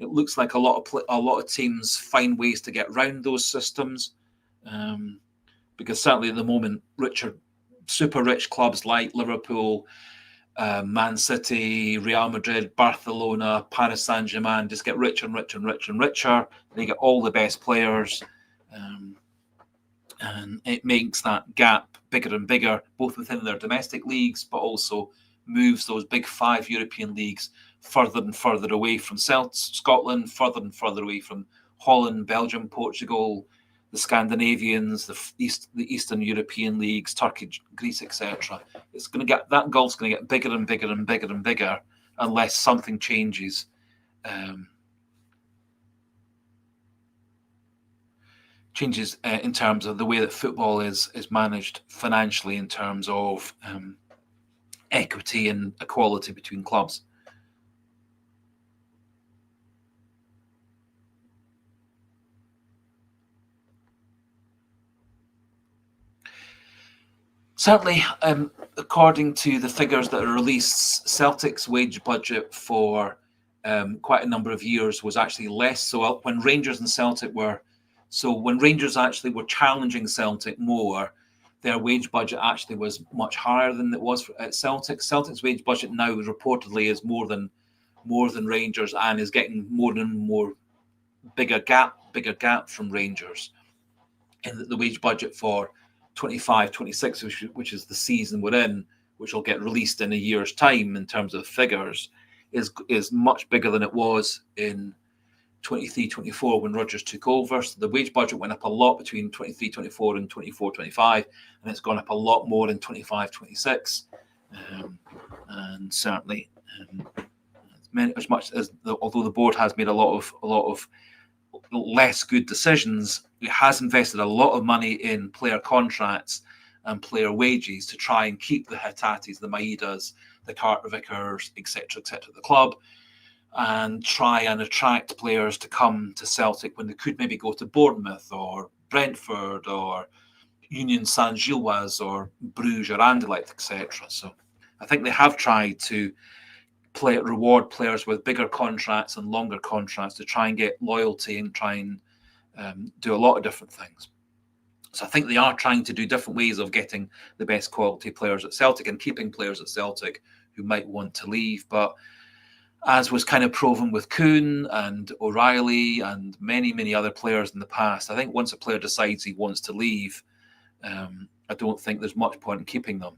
It looks like a lot of teams find ways to get around those systems, because certainly at the moment, super rich clubs like Liverpool, Man City, Real Madrid, Barcelona, Paris Saint-Germain just get richer and richer. They get all the best players, and it makes that gap bigger and bigger, both within their domestic leagues, but also moves those big 5 European leagues further and further away from Scotland, further and further away from Holland, Belgium, Portugal, the Scandinavians, the Eastern European leagues, Turkey, Greece, etc. It's going to get that gulf's going to get bigger and bigger and bigger and bigger unless something changes. Changes in terms of the way that football is managed financially, in terms of equity and equality between clubs. Certainly, according to the figures that are released, Celtic's wage budget for quite a number of years was actually less. So when Rangers and Celtic when Rangers actually were challenging Celtic more, their wage budget actually was much higher than it was at Celtic. Celtic's wage budget now reportedly is more than Rangers, and is getting more and more bigger gap from Rangers. And the wage budget for 25-26, which is the season we're in, which will get released in a year's time in terms of figures, is much bigger than it was in 23-24 when Rodgers took over. So the wage budget went up a lot between 23-24 and 24-25, and it's gone up a lot more in 25-26. And certainly, as much as although the board has made a lot of less good decisions, it has invested a lot of money in player contracts and player wages to try and keep the Hitatis, the Maidas, the Carter Vickers, etc., at the club, and try and attract players to come to Celtic when they could maybe go to Bournemouth or Brentford or Union Saint-Gilloise or Bruges or Anderlecht, etc. So I think they have tried to reward players with bigger contracts and longer contracts to try and get loyalty and try and do a lot of different things. So I think they are trying to do different ways of getting the best quality players at Celtic and keeping players at Celtic who might want to leave. But as was kind of proven with Kuhn and O'Reilly and many, many other players in the past, I think once a player decides he wants to leave, I don't think there's much point in keeping them.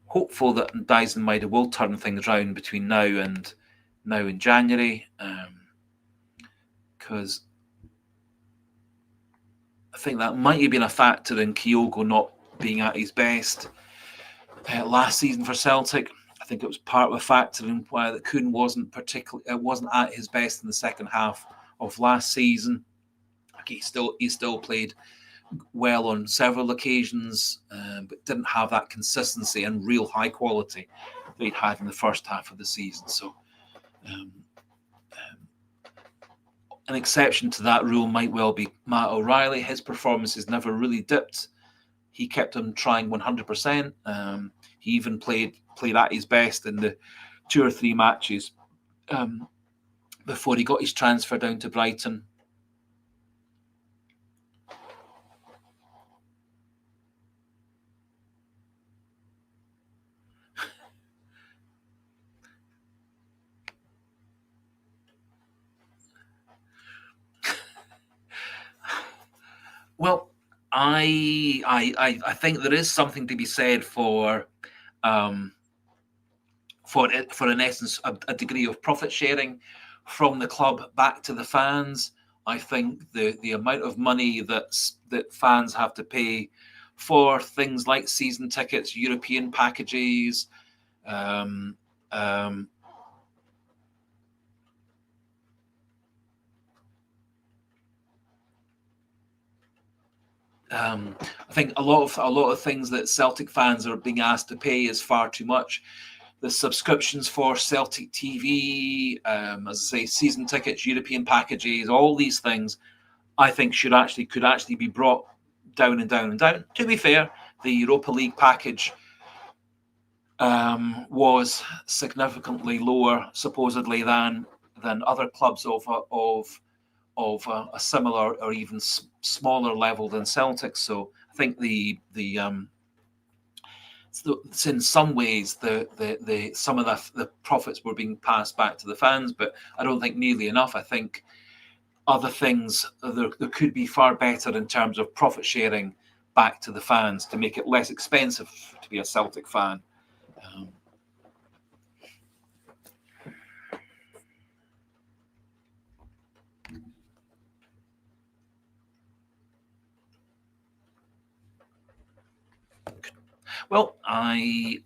Hopeful that Dyson Maida will turn things around between now and January, because I think that might have been a factor in Kyogo not being at his best last season for Celtic. I think it was part of a factor in why that Kuhn wasn't at his best in the second half of last season. He still played well on several occasions, but didn't have that consistency and real high quality that he'd had in the first half of the season. So an exception to that rule might well be Matt O'Reilly. His performances never really dipped. He kept on trying 100%. He even played at his best in the 2 or 3 matches before he got his transfer down to Brighton. Well, I think there is something to be said for in essence a degree of profit sharing from the club back to the fans. I think the amount of money that fans have to pay for things like season tickets, European packages, I think a lot of things that Celtic fans are being asked to pay is far too much. The subscriptions for Celtic TV, as I say, season tickets, European packages, all these things, I think could actually be brought down and down and down. To be fair, the Europa League package was significantly lower, supposedly, than other clubs of a similar or even smaller level than Celtic. So I think it's in some ways some of the profits were being passed back to the fans, but I don't think nearly enough. I think other things there could be far better in terms of profit sharing back to the fans to make it less expensive to be a Celtic fan. Well, I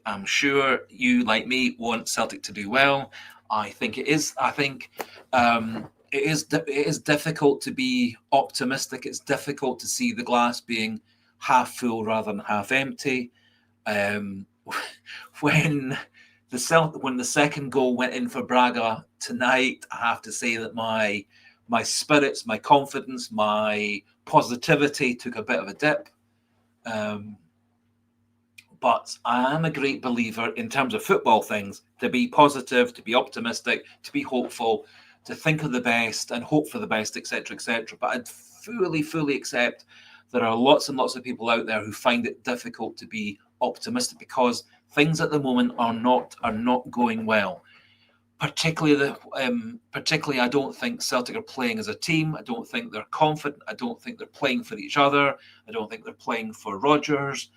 am sure you, like me, want Celtic to do well. I think it is. I think it is difficult to be optimistic. It's difficult to see the glass being half full rather than half empty. When when the second goal went in for Braga tonight, I have to say that my spirits, my confidence, my positivity took a bit of a dip. But I am a great believer in terms of football things, to be positive, to be optimistic, to be hopeful, to think of the best and hope for the best, etc., etc. But I'd fully accept there are lots and lots of people out there who find it difficult to be optimistic because things at the moment are not going well. Particularly, I don't think Celtic are playing as a team. I don't think they're confident. I don't think they're playing for each other. I don't think they're playing for Rodgers.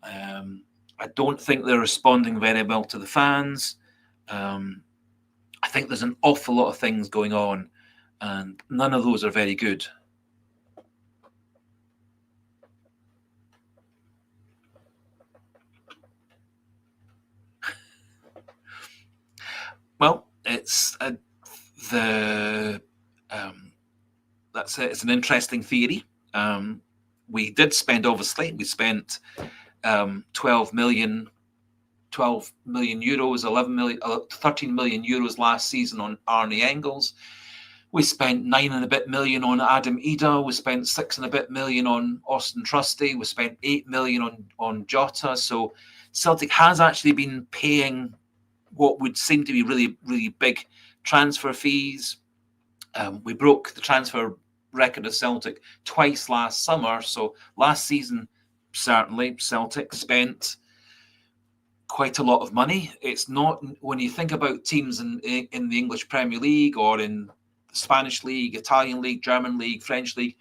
I don't think they're responding very well to the fans. I think there's an awful lot of things going on, and none of those are very good. Well, it's that's it. It's an interesting theory. We did spend, obviously, we spent 12 million euros, 11 million, 13 million euros last season on Arnie Engels. We spent 9 and a bit million on Adam Ida. We spent 6 and a bit million on Austin Trusty. We spent 8 million on Jota. So Celtic has actually been paying what would seem to be really, really big transfer fees. We broke the transfer record of Celtic twice last summer. So last season, certainly, Celtic spent quite a lot of money. It's not, when you think about teams in the English Premier League or in the Spanish League, Italian League, German League, French League,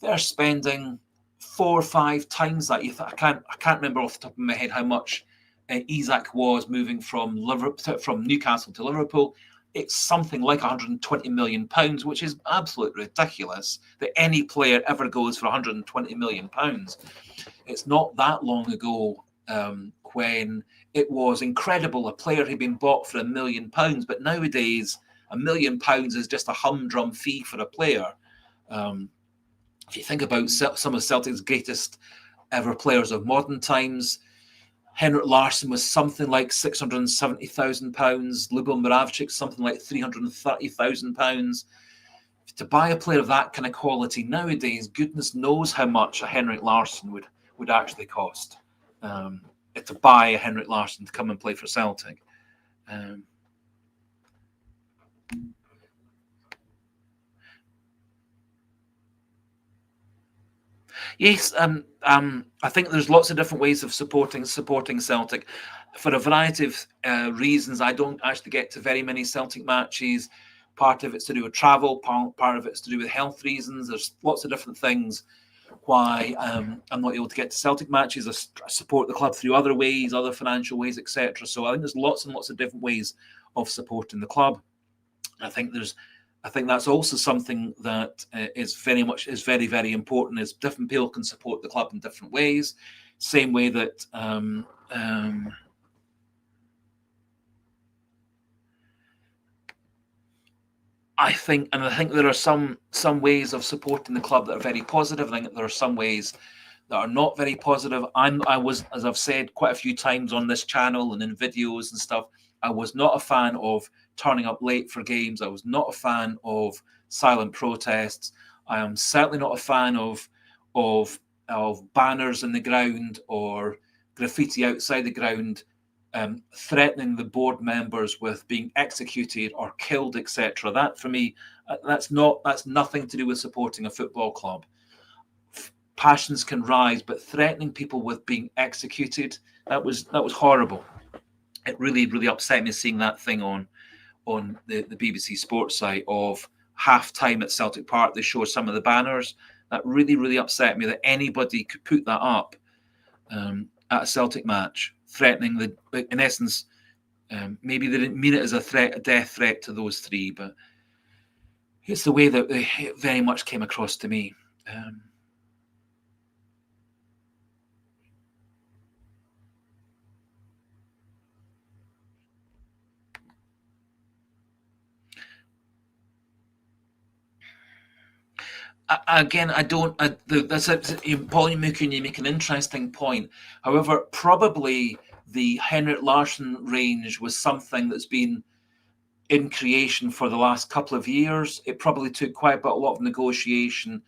they're spending 4 or 5 times that. I can't remember off the top of my head how much Isak was moving from Newcastle to Liverpool. It's something like £120 million, which is absolutely ridiculous that any player ever goes for £120 million. It's not that long ago when it was incredible. A player had been bought for £1 million, but nowadays £1 million is just a humdrum fee for a player. If you think about some of Celtic's greatest ever players of modern times, Henrik Larsson was something like £670,000. Lubomir Moravcik something like £330,000. To buy a player of that kind of quality nowadays, goodness knows how much a Henrik Larsson would actually cost. To buy a Henrik Larsson to come and play for Celtic. Yes, I think there's lots of different ways of supporting Celtic for a variety of reasons. I don't actually get to very many Celtic matches. Part of it's to do with travel, part of it's to do with health reasons. There's lots of different things why I'm not able to get to Celtic matches. I support the club through other ways, other financial ways, etc. So I think there's lots and lots of different ways of supporting the club. I think that's also something that is very, very important. Is different people can support the club in different ways. Same way that I think there are some ways of supporting the club that are very positive. I think there are some ways that are not very positive. I was, as I've said quite a few times on this channel and in videos and stuff, I was not a fan of turning up late for games. I was not a fan of silent protests. I am certainly not a fan of banners in the ground or graffiti outside the ground, threatening the board members with being executed or killed, etc. That for me, that's nothing to do with supporting a football club. Passions can rise, but threatening people with being executed, that was horrible. It really, really upset me seeing that thing on the BBC Sports site of half-time at Celtic Park. They show some of the banners. That really, really upset me that anybody could put that up at a Celtic match, threatening in essence, maybe they didn't mean it as a death threat to those three, but it's the way that it very much came across to me. Again, I don't. Paul Mukun, you make an interesting point. However, probably the Henrik Larsson range was something that's been in creation for the last couple of years. It probably took quite a lot of negotiation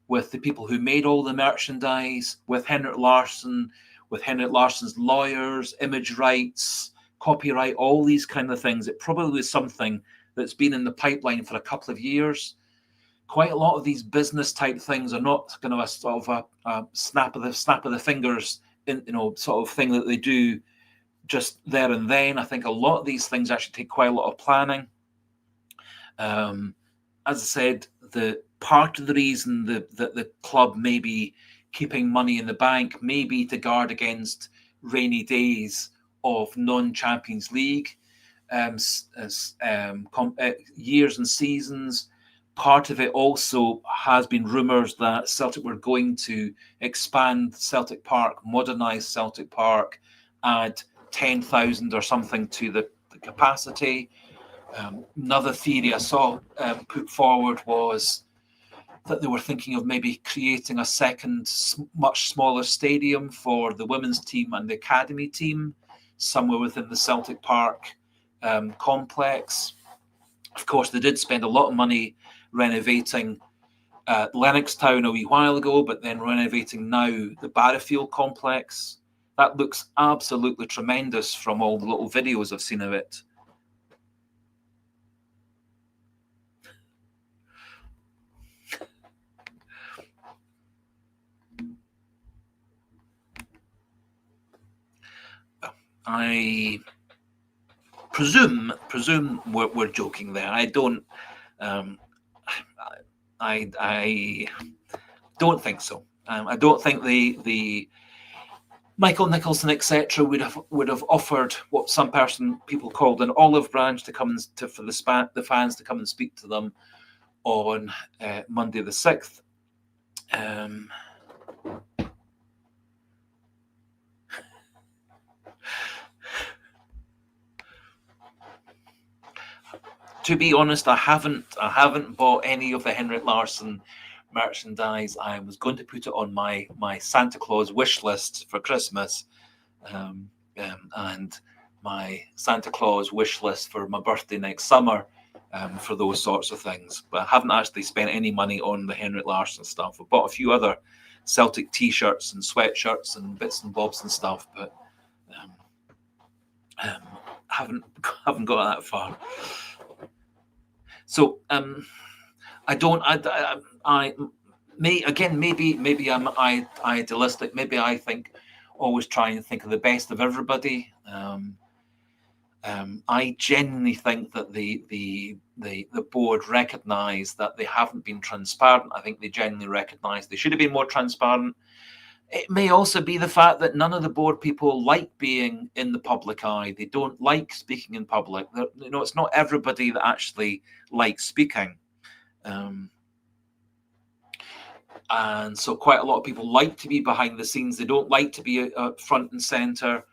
with the people who made all the merchandise, with Henrik Larsson, with Henrik Larsson's lawyers, image rights, copyright, all these kind of things. It probably is something that's been in the pipeline for a couple of years. Quite a lot of these business type things are not kind of a sort of a snap of the fingers, sort of thing that they do just there and then. I think a lot of these things actually take quite a lot of planning. As I said, the part of the reason that the club may be keeping money in the bank may be to guard against rainy days of non-Champions League years and seasons. Part of it also has been rumours that Celtic were going to expand Celtic Park, modernise Celtic Park, add 10,000 or something to the capacity. Another theory I saw put forward was that they were thinking of maybe creating a second, much smaller stadium for the women's team and the academy team, somewhere within the Celtic Park complex. Of course, they did spend a lot of money renovating Lennoxtown a wee while ago, but then renovating now the Barrowfield complex. That looks absolutely tremendous from all the little videos I've seen of it. I presume we're joking there. I don't. I don't think so. I don't think the Michael Nicholson, etc., would have offered what some people called an olive branch to come for the fans to come and speak to them on Monday the 6th. To be honest, I haven't bought any of the Henrik Larsson merchandise. I was going to put it on my Santa Claus wish list for Christmas, and my Santa Claus wish list for my birthday next summer, for those sorts of things. But I haven't actually spent any money on the Henrik Larsson stuff. I've bought a few other Celtic T-shirts and sweatshirts and bits and bobs and stuff, but haven't got that far. So maybe I'm idealistic. Maybe I always try and think of the best of everybody. I genuinely think that the board recognise that they haven't been transparent. I think they genuinely recognise they should have been more transparent. It may also be the fact that none of the board people like being in the public eye. They don't like speaking in public. It's not everybody that actually likes speaking. And so quite a lot of people like to be behind the scenes. They don't like to be front and centre.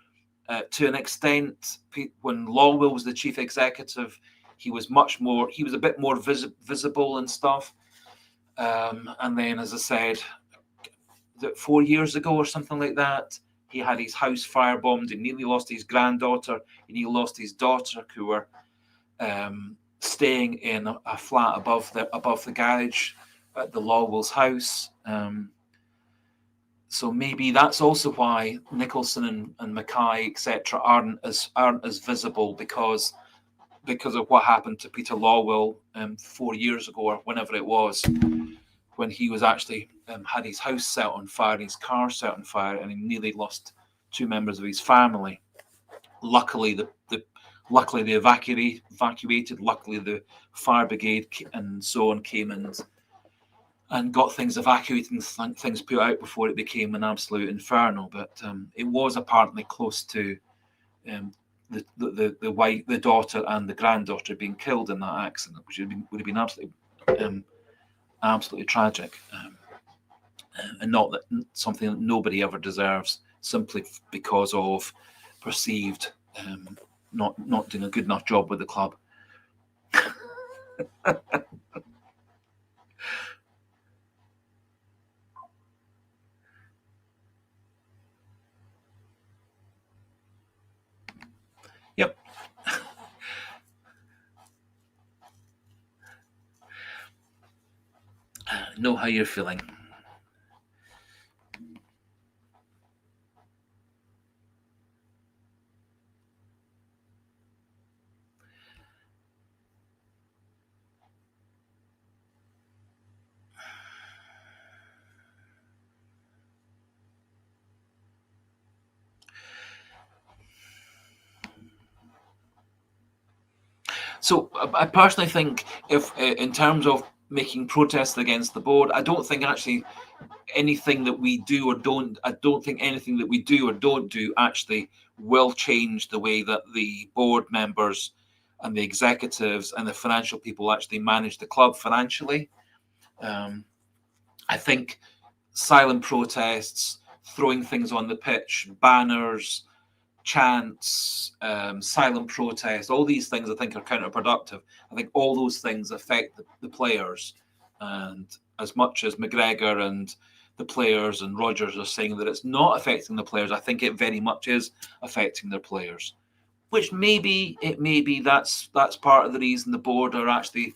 To an extent, when Lawwell was the chief executive, he was a bit more visible and stuff. And then, as I said, 4 years ago or something like that, he had his house firebombed. He nearly lost his granddaughter. He nearly lost his daughter, who were staying in a flat above the garage at the Lawwell's house. So maybe that's also why Nicholson and Mackay, etc., aren't as visible, because of what happened to Peter Lawwell 4 years ago or whenever it was, when he was actually had his house set on fire, his car set on fire, and he nearly lost 2 members of his family. Luckily, they evacuated. Luckily, the fire brigade and so on came and got things evacuated and things put out before it became an absolute inferno. But it was apparently close to the daughter and the granddaughter being killed in that accident, which would have been absolutely tragic, and not that something that nobody ever deserves, simply because of perceived not doing a good enough job with the club. know how you're feeling. So I personally think, if in terms of making protests against the board, I don't think actually anything that we do or don't, I don't think anything that we do or don't do actually will change the way that the board members and the executives and the financial people actually manage the club financially. I think silent protests, throwing things on the pitch, banners, chants, silent protest, all these things I think are counterproductive. I think all those things affect the players. And as much as McGregor and the players and Rodgers are saying that it's not affecting the players, I think it very much is affecting their players. Which maybe that's part of the reason the board are actually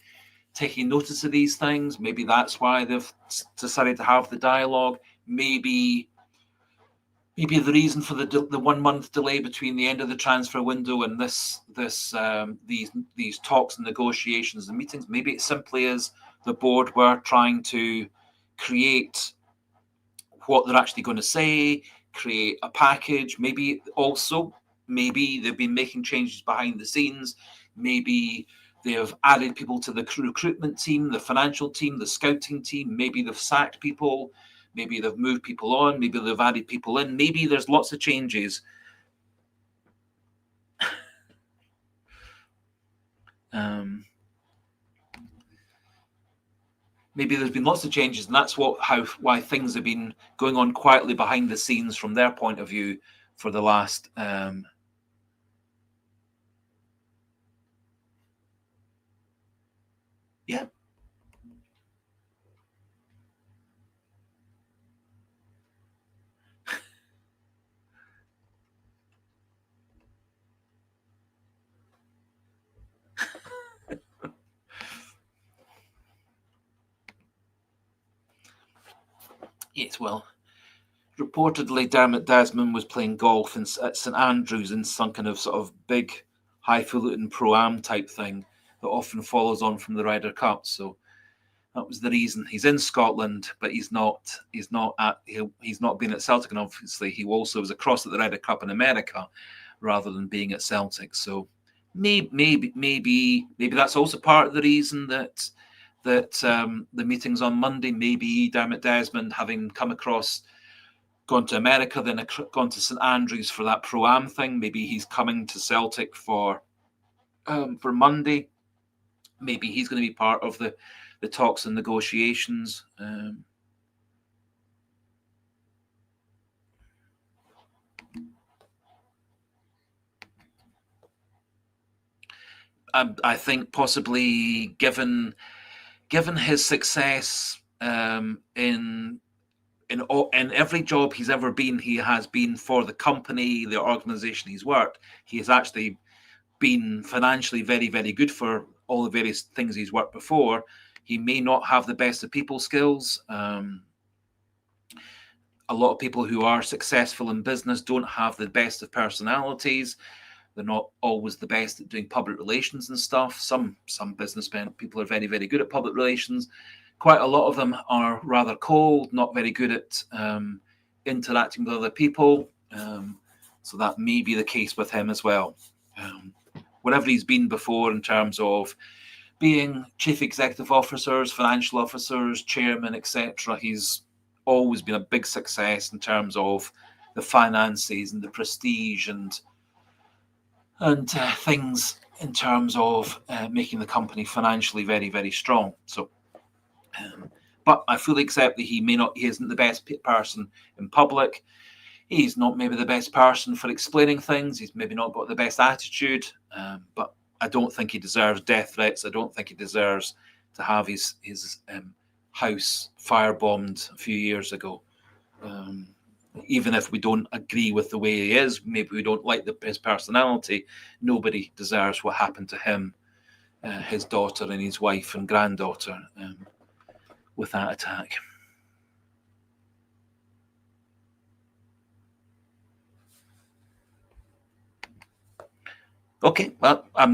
taking notice of these things. Maybe that's why they've decided to have the dialogue. Maybe the reason for the 1 month delay between the end of the transfer window and these talks and negotiations and meetings, maybe it simply is the board were trying to create what they're actually going to say, create a package. Maybe they've been making changes behind the scenes. Maybe they've added people to the recruitment team, the financial team, the scouting team. Maybe they've sacked people. Maybe they've moved people on. Maybe they've added people in. Maybe there's lots of changes. Maybe there's been lots of changes, and that's why things have been going on quietly behind the scenes from their point of view for the last. Yeah. Yes, well, reportedly, Dermot Desmond was playing golf at St Andrews in some kind of sort of big, highfalutin pro-am type thing that often follows on from the Ryder Cup. So that was the reason. He's in Scotland, but he's not been at Celtic, and obviously he also was across at the Ryder Cup in America rather than being at Celtic. So maybe that's also part of the reason that the meetings on Monday. Maybe Dermot Desmond, having come across, gone to America, then gone to St Andrews for that pro-am thing. Maybe he's coming to Celtic for Monday. Maybe he's going to be part of the talks and negotiations. I think possibly given his success in every job he's ever been, he has been for the company, the organization he's worked. He has actually been financially very, very good for all the various things he's worked before. He may not have the best of people skills. A lot of people who are successful in business don't have the best of personalities. They're not always the best at doing public relations and stuff. Some businessmen, people are very, very good at public relations. Quite a lot of them are rather cold, not very good at interacting with other people. So that may be the case with him as well. Whatever he's been before in terms of being chief executive officers, financial officers, chairman, etc., he's always been a big success in terms of the finances and the prestige and things in terms of making the company financially very, very strong. So, but I fully accept that he isn't the best person in public. He's not maybe the best person for explaining things. He's maybe not got the best attitude, but I don't think he deserves death threats. I don't think he deserves to have his house firebombed a few years ago. Even if we don't agree with the way he is, maybe we don't like his personality, nobody deserves what happened to him, his daughter and his wife and granddaughter. with that attack. Okay, well, I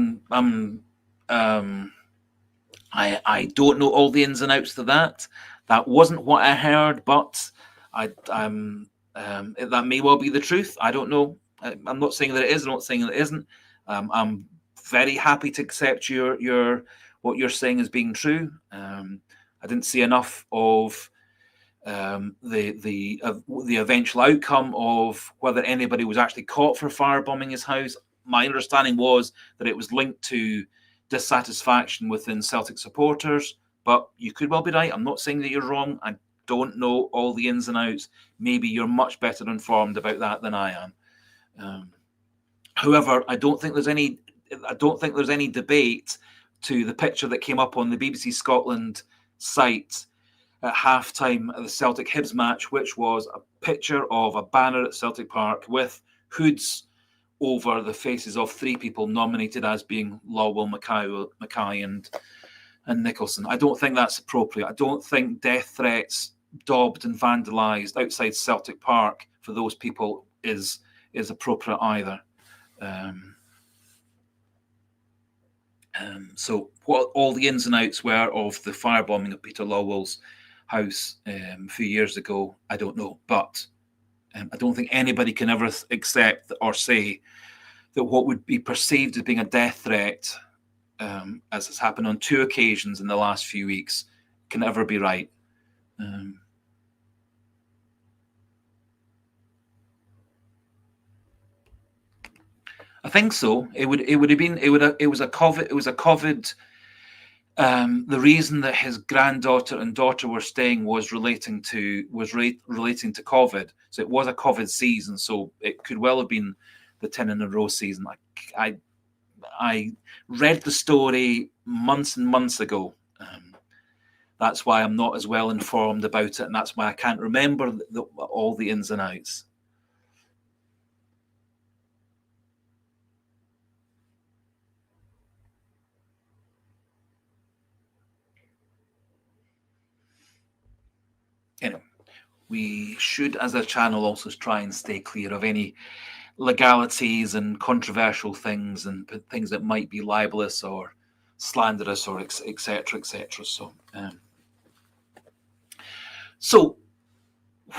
don't know all the ins and outs to that. That wasn't what I heard, but that may well be the truth. I don't know. I'm not saying that it is. I'm not saying that it isn't. I'm very happy to accept your what you're saying as being true. I didn't see enough of the eventual outcome of whether anybody was actually caught for firebombing his house. My understanding was that it was linked to dissatisfaction within Celtic supporters, but you could well be right. I'm not saying that you're wrong. I don't know all the ins and outs. Maybe you're much better informed about that than I am. However, I don't think there's any debate to the picture that came up on the BBC Scotland site at halftime of the Celtic Hibs match, which was a picture of a banner at Celtic Park with hoods over the faces of three people nominated as being Lawwell, Mackay, and Nicholson. I don't think that's appropriate. I don't think death threats daubed and vandalised outside Celtic Park for those people is appropriate either. So what all the ins and outs were of the firebombing of Peter Lawwell's house a few years ago, I don't know. But I don't think anybody can ever accept or say that what would be perceived as being a death threat, as has happened on 2 occasions in the last few weeks, can ever be right. I think so. It was a COVID. The reason that his granddaughter and daughter were staying was relating to COVID. So it was a COVID season. So it could well have been the 10 in a row season. I read the story months and months ago. That's why I'm not as well informed about it, and that's why I can't remember all the ins and outs. Anyway, we should, as a channel, also try and stay clear of any legalities and controversial things and things that might be libelous or slanderous or etc. So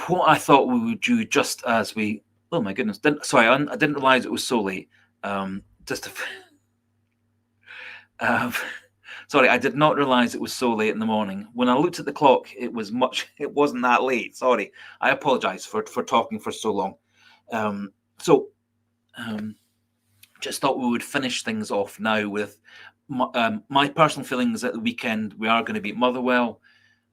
what I thought we would do, just as we, oh my goodness, I didn't realize it was so late. Sorry, I did not realize it was so late in the morning. When I looked at the clock, it wasn't that late. Sorry, I apologize for talking for so long. Just thought we would finish things off now with my personal feelings at the weekend. We are going to beat Motherwell.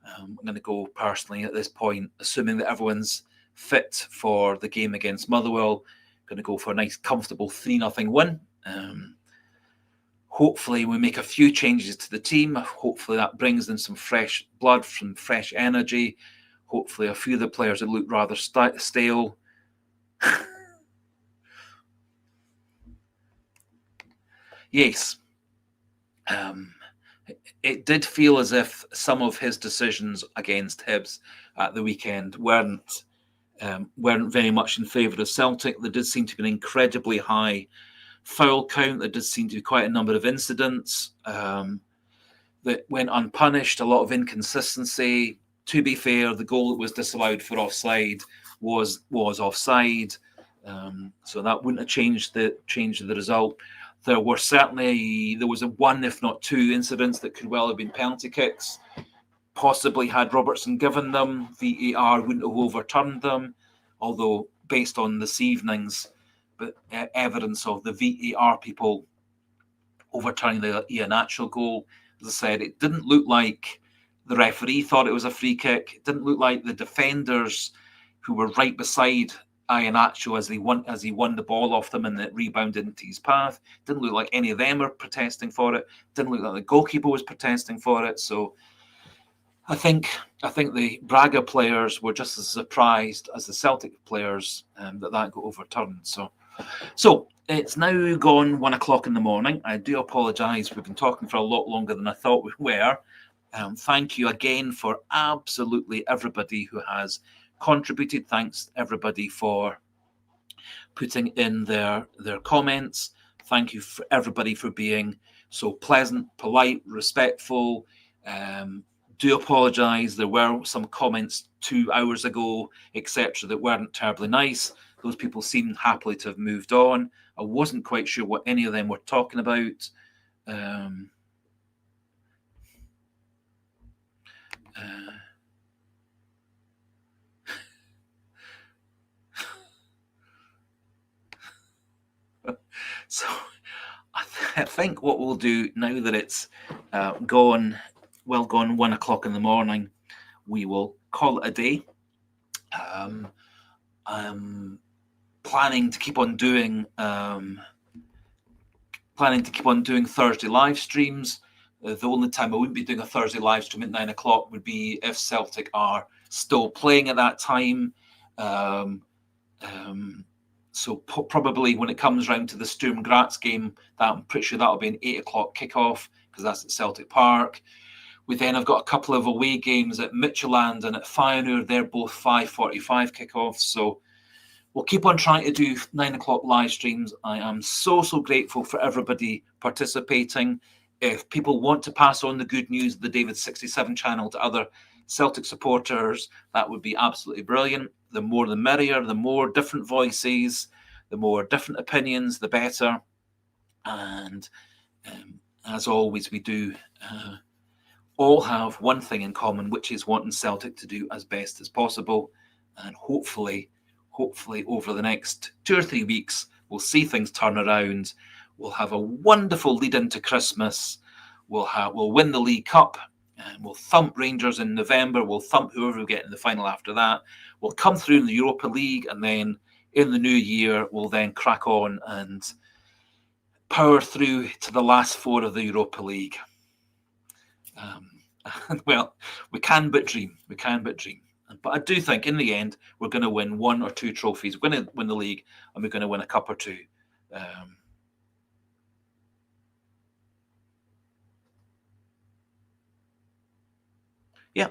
I'm going to go personally at this point, assuming that everyone's fit for the game against Motherwell. Going to go for a nice, comfortable 3-0 win. Hopefully, we make a few changes to the team. Hopefully, that brings in some fresh blood, some fresh energy. Hopefully, a few of the players that look rather stale. Yes. It did feel as if some of his decisions against Hibs at the weekend weren't very much in favour of Celtic. There did seem to be an incredibly high foul count. There did seem to be quite a number of incidents that went unpunished, a lot of inconsistency. To be fair, the goal that was disallowed for offside was offside, so that wouldn't have changed the result. There was a one, if not two, incidents that could well have been penalty kicks. Possibly, had Robertson given them, VAR wouldn't have overturned them. Although, based on this evening's evidence of the VAR people overturning the Iheanacho goal, as I said, it didn't look like the referee thought it was a free kick. It didn't look like the defenders who were right beside Iheanacho as he won the ball off them and it rebounded into his path. Didn't look like any of them were protesting for it. Didn't look like the goalkeeper was protesting for it. So I think the Braga players were just as surprised as the Celtic players that got overturned. So it's now gone 1 o'clock in the morning. I do apologise. We've been talking for a lot longer than I thought we were. Thank you again for absolutely everybody who has contributed. Thanks everybody for putting in their comments. Thank you for everybody for being so pleasant, polite, respectful. Do apologise. There were some comments 2 hours ago, etc., that weren't terribly nice. Those people seemed happily to have moved on. I wasn't quite sure what any of them were talking about. So I think what we'll do now that it's gone 1 o'clock in the morning, we will call it a day. I'm planning to keep on doing Thursday live streams. The only time I wouldn't be doing a Thursday live stream at 9 o'clock would be if Celtic are still playing at that time. So probably when it comes round to the Sturm Graz game, that I'm pretty sure that'll be an 8 o'clock kickoff because that's at Celtic Park. We then have got a couple of away games at Midtjylland and at Feyenoord. They're both 5:45 kickoffs. So we'll keep on trying to do 9 o'clock live streams. I am so grateful for everybody participating. If people want to pass on the good news of the David 67 channel to other Celtic supporters, that would be absolutely brilliant. The more the merrier, the more different voices, the more different opinions, the better. And as always, we do all have one thing in common, which is wanting Celtic to do as best as possible. And hopefully over the next 2 or 3 weeks, we'll see things turn around. We'll have a wonderful lead into Christmas. We'll win the League Cup. And we'll thump Rangers in November. We'll thump whoever we get in the final after that. We'll come through in the Europa League, and then in the new year, we'll then crack on and power through to the last 4 of the Europa League. Well, we can but dream. We can but dream. But I do think in the end, we're going to win 1 or 2 trophies. We're going to win the league, and we're going to win a cup or 2. Yeah,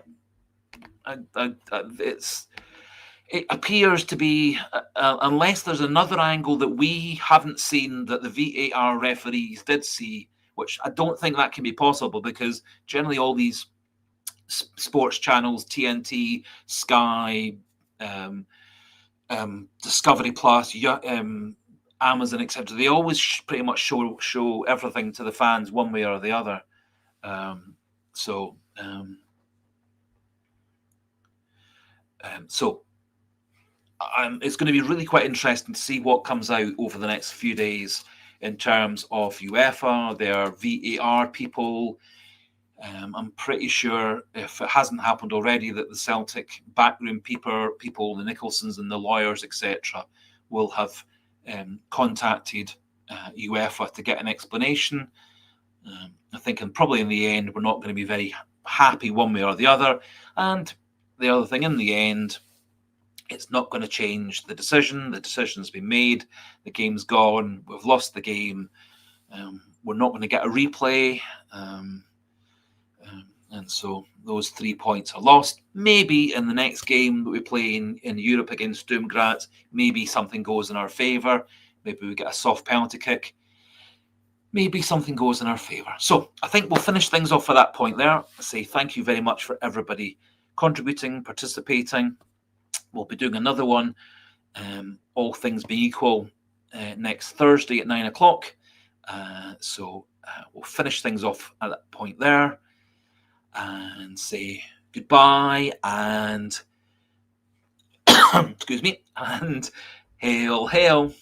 it appears to be, unless there's another angle that we haven't seen that the VAR referees did see, which I don't think that can be possible because generally all these sports channels, TNT, Sky, Discovery Plus, Amazon, etc., they always pretty much show everything to the fans one way or the other. So it's going to be really quite interesting to see what comes out over the next few days in terms of UEFA, their VAR people. I'm pretty sure, if it hasn't happened already, that the Celtic backroom people, the Nicholsons and the lawyers, etc., will have contacted UEFA to get an explanation. I think, and probably in the end, we're not going to be very happy one way or the other. And the other thing, in the end, it's not going to change the decision. The decision's been made. The game's gone. We've lost the game. We're not going to get a replay. And so those 3 points are lost. Maybe in the next game that we play in Europe against Sturm Graz, maybe something goes in our favour. Maybe we get a soft penalty kick. Maybe something goes in our favour. So I think we'll finish things off at that point there. I say thank you very much for everybody contributing, participating. We'll be doing another one, all things being equal, next Thursday at 9 o'clock. So we'll finish things off at that point there and say goodbye and excuse me, and hail, hail.